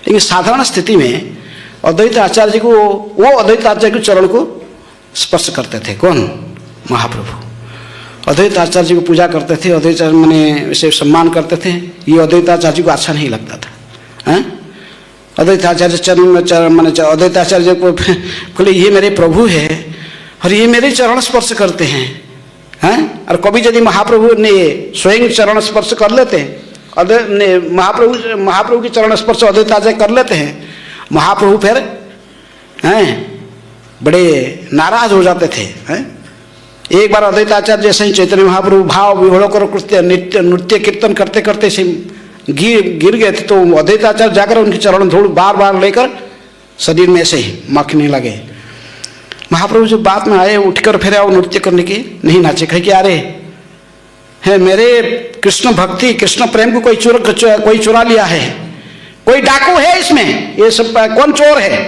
लेकिन साधारण स्थिति में अद्वैताचार्य को वो अद्वैताचार्य के चरण को स्पर्श करते थे। कौन? महाप्रभु अद्वैताचार्य को पूजा करते थे, अद्वैताचार्य मैंने उसे सम्मान करते थे। ये अद्वैताचार्य को अच्छा नहीं लगता था। हैं अद्वैताचार्य चरण में मैंने अद्वैताचार्य को बोले ये मेरे प्रभु है और ये मेरे चरण स्पर्श करते हैं। हैं और कभी यदि महाप्रभु ने स्वयं चरण स्पर्श कर लेते हैं, महाप्रभु की चरण स्पर्श अद्वैताचार्य कर लेते हैं, महाप्रभु फिर हैं बड़े नाराज हो जाते थे। हैं एक बार अद्वैताचार्य जैसे ही चैतन्य महाप्रभु भाव विभोर कर नृत्य कीर्तन करते करते से गिर गए थे, तो अद्वैताचार्य जाकर उनकी चरण धूल बार बार लेकर शरीर में ऐसे ही मखने लगे। महाप्रभु जब बात में आए उठकर फिर आओ नृत्य करने की नहीं नाचे। कहे कि अरे है मेरे कृष्ण भक्ति कृष्ण प्रेम को कोई चुरा लिया है, कोई डाकू है इसमें, ये सब कौन चोर है।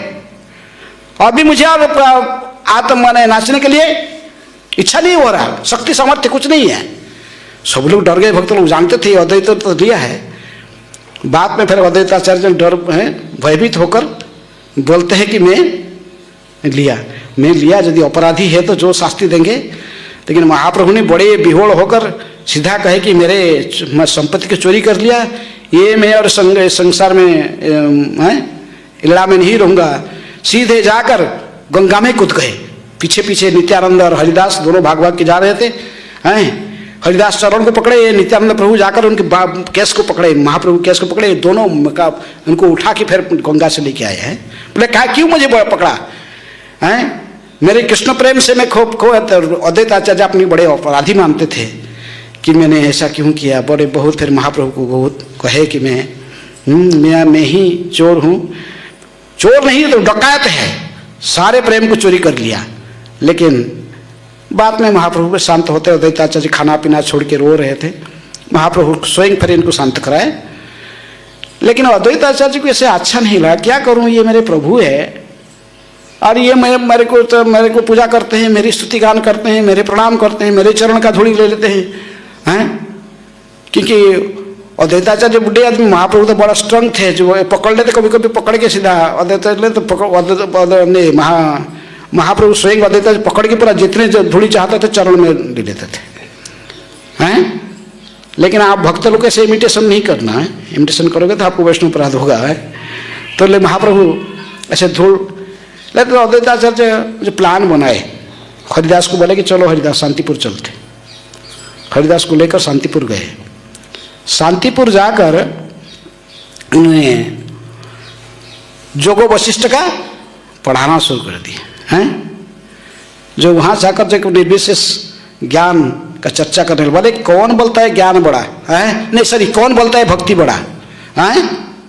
अभी मुझे आत्म माने नाचने के लिए इच्छा नहीं हो रहा, शक्ति सामर्थ्य कुछ नहीं है। सब लोग डर गए, भक्त लोग जानते थे अद्वैत तो लिया है। बाद में फिर अद्वैताचार्य डर है भयभीत होकर बोलते हैं कि मैं लिया यदि अपराधी है तो जो शास्ति देंगे। लेकिन महाप्रभु ने बड़े विहोड़ होकर सीधा कहे कि मैं संपत्ति की चोरी कर लिया, ये मैं और संसार में इलाड़ा में नहीं रहूँगा। सीधे जाकर गंगा में कूद गए। पीछे पीछे नित्यानंद और हरिदास दोनों भाग भाग के जा रहे थे। हैं हरिदास चरण को पकड़े, नित्यानंद प्रभु जाकर उनके केस को पकड़े, महाप्रभु केस को पकड़े, दोनों का उनको उठा के फिर गंगा से लेके आए हैं। बोले कहा क्यों मुझे पकड़ा? हैं मेरे कृष्ण प्रेम से मैं अद्वैताचार्य अपनी बड़े अपराधी मानते थे कि मैंने ऐसा क्यों किया। बड़े बहुत फिर महाप्रभु को बहुत कहे कि मैं ही चोर हूँ। चोर नहीं तो डकैत है, सारे प्रेम को चोरी कर लिया। लेकिन बाद में महाप्रभु शांत होते, अद्वैताचार्य खाना पीना छोड़ के रो रहे थे। महाप्रभु स्वयं फिर इनको शांत कराए। लेकिन अद्वैताचार्य को ऐसे अच्छा नहीं लगा। क्या करूं, ये मेरे प्रभु है और ये मेरे को पूजा करते हैं, मेरी स्तुति गान करते हैं, मेरे प्रणाम करते हैं, मेरे चरण का धूली ले लेते हैं। क्योंकि अद्वैताचार्य बुढ़े आदमी, महाप्रभु तो बड़ा स्ट्रांग थे, जो पकड़ लेते कभी कभी पकड़ के सीधा अद्वैताचार्य तो महाप्रभु स्वयं अद्वैताचार्य पकड़ के पूरा जितने धूली चाहते थे चरण में ले लेते थे। हैं लेकिन आप भक्त लोग ऐसे इमिटेशन नहीं करना है, इमिटेशन करोगे तो आपको वैष्णव अपराध होगा। तो ले महाप्रभु ऐसे धूल लेकिन अद्वैताचार्य जो प्लान बनाए, हरिदास को बोले कि चलो हरिदास शांतिपुर चलते। हरिदास को लेकर शांतिपुर गए। शांतिपुर जाकर उन्होंने जोगो वशिष्ठ का पढ़ाना शुरू कर दिया हैं। जो वहाँ जाकर जो निर्विशेष ज्ञान का चर्चा करने बोले कौन बोलता है ज्ञान बड़ा है, नहीं सॉरी कौन बोलता है भक्ति बड़ा है,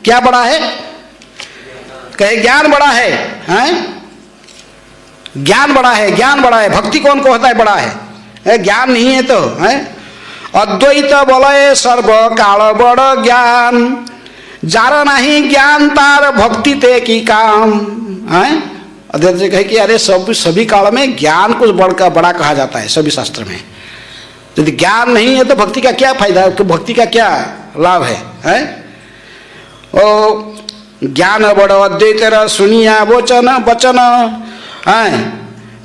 क्या बड़ा है, कहे ज्ञान बड़ा है, ज्ञान बड़ा है, ज्ञान बड़ा है, भक्ति कौन को होता है बड़ा है, ज्ञान नहीं है तो है। अद्वैत बोले सर्व काल बड़ ज्ञान, जार नहीं ज्ञान तार भक्ति ते की काम है। अद्वैत जी कहे कि अरे सभी काल में ज्ञान को बड़ा कहा जाता है सभी शास्त्र में। यदि ज्ञान नहीं है तो भक्ति का क्या फायदा, भक्ति का क्या लाभ है? ओ ज्ञान बड़ अद्वैत सुनिया वचन वचन है,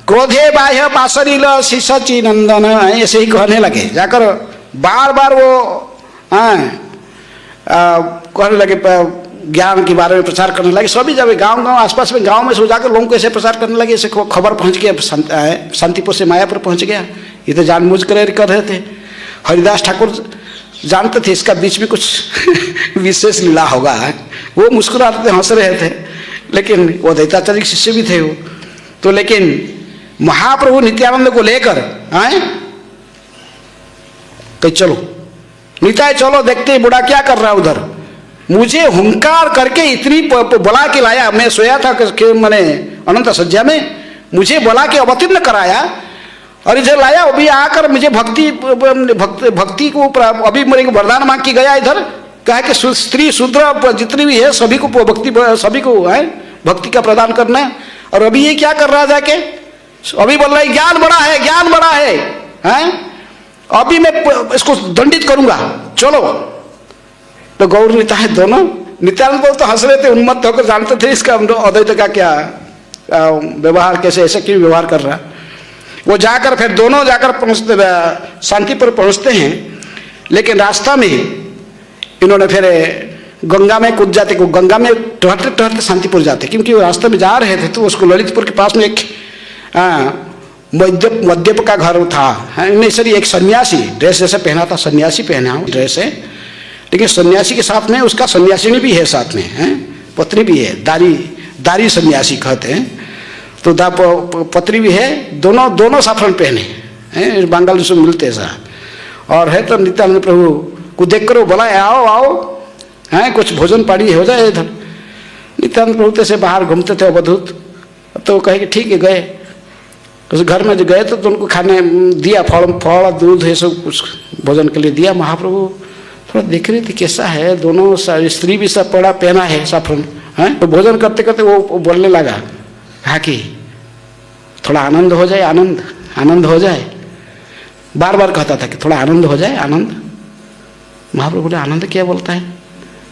क्रोधे बाह्य पाशरील शिशची नंदन, ऐसे ही कहने लगे जाकर बार बार वो कहने लगे, ज्ञान के बारे में प्रचार करने लगे। सभी जब गांव आसपास में गांव में सो जाकर लोगों को ऐसे प्रचार करने लगे, ऐसे खबर पहुंच गया शांतिपुर से मायापुर पहुंच गया। ये तो जानबूझ कर रहे थे। हरिदास ठाकुर जानते थे इसका बीच में कुछ विशेष लीला होगा, वो मुस्कुराते थे, हंस रहे थे, लेकिन वो दैताचार्य शिष्य भी थे वो तो। लेकिन महाप्रभु नित्यानंद को लेकर आए कहीं चलो निताय चलो देखते बुढ़ा क्या कर रहा है उधर। मुझे हुंकार करके इतनी बुला के लाया, मैं सोया था मैंने अनंत सज्जा में, मुझे बुला के अवतीर्ण कराया और इधर लाया। अभी आकर मुझे भक्ति को अभी मेरे को वरदान मांग के गया इधर, कहा कि स्त्री शूद्र जितनी भी है सभी को भक्ति, सभी को है भक्ति का प्रदान करना। और अभी ये क्या कर रहा जाके, अभी बोल रहा है ज्ञान बड़ा है, ज्ञान बड़ा है? अभी मैं इसको दंडित करूंगा, चलो। तो गौर निताय दोनों, नित्यानंद तो हंस रहे थे, उन्मत्त होकर जानते थे इसका अद्वैत का क्या व्यवहार, कैसे ऐसे क्यों व्यवहार कर रहा। वो जाकर फिर दोनों जाकर पहुंचते, शांतिपुर पहुंचते हैं। लेकिन रास्ता में इन्होंने फिर गंगा में कूद जाते, गंगा में टहरते टहरते शांतिपुर जाते, क्योंकि वो रास्ते में जा रहे थे तो उसको ललितपुर के पास में एक मद्यप का घर था, नहीं सर एक सन्यासी, ड्रेस जैसे पहना था, सन्यासी पहना ड्रेस है, लेकिन सन्यासी के साथ में उसका सन्यासिनी भी है, साथ में है पत्नी भी है, दारी सन्यासी कहते हैं। तो पत्नी भी है, दोनों साफरन पहने हैं, बंगाल से मिलते ऐसा। और है तो नित्यानंद प्रभु को देख कर बोला आओ आओ हैं, कुछ भोजन पानी हो जाए इधर। नित्यानंद प्रभु से बाहर घूमते थे अवधूत, तो कहे कि ठीक है गए। उस घर में जो गए तो उनको खाने दिया, फल दूध ये सब कुछ भोजन के लिए दिया। महाप्रभु थोड़ा देख रहे थे कैसा है, दोनों स्त्री भी सब पड़ा पहना है साफरन है। तो भोजन करते करते वो बोलने लगा, कहा कि थोड़ा आनंद हो जाए, आनंद हो जाए, बार बार कहता था कि थोड़ा आनंद हो जाए, आनंद। महाप्रभु बोले आनंद क्या बोलता है?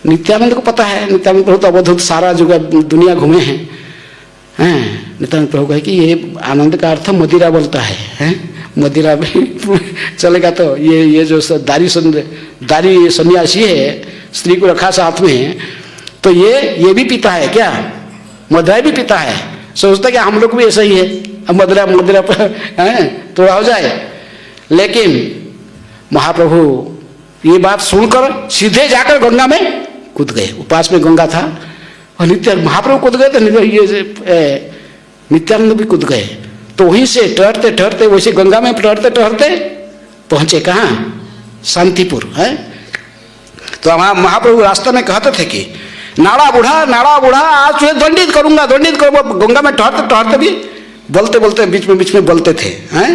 नित्यानंद को पता है, नित्यानंद प्रभु तो अवधूत सारा जगह दुनिया घूमे हैं। नित्यानंद प्रभु कहे कि ये आनंद का अर्थ मदिरा बोलता है, मदिरा भी चलेगा तो ये जो दारी सन्यासी है, स्त्री को रखा साथ में, तो ये भी पीता है क्या? मदिरा भी पीता है, सोचता कि हम लोग भी ऐसा ही है, अब मदिरा पर थोड़ा हो जाए। लेकिन महाप्रभु ये बात सुनकर सीधे जाकर गंगा में कूद गए। पास में गंगा था और महाप्रभु कूद गए, तो ये नित्यानंद भी कूद गए। तो वहीं से टहरते टहरते वैसे गंगा में टहरते टहरते पहुंचे कहाँ? शांतिपुर है। तो वहाँ महाप्रभु रास्ते में कहते थे कि नाड़ा बूढ़ा आज तुझे दंडित करूंगा, दंडित करूंगा। गंगा में टहरते टहरते भी बोलते बीच में बोलते थे हैं।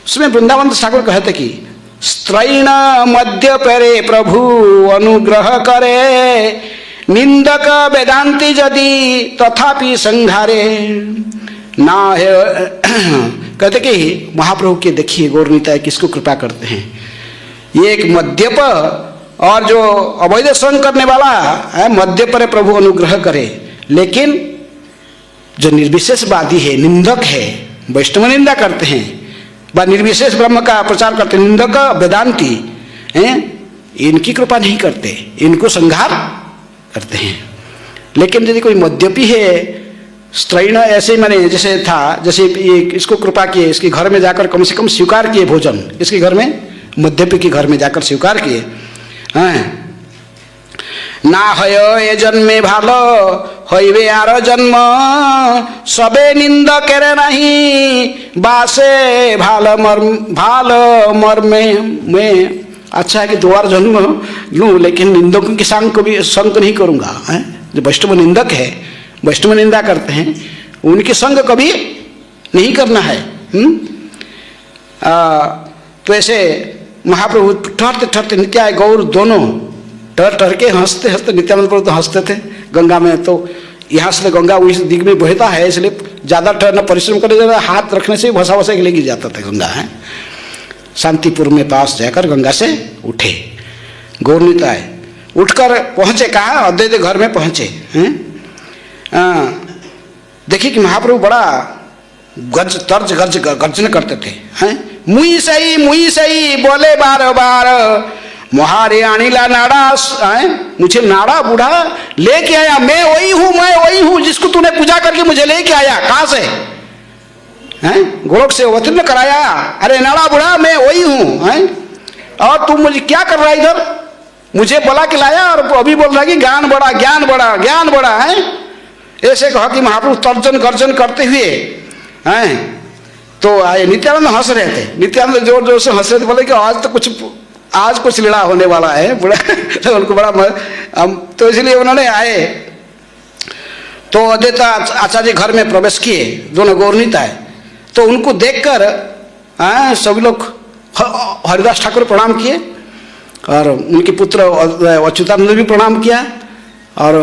उसमें वृंदावन ठाकुर कहते कि स्त्रैण मध्य पेरे प्रभु अनुग्रह करे, निंदक वेदांति यदि तथापि संघारे ना है। कहते कि महाप्रभु के देखिए गौरनीता किसको कृपा करते हैं। ये एक मद्यप और जो अवैध संग करने वाला है, मध्य पर प्रभु अनुग्रह करे, लेकिन जो निर्विशेषवादी है, निंदक है, वैष्णव निंदा करते हैं, व निर्विशेष ब्रह्म का प्रचार करते, निंदक वेदांती हैं, इनकी कृपा नहीं करते, इनको संहार करते हैं। लेकिन यदि कोई मद्यपी है, स्त्रैण ऐसे मैंने जैसे था, जैसे ये इसको कृपा किए, इसके घर में जाकर कम से कम स्वीकार किए भोजन, इसके घर में मद्यपी के घर में जाकर स्वीकार किए हैं, ना हय ए जन्मे भालो हईबे आर जन्म सबे निंदकेर नहीं बासे भालो मर्मे में। अच्छा है कि दोबारा जन्म लूँ, लेकिन निंदकों की संग भी संग नहीं करूँगा। जो वैष्णव निंदक है, वैष्णव निंदा करते हैं, उनके संग कभी नहीं करना है। तो ऐसे महाप्रभु ठहरते ठहरते नित्याय गौर दोनों ठहर के हंसते हंसते, नित्यानंद प्रभु तो हंसते थे गंगा में, तो यहाँ से गंगा उस दिग में बहता है, इसलिए ज़्यादा ठहरना परिश्रम करने ज़्यादा हाथ रखने से भसा भसा के ले गिर जाता था गंगा है। शांतिपुर में पास जाकर गंगा से उठे गौर निताय, उठकर पहुँचे कहाँ, अद्वैत घर में पहुँचे हैं। देखिए कि महाप्रभु बड़ा गर्जन करते थे हैं। मुई सही बोले बार बार मुहारे आनीला नाड़ा, मुझे नाड़ा बूढ़ा लेके आया, मैं वही हूँ जिसको तूने पूजा करके मुझे लेके आया। कहाँ से हैं? गोलोक से अवतीर्ण कराया। अरे नाड़ा बूढ़ा मैं वही हूँ हैं, और तू मुझे क्या कर रहा है इधर, मुझे बोला के लाया और अभी बोल रहा कि ज्ञान बड़ा है। ऐसे कहा कि महाप्रभु तर्जन गर्जन करते हुए हैं। तो आए, नित्यानंद हंस रहे थे, नित्यानंद जोर जोर से हंस रहे थे, बोले कि आज कुछ लीला होने वाला है बड़ा। तो उनको बड़ा तो इसलिए उन्होंने आए, तो अद्वैत आचार्य घर में प्रवेश किए, दोनों गौरनीताय। तो उनको देखकर सभी लोग हरिदास ठाकुर प्रणाम किए, और उनके पुत्र अच्युतानंद भी प्रणाम किया, और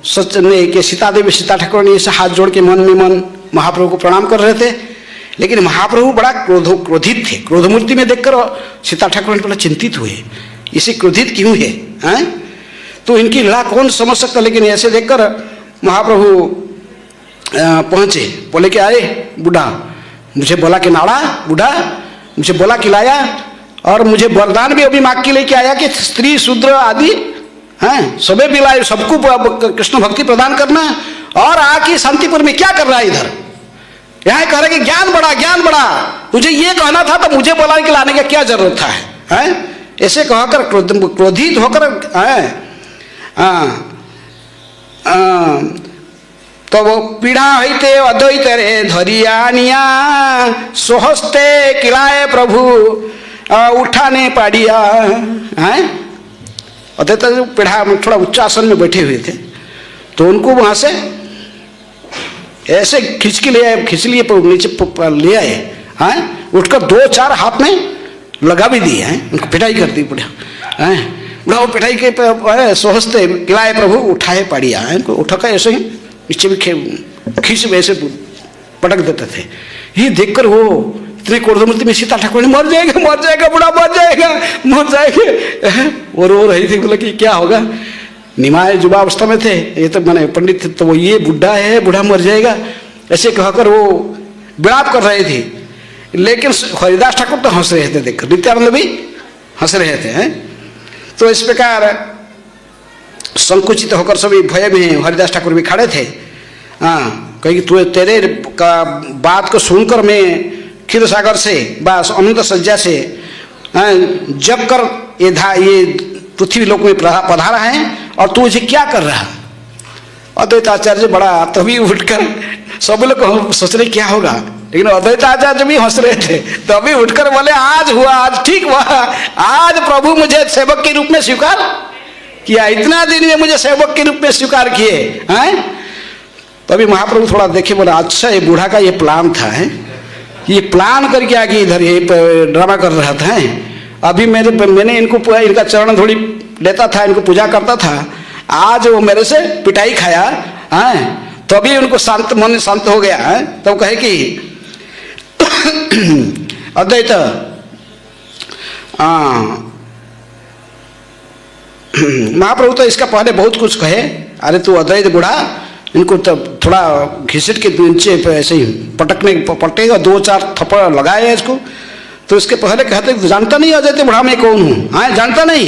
सच ने कि सीता ठाकुर ने ऐसे हाथ जोड़ के मन में मन महाप्रभु को प्रणाम कर रहे थे। लेकिन महाप्रभु बड़ा क्रोधित थे, क्रोध मूर्ति में देखकर सीता ठाकुर बड़ा चिंतित हुए, इसे क्रोधित क्यों है हैं? तो इनकी लीला कौन समझ सकता। लेकिन ऐसे देखकर महाप्रभु पहुँचे, बोले कि अरे बूढ़ा, मुझे बोला कि नाड़ा बूढ़ा, मुझे बोला कि लाया, और मुझे वरदान भी अभी मांग के लेके आया कि स्त्री शूद्र आदि हैं सबे भी लाए, सबको कृष्ण भक्ति प्रदान करना। और आके शांतिपुर में क्या कर रहा है इधर, यहाँ कह रहे कि ज्ञान बड़ा, तुझे ये कहना था तो मुझे बोला कि लाने का क्या जरूरत था है? ऐसे कहकर क्रोधित होकर तो वो पीढ़ा होते अद्वैत रे धरियानिया सोहस्ते किलाए प्रभु उठाने पाड़िया है। अद्वैत पीढ़ा में थोड़ा उच्च आसन में बैठे हुए थे, तो उनको वहाँ से ऐसे खींच लिए नीचे ले आए हैं, उठकर 2-4 हाथ में लगा भी दिए हैं, उनको पिटाई कर दी बुढ़ा हैं। बुढ़ा वो पिटाई के सोहस्ते किलाए प्रभु उठाए पाड़िया है, उनको उठाकर ऐसे ही नीचे भी खींच वैसे पटक देते थे। ये देखकर वो इतने क्रोधमूर्ति में सीता ठाकुर ने मर जाएगा बुढ़ा मर जाएगा वो रो रही थी। बोला कि क्या होगा, निमाय युवावस्था में थे, ये तो मैंने पंडित थे, तो वो ये बुढ़ा है, बूढ़ा मर जाएगा ऐसे कहकर वो विलाप कर रहे थे। लेकिन हरिदास ठाकुर तो हंस रहे थे देखकर, नित्यानंद भी हंस रहे थे हैं। तो इस प्रकार संकुचित होकर सभी भय में हरिदास ठाकुर भी खड़े थे। कहीं तू तेरे का बात को सुनकर मैं क्षीर सागर से बस अनंत सज्जा से जग कर ये पृथ्वी लोक में पधारा है, और तू मुझे क्या कर रहा। अद्वैत आचार्य बड़ा तभी उठकर, सब लोग सोच रहे क्या होगा, लेकिन अद्वैत आचार्य भी हंस रहे थे। तभी उठकर बोले आज हुआ, आज ठीक हुआ, आज प्रभु मुझे सेवक के रूप में स्वीकार किया, इतना दिन में मुझे सेवक के रूप में स्वीकार किए हैं। तभी महाप्रभु थोड़ा देखे, बोला अच्छा ये बूढ़ा का ये प्लान था है, ये प्लान करके आगे इधर ये ड्रामा कर रहा था। अभी मैंने इनका चरण थोड़ी लेता था, इनको पूजा करता था, आज वो मेरे से पिटाई खाया है, तभी उनको मन शांत हो गया है। तब कहे कि अद्वैत महाप्रभु तो इसका पहले बहुत कुछ कहे, अरे तू अद्वैत बूढ़ा, इनको तब थोड़ा घिसट के नीचे ऐसे ही पटकेगा, 2-4 थप्पड़ लगाए इसको। तो इसके पहले कहते जानता नहीं अद्वैत बूढ़ा मैं कौन हूँ, हाँ जानता नहीं।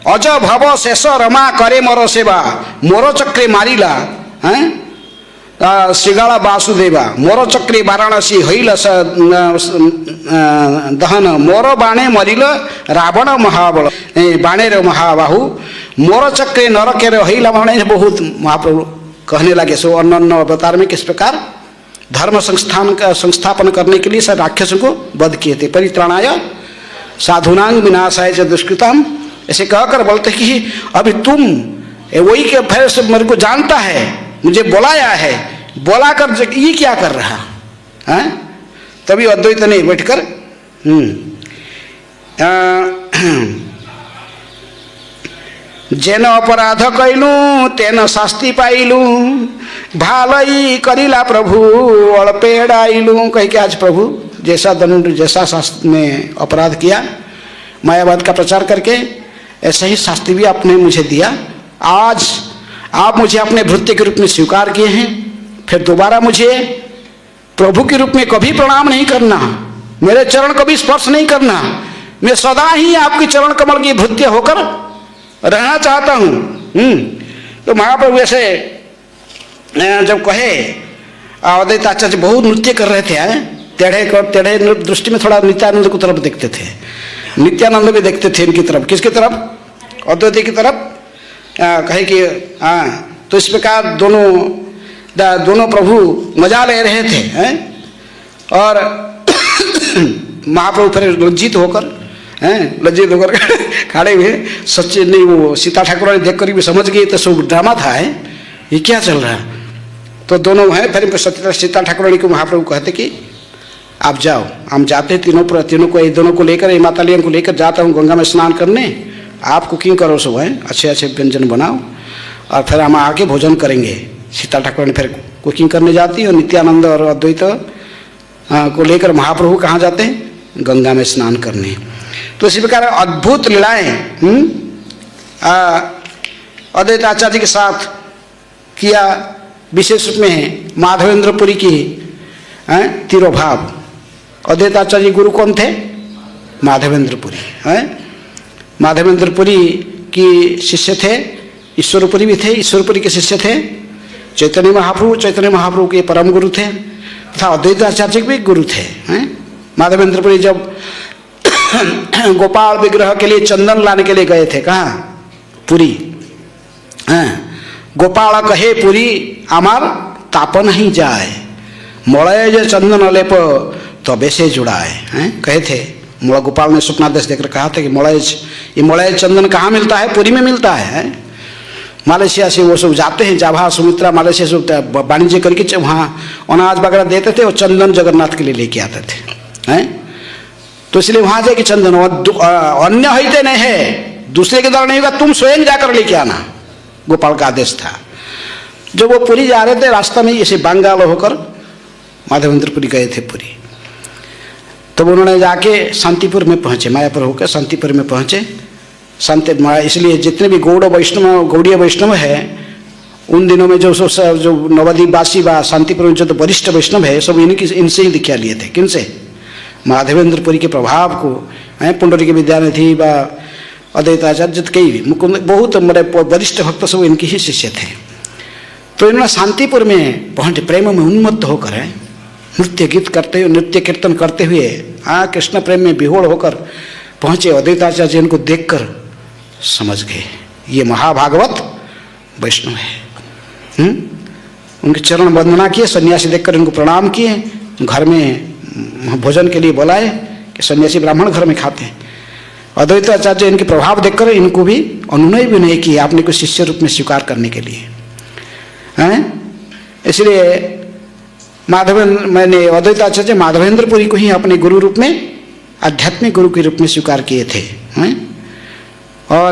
अज भव शेष रमा करे मोर सेवा मोर चक्रे मारिला हैं। श्रीगाला वासुदेवा मोर चक्री वाराणसी हईल दहन मोर बाणे मरिल रावण महाबल बाणे रे महाबाहु मोर चक्रे नरके रे हईल बाणे। बहुत महाप्रभु कहने लगे सो अन्य अवतार में किस प्रकार धर्म संस्थापन करने के लिए सब राक्षसों को वध किए थे। परित्राणाय साधुनांग विनाशाय च दुष्कृतम, ऐसे कहकर बोलते कि अभी तुम वही के भय से मेरे को जानता है, मुझे बुलाया है, बोला कर ये क्या कर रहा है। तभी अद्वैत ने बैठकर जेन अपराध कैलू तेन शास्ति पाइलू भालई करिला प्रभु अड़पेड़ाइलू। कह के आज प्रभु जैसा जैसा शास्त्र में अपराध किया मायावाद का प्रचार करके, ऐसा ही शास्ति भी आपने मुझे दिया। आज आप मुझे अपने भृत्य के रूप में स्वीकार किए हैं, फिर दोबारा मुझे प्रभु के रूप में कभी प्रणाम नहीं करना, मेरे चरण कभी स्पर्श नहीं करना, मैं सदा ही आपके चरण कमल की भृत्य होकर रहना चाहता हूँ। तो महाप्रभु ऐसे जब कहे, अद्वैत आचार्य बहुत नृत्य कर रहे थे, टेढ़े दृष्टि में थोड़ा नित्यानंद की तरफ देखते थे, नित्यानंद भी देखते थे इनकी तरफ, किसकी तरफ, अद्वैत की तरफ। कहे कि तो इस प्रकार दोनों प्रभु मजा ले रहे थे और महाप्रभु फिर लज्जित होकर खड़े हुए। सच्चे नहीं, वो सीता ठाकुर ने देख कर भी समझ गई तो सब ड्रामा था, ये क्या चल रहा है। तो दोनों हैं, फिर सीता ठाकुरानी को महाप्रभु कहते कि आप जाओ, हम जाते हैं तीनों को, ये दोनों को लेकर, ये माता लियन को लेकर जाता हूँ गंगा में स्नान करने, आप कुकिंग करो सब है, अच्छे अच्छे व्यंजन बनाओ और फिर हम आके भोजन करेंगे। सीता ठाकुरानी फिर कुकिंग करने जाती है और नित्यानंद और अद्वैत को लेकर महाप्रभु कहाँ जाते हैं, गंगा में स्नान करने। तो इसी प्रकार अद्भुत लीलाएं अद्वैत आचार्य के साथ किया, विशेष रूप में माधवेंद्रपुरी की तिरोभाव। अद्वैत आचार्य गुरु कौन थे, माधवेंद्रपुरी। माधवेंद्रपुरी की शिष्य थे, ईश्वरपुरी भी थे, ईश्वरपुरी के शिष्य थे चैतन्य महाप्रभु के परम गुरु थे तथा अद्वैत आचार्य भी गुरु थे। माधवेंद्रपुरी जब गोपाल विग्रह के लिए चंदन लाने के लिए गए थे, कहाँ, पुरी। गोपाल कहे पुरी आमार ताप नहीं जाए, मलय जो चंदन अलेप तबे से जुड़ाए। कहे थे, मोड़ा गोपाल ने स्वप्नादेश देकर कहा था कि मलय चंदन कहाँ मिलता है, पुरी में मिलता है। मालयशिया से वो सब जाते हैं, जाभा सुमित्रा मालयशिया से वाणिज्य करके वहाँ अनाज वगैरह देते थे और चंदन जगन्नाथ के लिए लेके आते थे। तो इसलिए वहाँ जाके चंदन अन्य होते नहीं है, दूसरे के द्वारा नहीं होगा, तुम स्वयं जाकर लेके आना, गोपाल का आदेश था। जब वो पुरी जा रहे थे, रास्ता में ऐसे बंगाल होकर माधवेंद्रपुरी गए थे पुरी। तब उन्होंने जाके शांतिपुर में पहुँचे, मायापुर होकर शांतिपुर में पहुँचे। इसलिए जितने भी गौड़ीय वैष्णव है उन दिनों में जो नवद्वीप वासी व शांतिपुर में जो वरिष्ठ वैष्णव है सब इनसे ही दीक्षा लिए थे। किनसे, माधवेंद्रपुरी के प्रभाव को, पुंडरी की विद्यानिधि व अद्वैताचार्य कई भी बहुत बड़े वरिष्ठ भक्त सब इनके ही शिष्य थे। तो इन्होंने शांतिपुर में पहुँचे, प्रेम में उन्मत्त होकर नृत्य गीत करते हुए, नृत्य कीर्तन करते हुए कृष्ण प्रेम में विहोड़ होकर पहुँचे। अद्वैताचार्य इनको देखकर समझ गए ये महाभागवत वैष्णव है। उनके चरण वंदना किए, सन्यासी देखकर इनको प्रणाम किए, घर में भोजन के लिए बुलाए कि सन्यासी ब्राह्मण घर में खाते हैं। अद्वैताचार्य इनके प्रभाव देखकर इनको भी अनुनय भी नहीं किया आपने को शिष्य रूप में स्वीकार करने के लिए। इसलिए मैंने अद्वैताचार्य माधवेंद्रपुरी को ही अपने गुरु रूप में, आध्यात्मिक गुरु के रूप में स्वीकार किए थे। और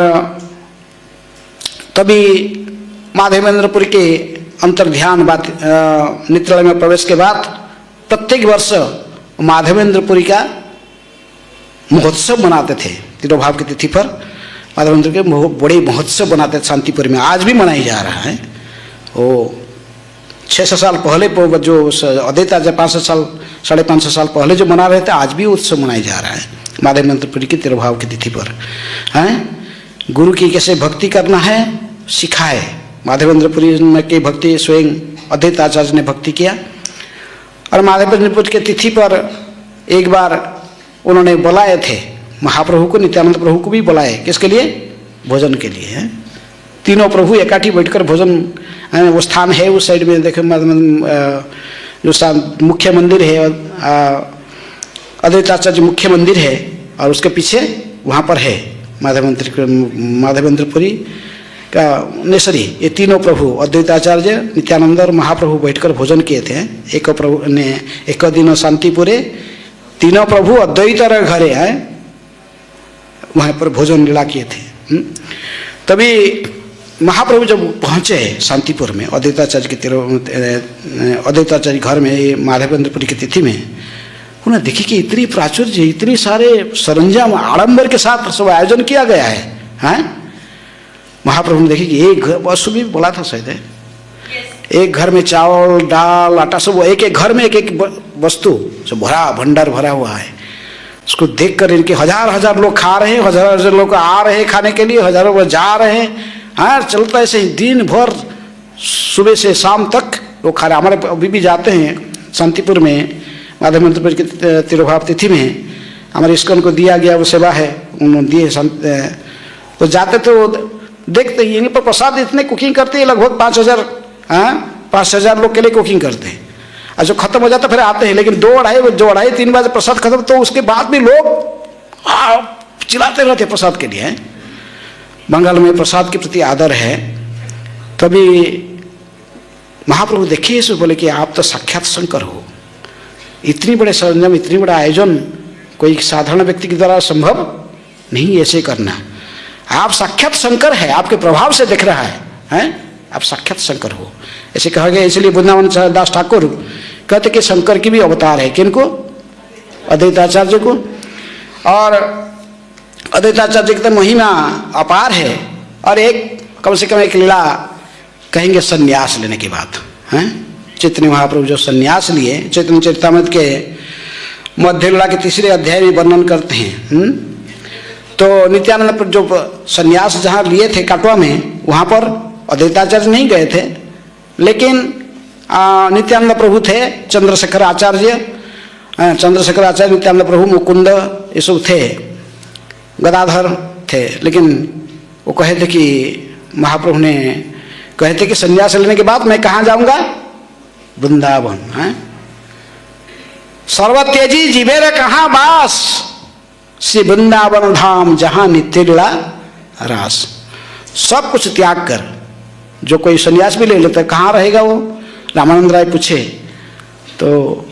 तभी माधवेंद्रपुरी के अंतर्ध्यान बात नेत्रालय में प्रवेश के बाद प्रत्येक वर्ष माधवेंद्रपुरी का महोत्सव मनाते थे। तिरोभाव की तिथि पर माधवेंद्र के बड़े महोत्सव बनाते थे शांतिपुर में, आज भी मनाया जा रहा है। वो 600 साल पहले जो अद्वैत 500 साल 550 साल पहले जो मना रहे थे, आज भी उत्सव मनाया जा रहा है माधवेंद्रपुरी के तिरोभाव की तिथि पर। गुरु की कैसे भक्ति करना है सिखाए। माधवेंद्रपुरी की भक्ति स्वयं अद्वैत आचार्य ने भक्ति किया। और माधवेंद्रपुरी के तिथि पर एक बार उन्होंने बुलाए थे महाप्रभु को, नित्यानंद प्रभु को भी बुलाए। किसके लिए? भोजन के लिए है। तीनों प्रभु इकट्ठी बैठकर भोजन, वो स्थान है उस साइड में, देखो जो मुख्य मंदिर है अद्वैताचार्य मुख्य मंदिर है, और उसके पीछे वहाँ पर है माधवेंद्रपुरी का नेसरी। ये तीनों प्रभु अद्वैताचार्य, नित्यानंद और महाप्रभु बैठकर भोजन किए थे। एक प्रभु ने एक दिन शांतिपुरे तीनों प्रभु अद्वैत घरे हैं, वहाँ पर भोजन लीला किए थे। तभी महाप्रभु जब पहुँचे शांतिपुर में अद्वैताचार्य के अद्वैताचार्य घर में, माधवेंद्रपुरी की तिथि में, उन्हें देखी कि इतनी प्राचुर्य, इतनी सारे सरंजाम आडंबर के साथ सब आयोजन किया गया है। हैं महाप्रभु ने देखी कि एक वस्तु भी बोला था शायद, एक घर में चावल दाल आटा सब, एक एक घर में एक एक वस्तु सब भरा, भंडार भरा हुआ है। उसको देखकर इनके हजार हजार लोग खा रहे हैं, हजार हजार लोग आ रहे हैं खाने के लिए, हजारों लोग जा रहे हैं। हाँ, चलता ऐसे ही दिन भर, सुबह से शाम तक वो खा रहे। हमारे अभी भी जाते हैं शांतिपुर में माधवेंद्रपुरी की तिरुभाव तिथि में, हमारे इस्कॉन को दिया गया वो सेवा है, उन्होंने दिए। तो जाते तो देखते ही यहीं पर प्रसाद इतने कुकिंग करते हैं, लगभग 5,000 लोग के लिए कुकिंग करते हैं। और जो खत्म हो जाता फिर आते हैं, लेकिन 2-2:30-3 बजे प्रसाद खत्म, तो उसके बाद भी लोग चिल्लाते रहते प्रसाद के लिए। बंगाल में प्रसाद के प्रति आदर है। तभी महाप्रभु देखिए इसे, बोले कि आप तो साक्षात शंकर हो। इतनी बड़े सरंजाम, इतनी बड़ा आयोजन कोई साधारण व्यक्ति के द्वारा संभव नहीं ऐसे करना। आप साक्षात शंकर है, आपके प्रभाव से दिख रहा है, हैं? आप साक्षात शंकर हो, ऐसे कहा गया। इसलिए वृंदावन दास ठाकुर कहते कि शंकर की भी अवतार है। किनको? अद्वैताचार्य को। और अद्वैताचार्य की तो महिमा अपार है। और एक कम से कम एक लीला कहेंगे संन्यास लेने की बात, हैं? चैतन्य महाप्रभु जो संन्यास लिए, चैतन्य चरितामृत के मध्य लीला के 3 अध्याय में वर्णन करते हैं। तो नित्यानंद जो संन्यास जहाँ लिए थे काटवा में, वहाँ पर अद्वैताचार्य नहीं गए थे, लेकिन नित्यानंद प्रभु थे, चंद्रशेखर आचार्य, नित्यानंद प्रभु, मुकुंद, ये सब थे, गदाधर थे। लेकिन वो कहे थे कि महाप्रभु ने कहे थे कि संन्यास लेने के बाद मैं कहाँ जाऊँगा? वृंदावन। है सर्वत्यजी जीवेर कहाँ बास, श्री वृंदावन धाम जहाँ नित्य लीला रास। सब कुछ त्याग कर जो कोई संन्यास भी ले लेता, कहाँ रहेगा वो? रामानंद राय पूछे तो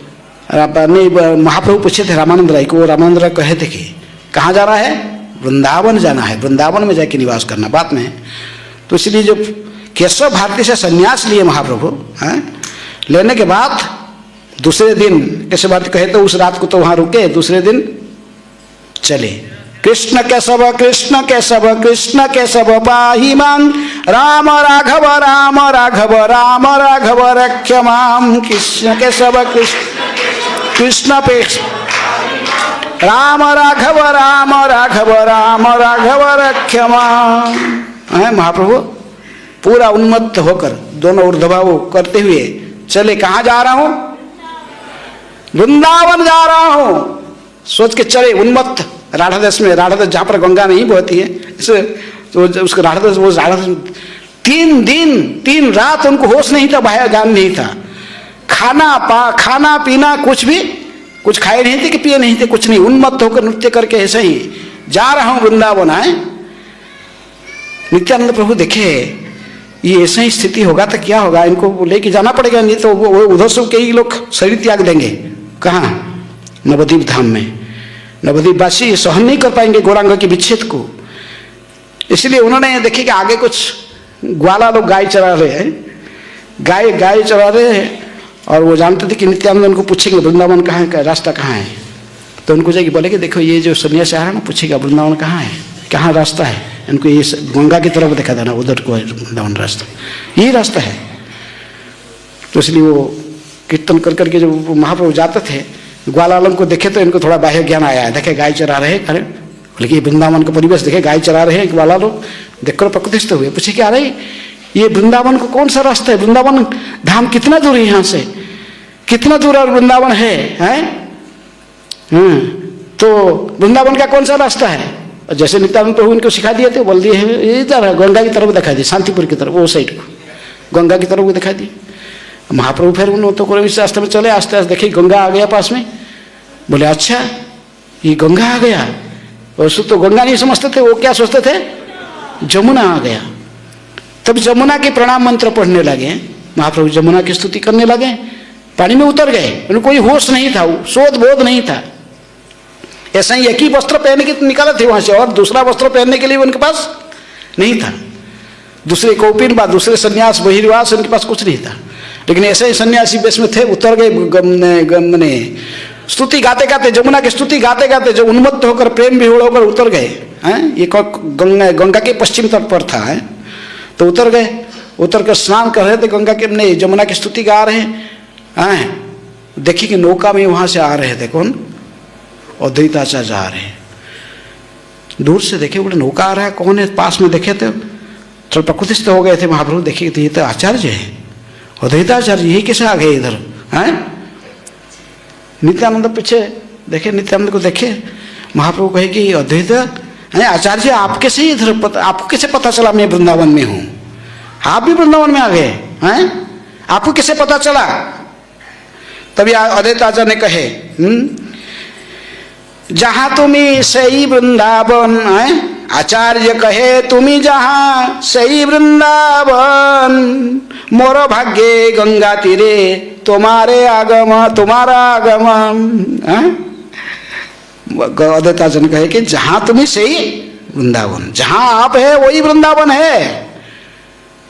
नहीं, महाप्रभु पूछे थे रामानंद राय को, रामानंद राय कहे थे कि कहाँ जा रहा है? वृंदावन जाना है, वृंदावन में जाके निवास करना बात में। तो इसलिए जो केशव भारती से संन्यास लिए महाप्रभु, लेने के बाद दूसरे दिन केशव भारती कहे तो उस रात को तो वहाँ रुके, दूसरे दिन चले। कृष्ण केशव कृष्ण केशव कृष्ण केशव पाहि मां, राम राघव राम राघव राम राघव रक्ष मां। कृष्ण केशव कृष्ण पेश राम राघव राम राघव राम राघव रक्ष मां। महाप्रभु पूरा उन्मत्त होकर दोनों ऊर्ध्वभाव करते हुए चले। कहाँ जा रहा हूँ? वृंदावन जा रहा हूँ सोच के चले, उन्मत्त। राधादेश में, राधादेश जहाँ पर गंगा नहीं बहती है, तो उसको राधादेश, वो राधादेश 3 दिन 3 रात उनको होश नहीं था, बाह्य ज्ञान नहीं था। खाना पीना कुछ खाए नहीं थे कि पिए नहीं थे, कुछ नहीं। उन्मत्त होकर नृत्य करके ऐसे ही जा रहा हूँ वृंदावन। आए नित्यानंद प्रभु देखे ये ऐसा ही स्थिति होगा तो क्या होगा, इनको लेके जाना पड़ेगा, नहीं तो वो उधर से कई लोग शरीर त्याग देंगे। कहाँ? नवद्वीप धाम में। नवद्वीप वासी सहन नहीं कर पाएंगे गौरांग के विच्छेद को। इसलिए उन्होंने देखे कि आगे कुछ ग्वाला लोग गाय चरा रहे हैं, गाय चरा रहे हैं, और वो जानते थे कि नित्यानंद उनको पूछेंगे वृंदावन कहाँ है, रास्ता कहाँ है। तो उनको जाके बोले कि देखो ये जो सन्यासी आ रहा है ना, पूछेगा वृंदावन कहाँ है, कहाँ रास्ता है। इनको ये गंगा की तरफ देखा था ना, उधर को वृंदावन रास्ता, यही रास्ता है। तो इसलिए वो कीर्तन कर करके जब महाप्रभु जाते थे, ग्वाला वालों को देखे तो इनको थोड़ा बाह्य ज्ञान आया है। देखे गाय चरा रहे हैं, अरे बोले कि वृंदावन का परिवेश देखे, गाय चरा रहे हैं ग्वाला लोग, देखकर प्रकृतिस्थ हुए। पूछे क्या रही ये वृंदावन को कौन सा रास्ता है? वृंदावन धाम कितना दूर है यहाँ से, कितना दूर और वृंदावन है? तो वृंदावन का कौन सा रास्ता है? जैसे नित्यानंद प्रभु इनको सिखा दिए थे, बोल दिए हैं इधर गंगा की तरफ दिखा दिए, शांतिपुर की तरफ, वो साइड को गंगा की तरफ को दिखा दिए। महाप्रभु फिर उन तो इस रास्ते में चले, आस्ते आस्ते देखिए गंगा आ गया पास में। बोले अच्छा ये गंगा आ गया। वैसे तो गंगा नहीं समझते थे, वो क्या सोचते थे? जमुना आ गया। तब जमुना के प्रणाम मंत्र पढ़ने लगे महाप्रभु, जमुना की स्तुति करने लगे, पानी में उतर गए। उनको कोई होश नहीं था, शोध बोध नहीं था। ऐसा ही एक ही वस्त्र पहन के निकाले थे वहां से, और दूसरा वस्त्र पहनने के लिए उनके पास नहीं था। दूसरे कौपिन बा, दूसरे सन्यास बहिर्वास उनके पास कुछ नहीं था। लेकिन ऐसे ही सन्यासी बेश में थे, उतर गए स्तुति गाते गाते, जमुना की स्तुति गाते गाते जब उन्मत्त होकर प्रेम विहूढ़ होकर उतर गए हैं। ये गंगा के पश्चिम तट पर था है, तो उतर गए। उतर कर स्नान कर रहे थे गंगा के, नहीं जमुना की स्तुति गा रहे हैं। देखिए कि नौका में वहां से आ रहे थे कौन? अद्वैताचार्य आ रहे हैं। दूर से देखे, बोले नौका आ रहा है, कौन है? पास में देखे थे, थोड़ा प्रकृतिस्थ हो गए थे महाप्रभु। देखिए तो ये तो आचार्य है, अद्वैताचार्य, यही कैसे आ गए इधर हैं? नित्यानंद पीछे देखे, नित्यानंद को देखे, महाप्रभु कहे कि अद्वैत आचार्य आप कैसे इधर, आपको कैसे पता चला मैं वृंदावन में हूँ? आप भी वृंदावन में आ गए हैं, आपको कैसे पता चला? तभी अद्वैताचार्य ने कहे जहां तुम्हें सही वृंदावन है, आचार्य कहे तुम्हें जहां सही वृंदावन, मोर भाग्ये गंगा तीरे तुम्हारे आगम, तुम्हारा आगमन। अद्वैताचार्य कहे कि जहां तुम्हें सही वृंदावन, जहां आप है वही वृंदावन है।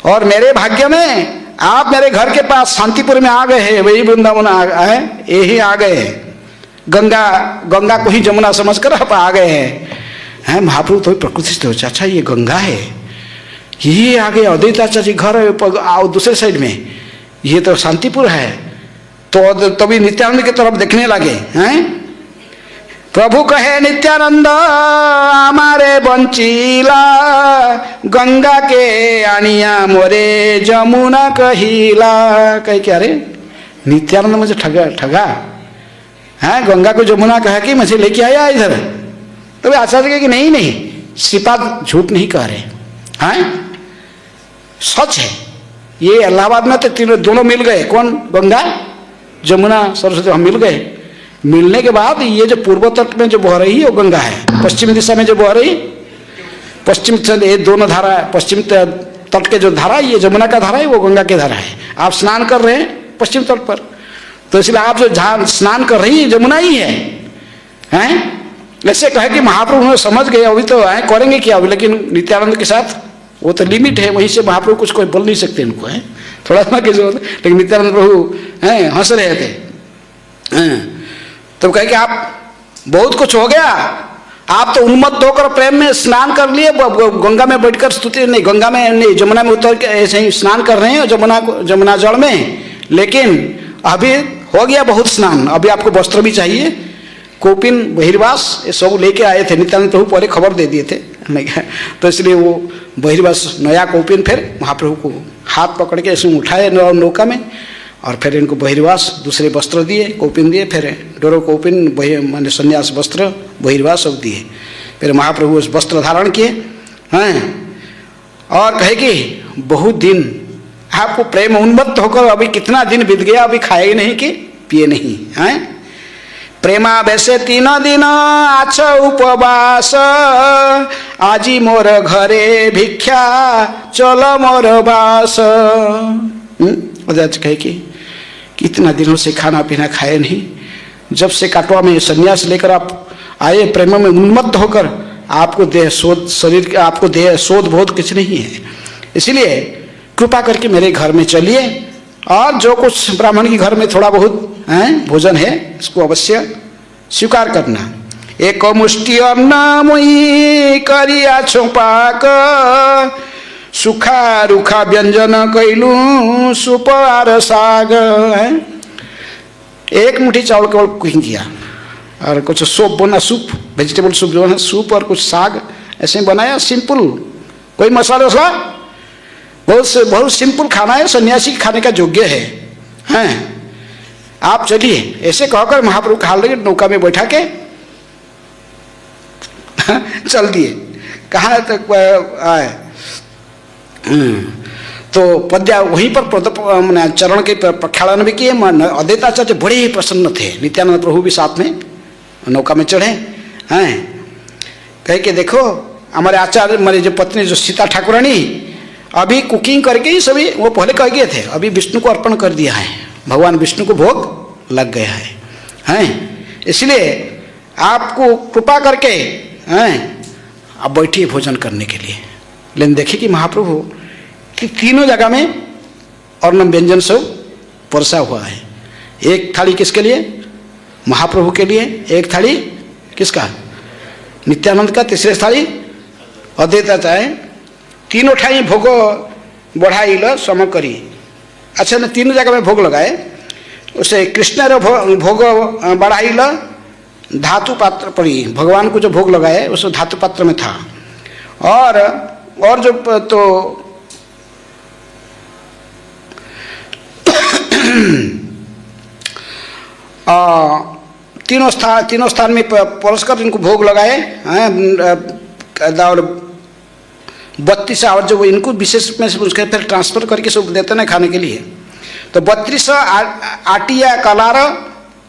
और मेरे भाग्य में आप मेरे घर के पास शांतिपुर में आ गए हैं, वही वृंदावन है, यही आ गए। गंगा को ही जमुना समझकर आप आ गए हैं। महाप्रभु तो प्रकृति से अच्छा ये गंगा है, ये आ गए। अद्वैताचार्य घर है दूसरे साइड में, ये तो शांतिपुर है। तो तभी नित्यानंद की तरफ देखने लगे हैं। प्रभु कहे नित्यानंद हमारे बंचीला, गंगा के आनिया मोरे जमुना कहिला। कहे क्या रे नित्यानंद मुझे ठगा है, गंगा को जमुना कहा कि मुझे लेके आया इधर। तो वे आचार्य कहे कि नहीं श्रीपाद झूठ नहीं कह रहे हैं, सच है। ये इलाहाबाद में तो तीनों दोनों मिल गए, कौन? गंगा जमुना सरस्वती, हम मिल गए। मिलने के बाद ये जो पूर्व तट में जो बह रही है वो गंगा है, पश्चिम दिशा में जो बह रही पश्चिम ये दोनों धारा, पश्चिम तट के जो धारा ये जमुना का धारा है, वो गंगा की धारा है। आप स्नान कर रहे हैं पश्चिम तट पर, तो इसलिए आप जो जहाँ स्नान कर रही है जमुना ही है, हैं? ऐसे कहे कि महाप्रभु समझ गए, अभी तो करेंगे क्या अभी। लेकिन नित्यानंद के साथ वो तो लिमिट है, वहीं से महाप्रभु कुछ कोई बोल नहीं सकते इनको, है थोड़ा सा की जरूरत। लेकिन नित्यानंद प्रभु हंस रहे थे। तब कहे कि आप बहुत कुछ हो गया, आप तो उन्मत्त होकर प्रेम में स्नान कर लिए, गंगा में बैठकर स्तुति नहीं, गंगा में नहीं जमुना में उतर के ऐसे ही स्नान कर रहे हैं जमुना जल में। लेकिन अभी हो गया बहुत स्नान, अभी आपको वस्त्र भी चाहिए, कौपिन बहिर्वास ये सब लेके आए थे। नित्यानंद प्रभु पहले खबर दे दिए थे, तो इसलिए वो बहिर्वास नया कौपिन फिर महाप्रभु को हाथ पकड़ के ऐसे उठाए नौका में, और फिर इनको बहिर्वास दूसरे वस्त्र दिए, कौपिन दिए, फिर डोरो कौपिन माने संन्यास वस्त्र बहिर्वास सब दिए। फिर महाप्रभु उस वस्त्र धारण किए हैं, और कहे कि बहुत दिन आपको प्रेम उन्मत्त होकर अभी कितना दिन बीत गया, अभी खाए नहीं कि पिए नहीं हैं। प्रेमा वैसे 3 दिन आछ उपवास, आजी मोर घरे भिक्षा चल मोर बास। कहे कि कितना दिनों से खाना पीना खाए नहीं, जब से काटवा में संन्यास लेकर आप आए प्रेम में उन्मत्त होकर, आपको देह शोध शरीर का आपको देह शोध बोध कुछ नहीं है। इसलिए कृपा करके मेरे घर में चलिए, और जो कुछ ब्राह्मण के घर में थोड़ा बहुत भोजन है इसको अवश्य स्वीकार करना। एक मुष्टि अन्न मुई करिया छुपाक, सुखा रुखा व्यंजन कैलू सूप और साग। एक मुट्ठी चावल केवल कुकिंग किया, और कुछ सूप बना, सूप वेजिटेबल सूप जो है सूप, और कुछ साग ऐसे बनाया, सिंपल, कोई मसाला वसाला बहुत सिंपल खाना है, सन्यासी खाने का योग्य है। हैं आप चलिए, ऐसे कहकर महाप्रभु खा लेंगे, नौका में बैठा के चल दिए। कहाँ तक आए? तो पद्या वहीं पर चरण के प्रक्षालन भी किए। अद्वैताचार्य बड़े ही प्रसन्न थे। नित्यानंद प्रभु भी साथ में नौका में चढ़े हैं। कहे कि देखो हमारे आचार्य, मेरे जो पत्नी जो सीता ठाकुरानी अभी कुकिंग करके ही सभी, वो पहले कह गए थे अभी विष्णु को अर्पण कर दिया है, भगवान विष्णु को भोग लग गया है, हैं? इसलिए आपको कृपा करके हैं आप बैठिए भोजन करने के लिए। लेकिन देखिए कि महाप्रभु कि तीनों जगह में अर्णम व्यंजन सब परसा हुआ है। एक थाली किसके लिए? महाप्रभु के लिए। एक थाली किसका? नित्यानंद का। तीसरे थाली अद्वैताचार्य। तीनों ठाई भोग बढ़ाई ल सम करी। अच्छा न तीनों जगह में भोग लगाए। उसे कृष्ण रो भोग बढ़ाई ल धातु पात्र पड़ी। भगवान को जो भोग लगाए उस धातु पात्र में था। और जो तो तीनों स्थान में परस्पर इनको भोग लगाए हैं। और 32 और जो इनको विशेष में से उसके फिर ट्रांसफर करके सब देते ना खाने के लिए। तो 32 आटिया कलार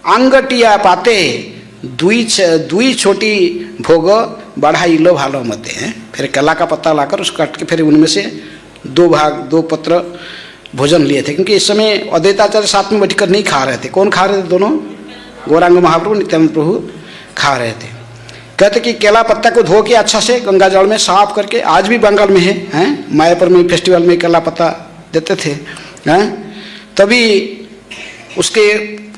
आंगटिया पाते दुई छोटी भोग बढ़ाई लो भालो मते हैं। फिर कला का पत्ता लाकर उसको काट के फिर उनमें से 2 पत्र भोजन लिए थे। क्योंकि इस समय अद्वैताचार्य साथ में बैठकर नहीं खा रहे थे। कौन खा रहे थे? दोनों, गौरांग महाप्रभु नित्यानंद प्रभु खा रहे थे। कहते कि केला पत्ता को धो के अच्छा से गंगा जल में साफ करके, आज भी बंगाल में है, हैं? मायापुर में फेस्टिवल में केला पत्ता देते थे, हैं? तभी उसके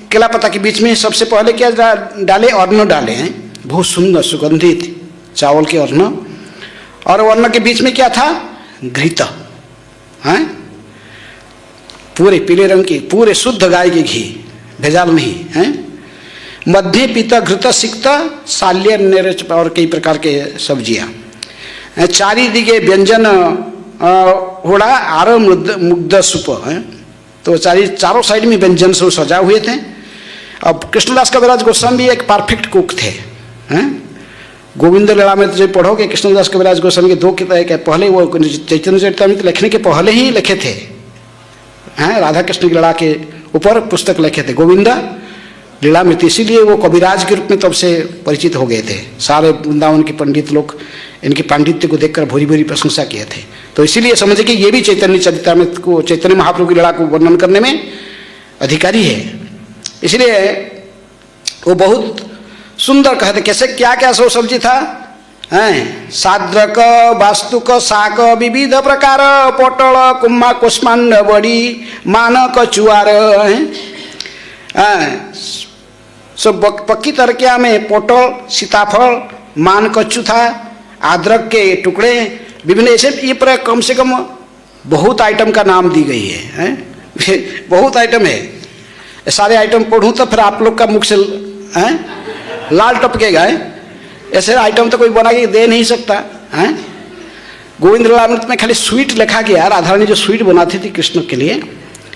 केला पत्ता के बीच में सबसे पहले क्या डाले? अन्न डाले हैं, बहुत सुंदर सुगंधित चावल के अन्न। और अन्न के बीच में क्या था? घृत, हैं? पूरे पीले रंग की, पूरे शुद्ध गाय के घी, भेजाल नहीं, हैं? मध्य पीता घृत सिक्त साल्य निरच और कई प्रकार के सब्जियां। चारी दिगे व्यंजन होड़ा आर मुग्ध सुप है। तो चारों साइड में व्यंजन से सजा हुए थे। अब कृष्णदास कविराज गोस्वामी एक परफेक्ट कुक थे, हैं? गोविंद लीला में जो पढ़ोगे कृष्णदास कविराज गोस्वामी के 2 किताब के पहले, वो चैतन्य चरितामृत लिखने के पहले ही लिखे थे, हैं? राधा कृष्ण की लीला के ऊपर पुस्तक लिखे थे गोविंद लीला में। इसीलिए वो कविराज के रूप में तब से परिचित हो गए थे। सारे वृंदावन के पंडित लोग इनके पांडित्य को देखकर भूरी भूरी प्रशंसा किए थे। तो इसीलिए समझे कि ये भी चैतन्य चरितामृत को, चैतन्य महाप्रभु की लीला को वर्णन करने में अधिकारी है। इसलिए वो बहुत सुंदर कहते। कैसे क्या क्या सो सब्जी था, हैं? साद्रक वास्तुक शाक विविध प्रकार पोटल कुम्मा कुष्मांड बड़ी मानक चुआर, सब पक्की तरकिया में पोटल, सीताफल, मान कच्चू था, अदरक के टुकड़े, विभिन्न ऐसे ये पर कम से कम बहुत आइटम का नाम दी गई है, हैं? बहुत आइटम है। सारे आइटम पढ़ूँ तो फिर आप लोग का मुख से लाल टपकेगा। ऐसे आइटम तो कोई बना के दे नहीं सकता, हैं? गोविंद लीलामृत में खाली स्वीट लिखा गया। राधा रानी जो स्वीट बनाती थी कृष्ण के लिए,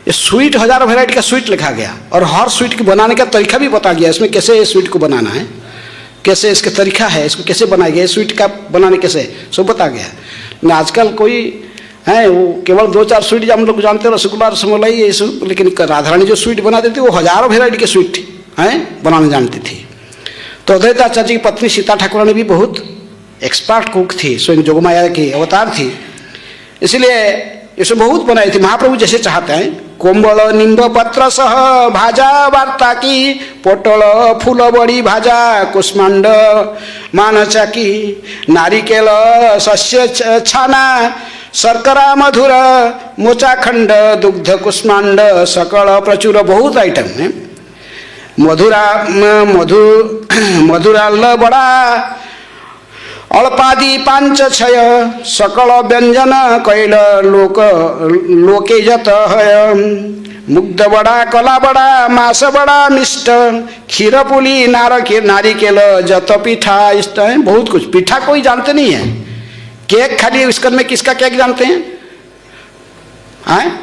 ये स्वीट हजारों वैरायटी का स्वीट लिखा गया। और हर स्वीट के बनाने का तरीका भी बता गया। इसमें कैसे इस स्वीट को बनाना है, कैसे इसका तरीका है, इसको कैसे बनाया गया, स्वीट का बनाने कैसे, सब बता गया। आजकल कोई है वो केवल 2-4 स्वीट हम लोग जानते हैं, रसगुल्ला रसमलाई ये सब। लेकिन राधा रानी जो स्वीट बनाती थी वो हजारों वैरायटी के स्वीट हैं बनाने जानती थी। तो अद्वैताचार्य की पत्नी सीता ठाकुरानी भी बहुत एक्सपर्ट कुक थी, स्वयं जोगमाया की अवतार थी। इसलिए इसे बहुत बनाई थी। महाप्रभु जैसे चाहते हैं, कोम्बल निम्ब पत्र सह भाजा वार्ता की, पोटल फूल बड़ी भाजा कुष्मांड मानचा की, नारिकेल सस्य छाना शर्करा मधुर मोचाखंड दुग्ध कुष्मांड सकल प्रचुर। बहुत आइटम है। मधुराल बड़ा अल्पादि 5-6 सकल व्यंजन कैल लोके जत है। मुग्ध बड़ा कला बड़ा मास बड़ा मिष्ट खीर पुली नारिकेल जत पीठा इष्ट है। बहुत कुछ। पीठा कोई जानते नहीं है। केक खाली इसकर में किसका केक जानते हैं? हैं,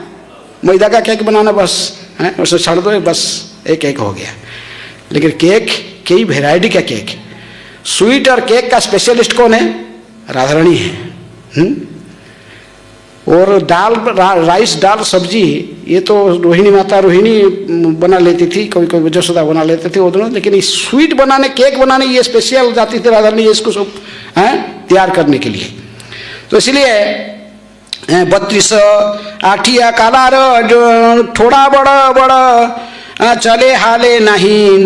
मैदा का केक बनाना बस है, उसे छाड़ दो बस एक केक हो गया। लेकिन केक कई वेराइटी का केक, स्वीट और केक का स्पेशलिस्ट कौन है? राधारानी है। और दाल राइस दाल सब्जी ये तो रोहिणी माता रोहिणी बना लेती थी, कोई कोई जसोदा बना लेते थे वो दोनों, लेकिन ये स्वीट बनाने केक बनाने ये स्पेशल जाती थी राधारानी इसको सब तैयार करने के लिए। तो इसलिए 32 आठिया कालार थोड़ा बड़ा बड़ा चले हाले नहीं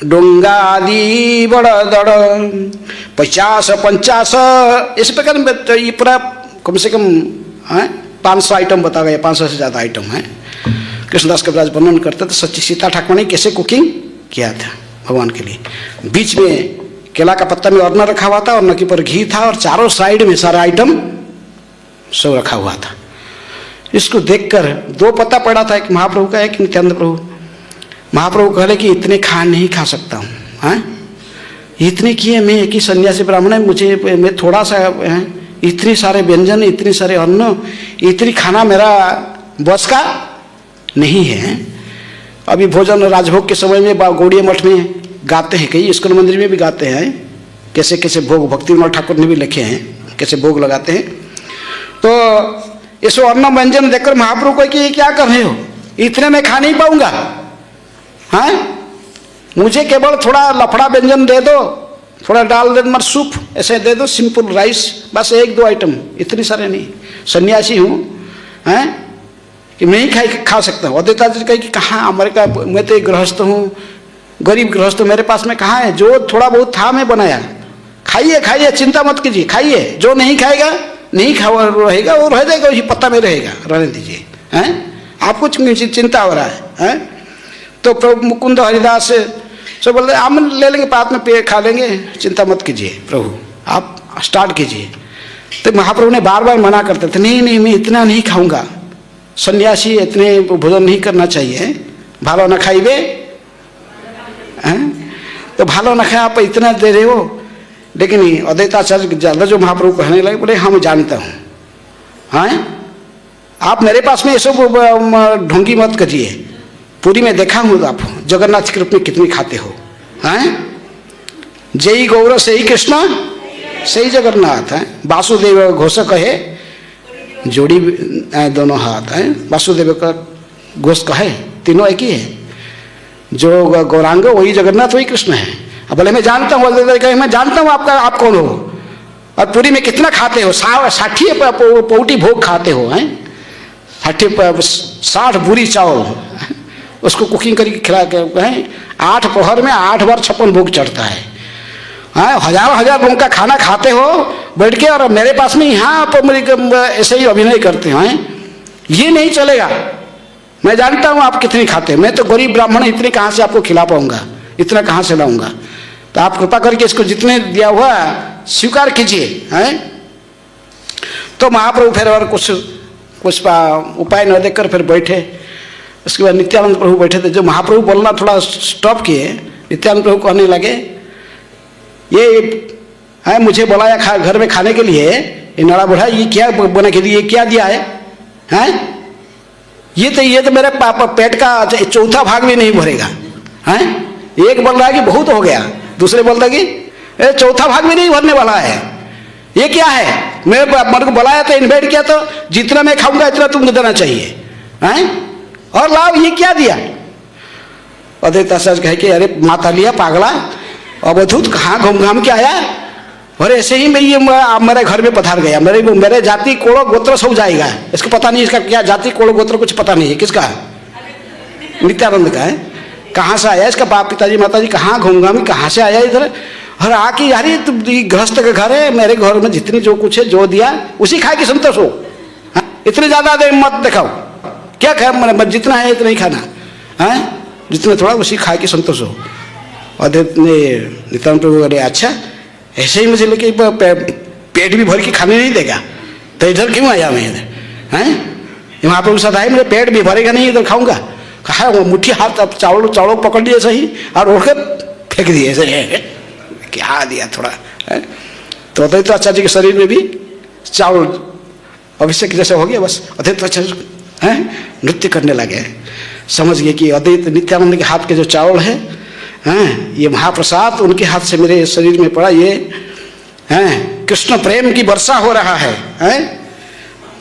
डोंगा आदि बड़ा दड़ 50 इस प्रकार ये पूरा कम से कम 500 आइटम बता गए, 500 से ज़्यादा आइटम है। कृष्णदास कविराज वर्णन करते थे सच्ची सीता ठाकुर ने कैसे कुकिंग किया था भगवान के लिए। बीच में केला का पत्ता में अन्न रखा हुआ था और नकी पर घी था और चारों साइड में सारा आइटम सब रखा हुआ था। इसको देखकर दो पत्ता पड़ा था, एक महाप्रभु का एक नित्यानंद प्रभु। महाप्रभु कहे कि इतने नहीं खा सकता हूँ, हाँ इतने किए, मैं एक ही सन्यासी ब्राह्मण है, मुझे मैं थोड़ा सा इतने सारे व्यंजन इतने सारे अन्न इतनी खाना मेरा बस का नहीं है। अभी भोजन राजभोग के समय में गौड़िया मठ में गाते हैं, कई स्कूल मंदिर में भी गाते हैं कैसे कैसे भोग, भक्ति विनोद ठाकुर ने भी लिखे हैं कैसे भोग लगाते हैं। तो इसको अन्न व्यंजन देखकर महाप्रभु को कि क्या कर रहे हो, इतने में खा नहीं पाऊंगा, हाँ मुझे केवल थोड़ा लफड़ा व्यंजन दे दो, थोड़ा डाल दे मत सूप ऐसे दे दो, सिंपल राइस बस 1-2 आइटम, इतने सारे नहीं। सन्यासी हूँ हैं कि मैं ही खा सकता हूँ। अद्वैता जी कहे कि कहाँ हमारे का, मैं तो एक गृहस्थ हूँ, गरीब गृहस्थ, मेरे पास में कहाँ है, जो थोड़ा बहुत था मैं बनाया, खाइए खाइए चिंता मत कीजिए, खाइए, जो नहीं खाएगा नहीं खावा रहेगा वो रह जाएगा, वही पत्ता में रहेगा, रहने दीजिए, हैं आपको चिंता हो रहा है। तो प्रभु मुकुंद हरिदास सब बोलते हम ले लेंगे, बाद में पे खा लेंगे, चिंता मत कीजिए प्रभु आप स्टार्ट कीजिए। तो महाप्रभु ने बार बार मना करते थे, नहीं नहीं मैं इतना नहीं खाऊंगा, सन्यासी इतने भोजन नहीं करना चाहिए, भालो न खाइबे, तो भालो न खाए आप इतना दे रहे हो। लेकिन अद्वैताचार्य ज़्यादा जो महाप्रभु कहने लगे, बोले हम जानता हूँ, हाँ आप मेरे पास में ये सब ढोंगी मत करिए, पूरी में देखा हूँ आप जगन्नाथ के रूप में कितनी खाते हो, हैं जय गौर से ही कृष्ण सही जगन्नाथ है। वासुदेव घोष कहे जोड़ी दोनों हाथ हैं, वासुदेव का घोष कहे तीनों एक ही है, जो गौरांग वही जगन्नाथ वही कृष्ण है। अब बोले मैं जानता हूँ, मैं जानता हूँ आपका आप कौन हो और पूरी में कितना खाते हो, 60 पौटी भोग खाते हो, हैं 60 बुरी चावल उसको कुकिंग करके खिला के 8 पहर में 8 बार 56 भोग चढ़ता है, हाँ हजार लोगों का खाना खाते हो बैठ के, और मेरे पास में यहाँ आप ऐसे ही अभिनय करते हैं, ये नहीं चलेगा। मैं जानता हूँ आप कितनी खाते हैं, मैं तो गरीब ब्राह्मण इतने कहाँ से आपको खिला पाऊंगा, इतना कहाँ से लाऊंगा, तो आप कृपा करके इसको जितने दिया हुआ स्वीकार कीजिए, हैं। तो महाप्रभु फिर और कुछ उपाय न देखकर फिर बैठे। उसके बाद नित्यानंद प्रभु बैठे थे, जो महाप्रभु बोलना थोड़ा स्टॉप किए, नित्यानंद प्रभु कहने लगे ये है मुझे बुलाया घर में खाने के लिए, ये नड़ा बुढ़ा ये क्या बना के लिए क्या दिया है, हैं ये तो मेरे पेट का चौथा भाग भी नहीं भरेगा, हैं एक बोल रहा है कि बहुत हो गया, दूसरे बोलता है कि चौथा भाग भी नहीं भरने वाला है, ये क्या है, मैं मन को बुलाया तो इन्वाइट किया तो जितना मैं खाऊंगा इतना तुमको देना चाहिए, हैं और लाभ ये क्या दिया। अद्वैताचार्य कहे कि अरे माता लिया पागला अवधूत कहाँ घूम घाम के आया, और ऐसे ही मैं ये मेरे घर में पधार गया, मेरे जाति कोड़ो गोत्र सब जाएगा, इसको पता नहीं इसका क्या जाति कोड़ो गोत्र कुछ पता नहीं है, किसका नित्यानंद का है, कहाँ से आया इसका बाप पिताजी माताजी कहाँ घूम घाम कहाँ से आया इधर, और आके यार ये गृहस्थ का घर है, मेरे घर में जितनी जो कुछ है जो दिया उसी खाए कि संतोष हो, इतने ज्यादा दे मत दिखाओ, क्या खाए जितना है इतना ही खाना, है जितना थोड़ा उसी खाए कि संतोष हो। और नित्यानंद प्रभु अरे अच्छा ऐसे ही मुझे लेके पेट भी भर के खाने नहीं देगा तो इधर क्यों आया मैं इधर, हैं महाप्रभु के साथ आए, मेरे पेट भी भरेगा नहीं इधर खाऊंगा, कहा वो मुट्ठी हाथ अब चावल पकड़ लिए सही और उड़ के फेंक दिए ऐसे, क्या दिया थोड़ा है। तो आचार्य जी के शरीर में भी चावल अभिषेक जैसे हो गया, बस अद्वैताचार्य नृत्य करने लगे। समझ गए कि अद्वैत नित्यानंद के हाथ के जो चावल है ये महाप्रसाद उनके हाथ से मेरे शरीर में पड़ा, ये कृष्ण प्रेम की वर्षा हो रहा है।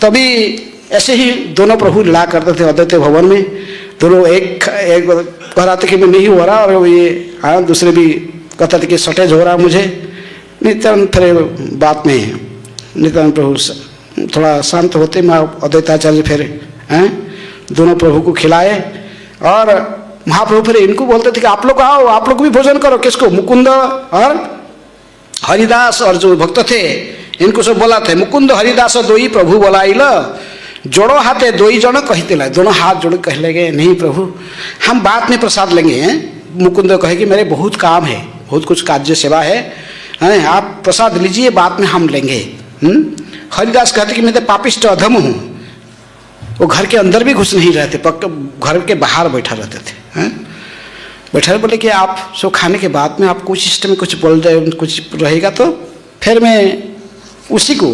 तभी ऐसे ही दोनों प्रभु ला करते थे अद्वैत भवन में। दोनों एक कह रहा था कि मैं नहीं हो रहा, और ये दूसरे भी कहते थे कि शॉर्टेज हो रहा मुझे। नित्यानंद फिर बात में नित्यानंद प्रभु थोड़ा शांत होते, माँ अद्वैताचार्य फिर दोनों प्रभु को खिलाए। और महाप्रभु फिर इनको बोलते थे कि आप लोग आओ, आप लोग भी भोजन करो। किसको? मुकुंद और हरिदास और जो भक्त थे इनको सब बोला थे, मुकुंद हरिदास दो ही प्रभु बोलाइल, जोड़ो हाथे दो ही जन कहते ला। दोनों हाथ जोड़ कह लगे, नहीं प्रभु हम बाद में प्रसाद लेंगे। मुकुंद कहे कि मेरे बहुत काम है, बहुत कुछ कार्य सेवा है, आप प्रसाद लीजिए, बाद में हम लेंगे। हरिदास कहते कि मैं तो पापिष्ट अधम हूँ। वो घर के अंदर भी घुस नहीं रहते, घर के बाहर बैठा रहते थे। बैठा बोले कि आप सो खाने के बाद में आप कुछ इष्ट में कुछ बोल जाए, कुछ रहेगा तो फिर मैं उसी को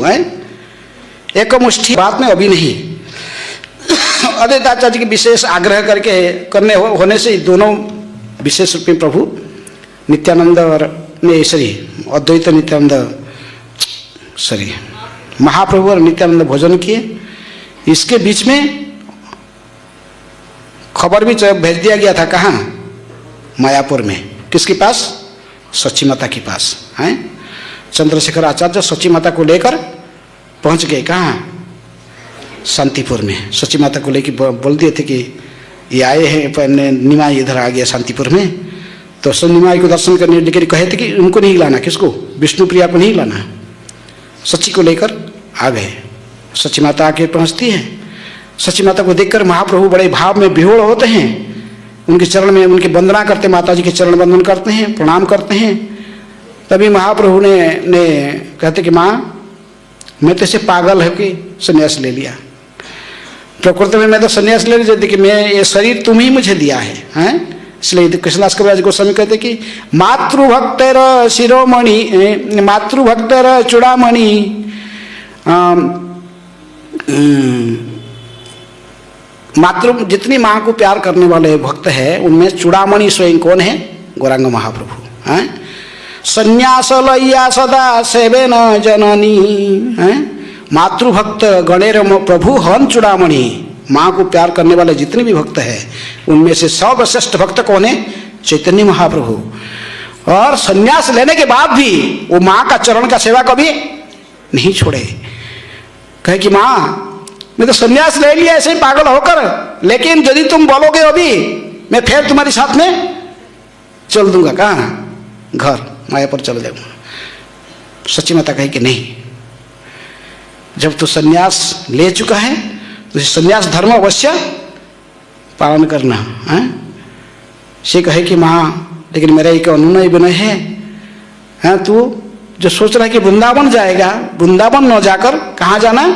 एक मुष्टि बाद में, अभी नहीं। अद्वैताचार्य की विशेष आग्रह करके करने होने से दोनों विशेष रूप में प्रभु नित्यानंद और सॉरी अद्वैत नित्यानंद सॉरी महाप्रभु और नित्यानंद भोजन किए। इसके बीच में खबर भी भेज दिया गया था, कहाँ? मायापुर में। किसके पास? सची माता के पास। चंद्रशेखर आचार्य सची माता को लेकर पहुंच गए, कहाँ? शांतिपुर में। सची माता को लेकर बोल दिए थे कि ये आए हैं, निमाई इधर आ गया शांतिपुर में। तो सब निमाई को दर्शन करने लेकर कहे थे कि उनको नहीं लाना। किसको? विष्णुप्रिया को नहीं लाना। सची को लेकर आ गए। सची माता आके पहुंचती है। सची माता को देखकर महाप्रभु बड़े भाव में विह्वल होते हैं, उनके चरण में उनकी वंदना करते, माता जी के चरण वंदन करते हैं, प्रणाम करते हैं। तभी महाप्रभु ने कहते कि माँ मैं तो ऐसे पागल है कि संन्यास ले लिया। प्रकृति में मैं तो संन्यास ले लिया, कि मैं ये शरीर तुम ही मुझे दिया है। इसलिए कृष्णदास कविराज गोस्वामी कहते कि मातृभक्तर शिरोमणि, मातृभक्तर चूड़ामणि, मातृ जितनी माँ को प्यार करने वाले भक्त है उनमें चूड़ामणि स्वयं कौन है? गौरांग महाप्रभु। संन्यास लैया सदा सेवे न जननी, मातृभक्त गणेर प्रभु हन चूड़ामणि। माँ को प्यार करने वाले जितने भी भक्त हैं उनमें से सर्वश्रेष्ठ भक्त कौन है? चैतन्य महाप्रभु। और संन्यास लेने के बाद भी वो माँ का चरण का सेवा कभी नहीं छोड़े। कहे कि माँ मैं तो संन्यास ले लिया ऐसे ही पागल होकर, लेकिन यदि तुम बोलोगे अभी मैं फिर तुम्हारे साथ में चल दूंगा। कहाँ? घर मायापुर चल जाऊंगा। सची माता कहे कि नहीं, जब तू संन्यास ले चुका है तो संन्यास धर्म अवश्य पालन करना है। से कहे कि माँ लेकिन मेरा एक अनुनय विनय है, तू जो सोच रहा है कि वृंदावन जाएगा, वृंदावन न जाकर कहाँ जाना?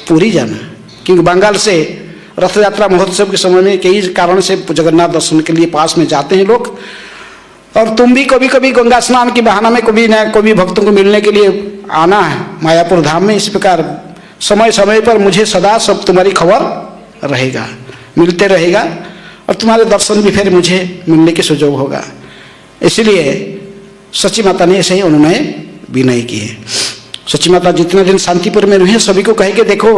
पूरी जाना। क्योंकि बंगाल से रथ यात्रा महोत्सव के समय में कई कारण से जगन्नाथ दर्शन के लिए पास में जाते हैं लोग। और तुम भी कभी कभी गंगा स्नान की बहाना में कभी न कभी भक्तों को मिलने के लिए आना है मायापुर धाम में। इस प्रकार समय समय पर मुझे सदा सब तुम्हारी खबर रहेगा, मिलते रहेगा, और तुम्हारे दर्शन भी फिर मुझे मिलने के सुयोग होगा। इसलिए सची माता ने ऐसे ही उन्होंने विनय किए। सची माता जितने दिन शांतिपुर में रहे सभी को कहे कि देखो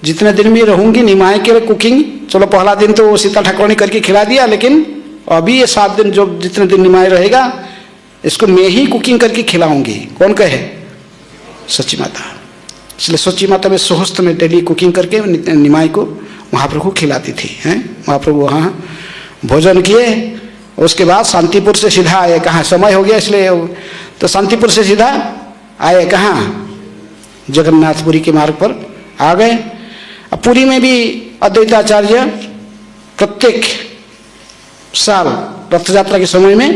जितने दिन में रहूंगी निमाय के कुकिंग, चलो पहला दिन तो सीता ठाकुर ने करके खिला दिया, लेकिन अभी ये 7 दिन जो जितने दिन निमाय रहेगा इसको मैं ही कुकिंग करके खिलाऊंगी। कौन कहे? सची माता। इसलिए सची माता में सुहस्त में डेली कुकिंग करके निमाय को महाप्रभु को खिलाती थी। महाप्रभु वहाँ भोजन किए, उसके बाद शांतिपुर से सीधा आए। कहाँ? समय हो गया इसलिए तो शांतिपुर से सीधा आए कहाँ? जगन्नाथपुरी के मार्ग पर आ गए। अब पुरी में भी अद्वैताचार्य प्रत्येक साल रथ यात्रा के समय में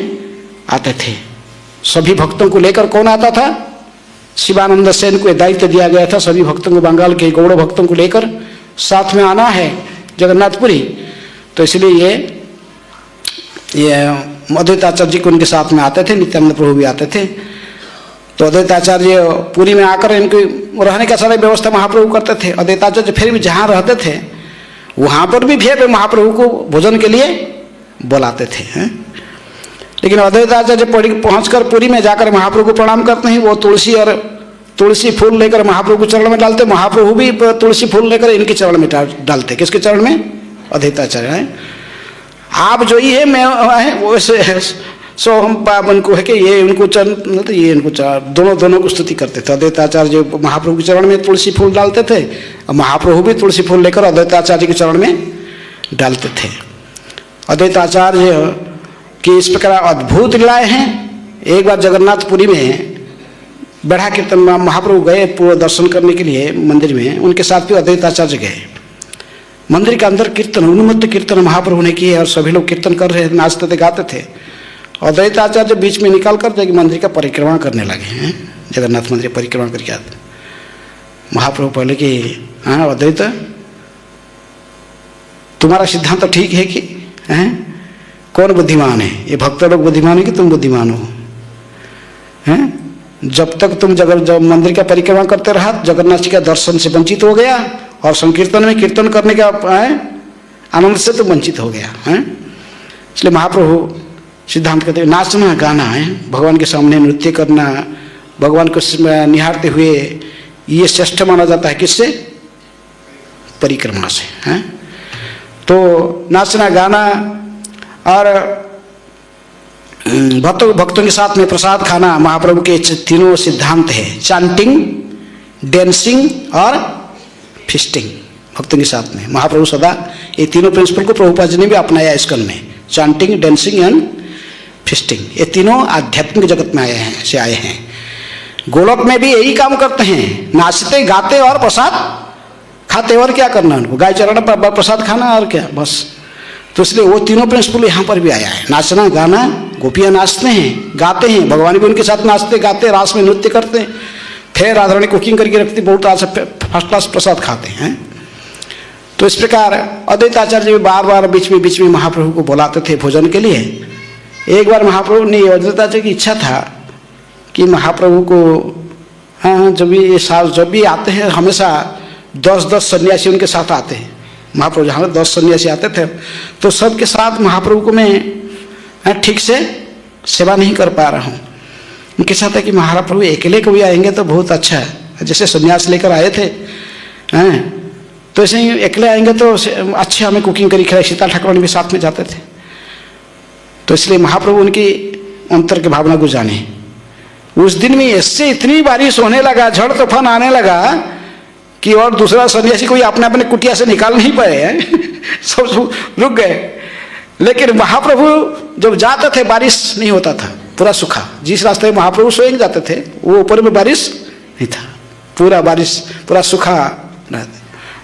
आते थे। सभी भक्तों को लेकर कौन आता था? शिवानंद सेन को दायित्व दिया गया था सभी भक्तों को, बंगाल के गौड़ भक्तों को लेकर साथ में आना है जगन्नाथपुरी। तो इसलिए ये अद्वैताचार्य जी को उनके साथ में आते थे, नित्यानंद प्रभु भी आते थे। तो अद्वैताचार्य पुरी में आकर इनकी रहने का सारी व्यवस्था महाप्रभु करते थे। अद्वैताचार्य फिर भी जहाँ रहते थे वहाँ पर भी फिर महाप्रभु को भोजन के लिए बुलाते थे, हैं? लेकिन अद्वैताचार्य पहुँचकर पुरी में जाकर महाप्रभु को प्रणाम करते हैं, वो तुलसी फूल लेकर महाप्रभु को चरण में डालते, महाप्रभु भी तुलसी फूल लेकर इनके चरण में डालते। किसके चरण में? अद्वैताचार्य हैं। आप जो ही है मैं वैसे सो हम पावन को है कि ये उनको चरण, तो ये इनको दोनों को स्तुति करते थे। अद्वैताचार्य महाप्रभु के चरण में तुलसी फूल डालते थे और महाप्रभु भी तुलसी फूल लेकर अद्वैताचार्य के चरण में डालते थे। अद्वैताचार्य की इस प्रकार अद्भुत लीलाएं हैं। एक बार जगन्नाथपुरी में बढ़ा कीर्तन महाप्रभु गए पूर्व दर्शन करने के लिए मंदिर में, उनके साथ भी अद्वैताचार्य गए। मंदिर के अंदर कीर्तन, उन्मत्त कीर्तन महाप्रभु ने किए और सभी लोग कीर्तन कर रहे थे, नाचते थे, गाते थे। अद्वैताचार्य बीच में निकाल कर जाके मंदिर का परिक्रमा करने लगे हैं। जगन्नाथ मंदिर परिक्रमा करके आते महाप्रभु पहले कि हाँ अद्वैत तुम्हारा सिद्धांत तो ठीक है कि हैं? कौन बुद्धिमान है? ये भक्त लोग बुद्धिमान है कि तुम बुद्धिमान हो? हैं? जब तक तुम जब मंदिर का परिक्रमा करते रहा जगन्नाथ जी का दर्शन से वंचित हो गया और संकीर्तन में कीर्तन करने का आनंद से तो वंचित हो गया है। इसलिए महाप्रभु सिद्धांत कहते हैं नाचना गाना है, भगवान के सामने नृत्य करना, भगवान को निहारते हुए ये श्रेष्ठ माना जाता है। किससे? परिक्रमा से, हैं? तो नाचना गाना और भक्तों के साथ में प्रसाद खाना महाप्रभु के तीनों सिद्धांत है। चांटिंग, डेंसिंग और फिस्टिंग। भक्तों के साथ में महाप्रभु सदा ये तीनों प्रिंसिपल को प्रभुपाद जी ने भी अपनाया स्कंद में। चांटिंग, डेंसिंग एंड फिस्टिंग, ये तीनों आध्यात्मिक जगत में आए हैं। गोलोक में भी यही काम करते हैं, नाचते गाते और प्रसाद खाते। और क्या करना उनको? गाय चराना, प्रसाद खाना और क्या, बस। तो इसलिए वो तीनों प्रिंसिपल यहाँ पर भी आया है। नाचना गाना, गोपियाँ नाचते हैं गाते हैं, भगवान भी उनके साथ नाचते गाते रास में नृत्य करते हैं। फिर राधा रानी कुकिंग करके रखती, बहुत आज फर्स्ट क्लास प्रसाद खाते हैं। तो इस प्रकार अद्वैताचार्य बार बार बीच में महाप्रभु को बुलाते थे भोजन के लिए। एक बार महाप्रभु ने अद्वैताचार्य की इच्छा था कि महाप्रभु को हाँ जब भी आते हैं हमेशा 10 सन्यासी उनके साथ आते हैं। महाप्रभु जहाँ 10 सन्यासी आते थे तो सबके साथ महाप्रभु को मैं ठीक से सेवा नहीं कर पा रहा हूँ। उनके साथ है कि महाप्रभु अकेले कभी आएंगे तो बहुत अच्छा है। जैसे सन्यास लेकर आए थे हैं तो ऐसे ही अकेले आएंगे तो अच्छे हमें कुकिंग करी खिलाई। सीता ठाकुर भी साथ में जाते थे। तो इसलिए महाप्रभु उनकी अंतर की भावना को जाने। उस दिन में इससे इतनी बारिश होने लगा, झड़ तूफान आने लगा कि और दूसरा सन्यासी कोई अपने कुटिया से निकाल नहीं पाए हैं सब रुक गए। लेकिन महाप्रभु जब जाते थे बारिश नहीं होता था, पूरा सूखा। जिस रास्ते में महाप्रभु स्वयं जाते थे वो ऊपर में बारिश नहीं था, पूरा सूखा।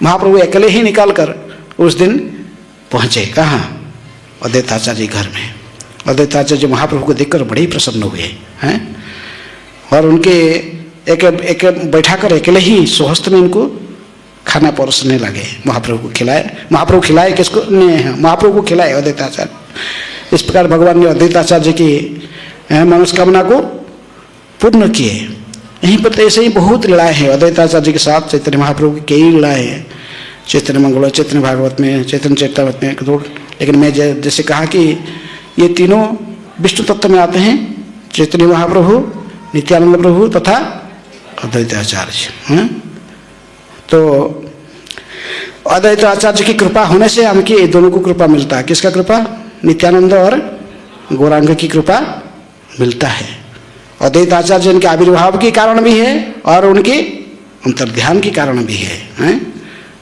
महाप्रभु अकेले ही निकाल कर उस दिन पहुँचे कहाँ? अद्वैताचार्य घर में। अद्वैताचार्य महाप्रभु को देखकर बड़े ही प्रसन्न हुए हैं और उनके एक बैठा कर अकेले ही स्वहस्त में उनको खाना परोसने लगे। महाप्रभु को खिलाए। महाप्रभु खिलाए किसको? महाप्रभु को खिलाए अद्वैताचार्य। इस प्रकार भगवान ने अद्वैताचार्य की मनोकामना को पूर्ण किए। यहीं पर ऐसे ही बहुत लीलाएँ हैं अद्वैताचार्य के साथ। चैतन्य महाप्रभु की कई लीलाएँ हैं, चैतन्य मंगल, चैतन्य भागवत में, चैतन्य चैतामृत में। लेकिन मैं जैसे कहा कि ये तीनों विष्णु तत्व में आते हैं, चैतन्य महाप्रभु, नित्यानंद प्रभु तथा अद्वैताचार्य। तो अद्वैताचार्य की कृपा होने से हमकी दोनों को कृपा मिलता है। किसका कृपा? नित्यानंद और गौरांग की कृपा मिलता है। अद्वैताचार्य उनके आविर्भाव के कारण भी है और उनके अंतर्ध्यान के कारण भी है।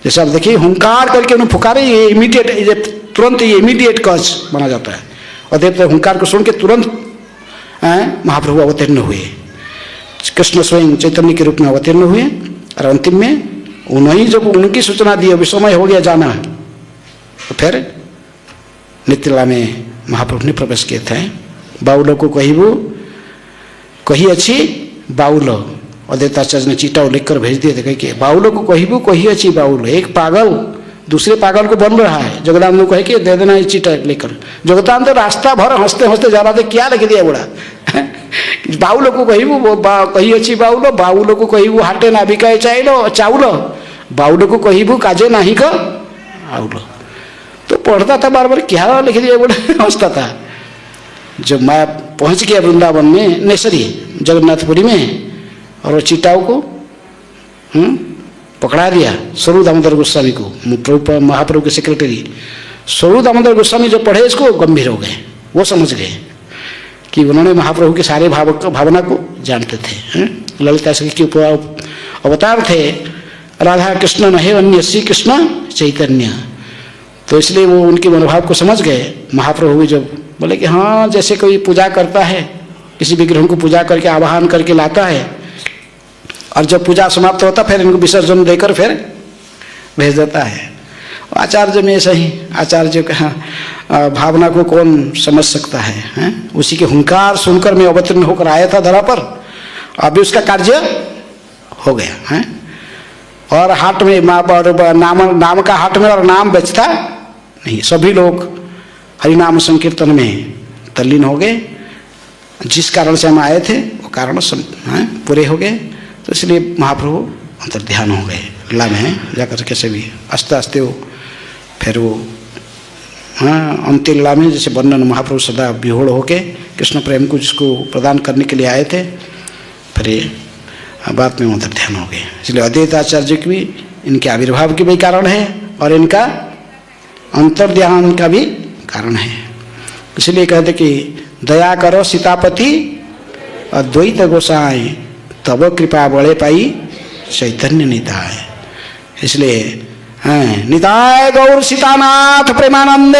जैसे आप देखिए हुंकार करके उन्हें पुकारे, ये इमीडिएट, तुरंत ये इमीडिएट कॉज बना जाता है। अद्वैत हुंकार को सुन के तुरंत महाप्रभु अवतीर्ण हुए, कृष्ण स्वयं चैतन्य के रूप में अवतीर्ण हुए और अंतिम में उन्होंने जब उनकी सूचना दी अभी समय हो गया जाना, तो फिर नित्यला में महाप्रभु ने प्रवेश किए थे। बाउलो को कही अच्छी बाउलो, अद्वैताचार्य ने चीटा लिखकर भेज दिए थे। कही के बाउलो को कही अच्छी बाउलो। एक पागल दूसरे पागल को बन रहा है। जगदानंद को कहे कि दे देना ये चीटा लेकर। जगदानंद रास्ता भर हंसते हंसते जा रहा था, क्या लिख दिया बड़ा बाउल को कहबू कही अच्छी बाउल बाउल को कहबू हाटे ना बिकाए चाउल बाउल को कहबू काजे नाही का आउल। तो पढ़ता था बार बार क्या लिख दिया, बड़े हंसता था। जब मैं पहुंच गया वृंदावन में नेसरी जगन्नाथपुरी में, और वो चिटाऊ को पकड़ा दिया स्वरूप दामोदर गोस्वामी को, महाप्रभु के सेक्रेटरी स्वरूप दामोदर गोस्वामी जो पढ़े इसको गंभीर हो गए। वो समझ गए कि उन्होंने महाप्रभु के सारे भावना को जानते थे। ललिता सखी के अवतार थे, राधा कृष्ण नहीं अन्य श्री कृष्ण चैतन्य। तो इसलिए वो उनके मनोभाव को समझ गए। महाप्रभु भी जब बोले कि हाँ, जैसे कोई पूजा करता है, किसी विग्रह को पूजा करके आवाहन करके लाता है, और जब पूजा समाप्त होता फिर इनको विसर्जन देकर फिर भेज देता है। आचार्य में ऐसा ही, आचार्य का भावना को कौन समझ सकता है? उसी के हुंकार सुनकर मैं अवतीर्ण होकर आया था धरा पर, अभी उसका कार्य हो गया है। और हाट में नाम का हाट में और नाम बेचता नहीं, सभी लोग हरिनाम संकीर्तन में तल्लीन हो गए। जिस कारण से हम आए थे वो कारण पूरे हो गए। तो इसलिए महाप्रभु अंतर्ध्यान हो गए लीला में जाकर कैसे भी आस्ते आस्ते वो फिर वो अंतिम लीला में जैसे वर्णन महाप्रभु सदा विहोड़ होके कृष्ण प्रेम को जिसको प्रदान करने के लिए आए थे, फिर बाद में अंतर्ध्यान हो गए। इसलिए अद्वैत आचार्य की भी इनके आविर्भाव के भी कारण है और इनका अंतर्ध्यान का भी कारण है। इसलिए कहते कि दया करो सीतापति अद्वैत गोसाई, तब कृपा बड़े पाई चैतन्य निताय। इसलिए निताय गौर सीतानाथ प्रेमानंदे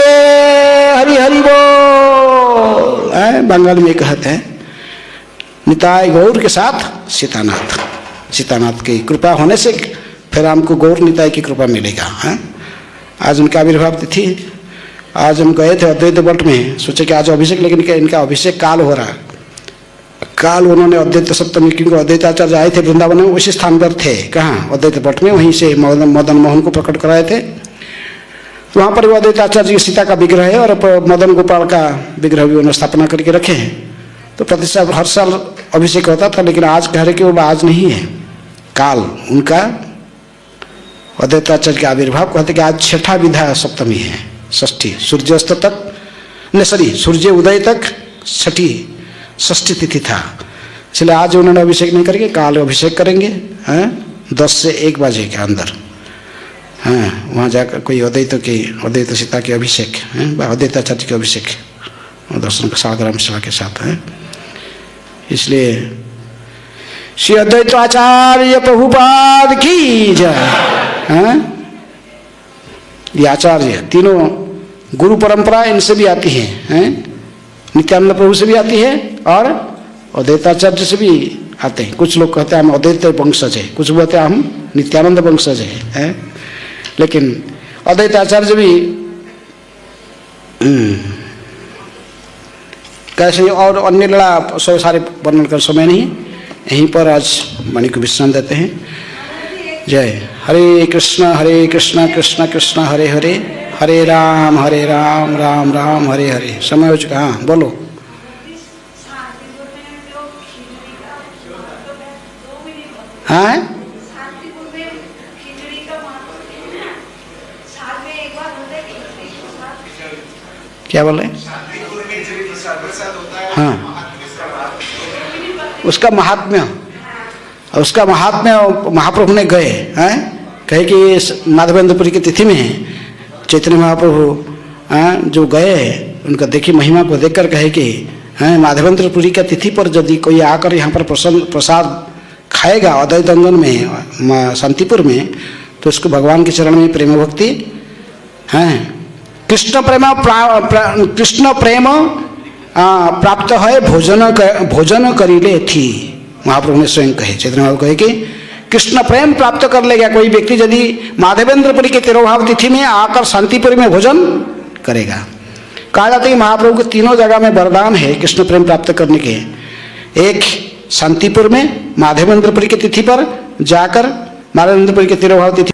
हरि हरि बोल। बंगाल में कहते हैं निताय गौर के साथ सीतानाथ, सीतानाथ की कृपा होने से फिर हमको गौर निताय की कृपा मिलेगा। आज उनका आविर्भाव तिथि, आज हम गए थे अद्वैत वट में, सोचे कि आज अभिषेक, लेकिन इनका अभिषेक काल हो रहा। काल उन्होंने अद्वैत सप्तमी, क्योंकि अद्वैताचार्य आए थे वृंदावन में, उसी स्थान पर थे। कहाँ? अद्वैत वट में, वहीं से मदन मोहन को प्रकट कराए थे। तो वहाँ पर वो अद्वैताचार्य की सीता का विग्रह है और मदन गोपाल का विग्रह भी उन्होंने स्थापना करके रखे हैं। तो प्रतिष्ठा हर साल अभिषेक होता था, लेकिन आज कह रहे कि वो आज नहीं है, काल उनका अद्वैताचार्य के आविर्भाव कहते कि आज छठा विधा सप्तमी है, षष्ठी, सूर्यास्त तक नहीं, सूर्य उदय तक छठी षष्ठी तिथि था। इसलिए आज उन्होंने अभिषेक नहीं करके काल अभिषेक करेंगे 10 से 1 बजे के अंदर। वहाँ जाकर कोई अद्वैत सीता के अभिषेक अद्वैताचार्य के अभिषेक दर्शन का साग्राम सेवा के साथ है। इसलिए श्री अद्वैताचार्य प्रभुपाद की जय। ये आचार्य तीनों गुरु परंपरा इनसे भी आती है, नित्यानंद प्रभु से भी आती है और अद्वैताचार्य से भी आते हैं। कुछ लोग कहते हैं हम अद्वैत वंशज है, कुछ कहते हैं हम नित्यानंद वंशज है। लेकिन अद्वैताचार्य भी कैसे और अन्य लड़ा सौ सारे वर्णन कर समय नहीं, यहीं पर आज वाणी को विश्राम देते हैं। जय हरे कृष्ण कृष्ण कृष्ण हरे हरे, हरे राम राम राम हरे हरे। समय हो चुका, हाँ बोलो। हाँ क्या बोले? हाँ उसका महात्म्य, महाप्रभु ने गए हैं, कहे कि माधवेंद्रपुरी की तिथि में चैतन्य महाप्रभु जो गए, उनका देखी महिमा को देखकर कहे कि माधवेंद्रपुरी का तिथि पर यदि कोई आकर यहाँ पर प्रसाद खाएगा अद्वैत अंगन में शांतिपुर में, तो उसको भगवान के चरण में प्रेम भक्ति कृष्ण प्रेम प्राप्त है भोजन करीले थी। महाप्रभु ने स्वयं कहे, चैतन्य महाप्रभु कहे कि कृष्ण प्रेम प्राप्त कर लेगा कोई व्यक्ति यदि माधवेंद्रपुरी के तिरोभाव तिथि में आकर शांतिपुरी में भोजन करेगा। कहा जाता है कि महाप्रभु के तीनों जगह में वरदान है कृष्ण प्रेम प्राप्त करने के। एक शांतिपुर में माधवेंद्रपुरी की तिथि पर जाकर माधवेंद्रपुरी के तिरोभाव तिथि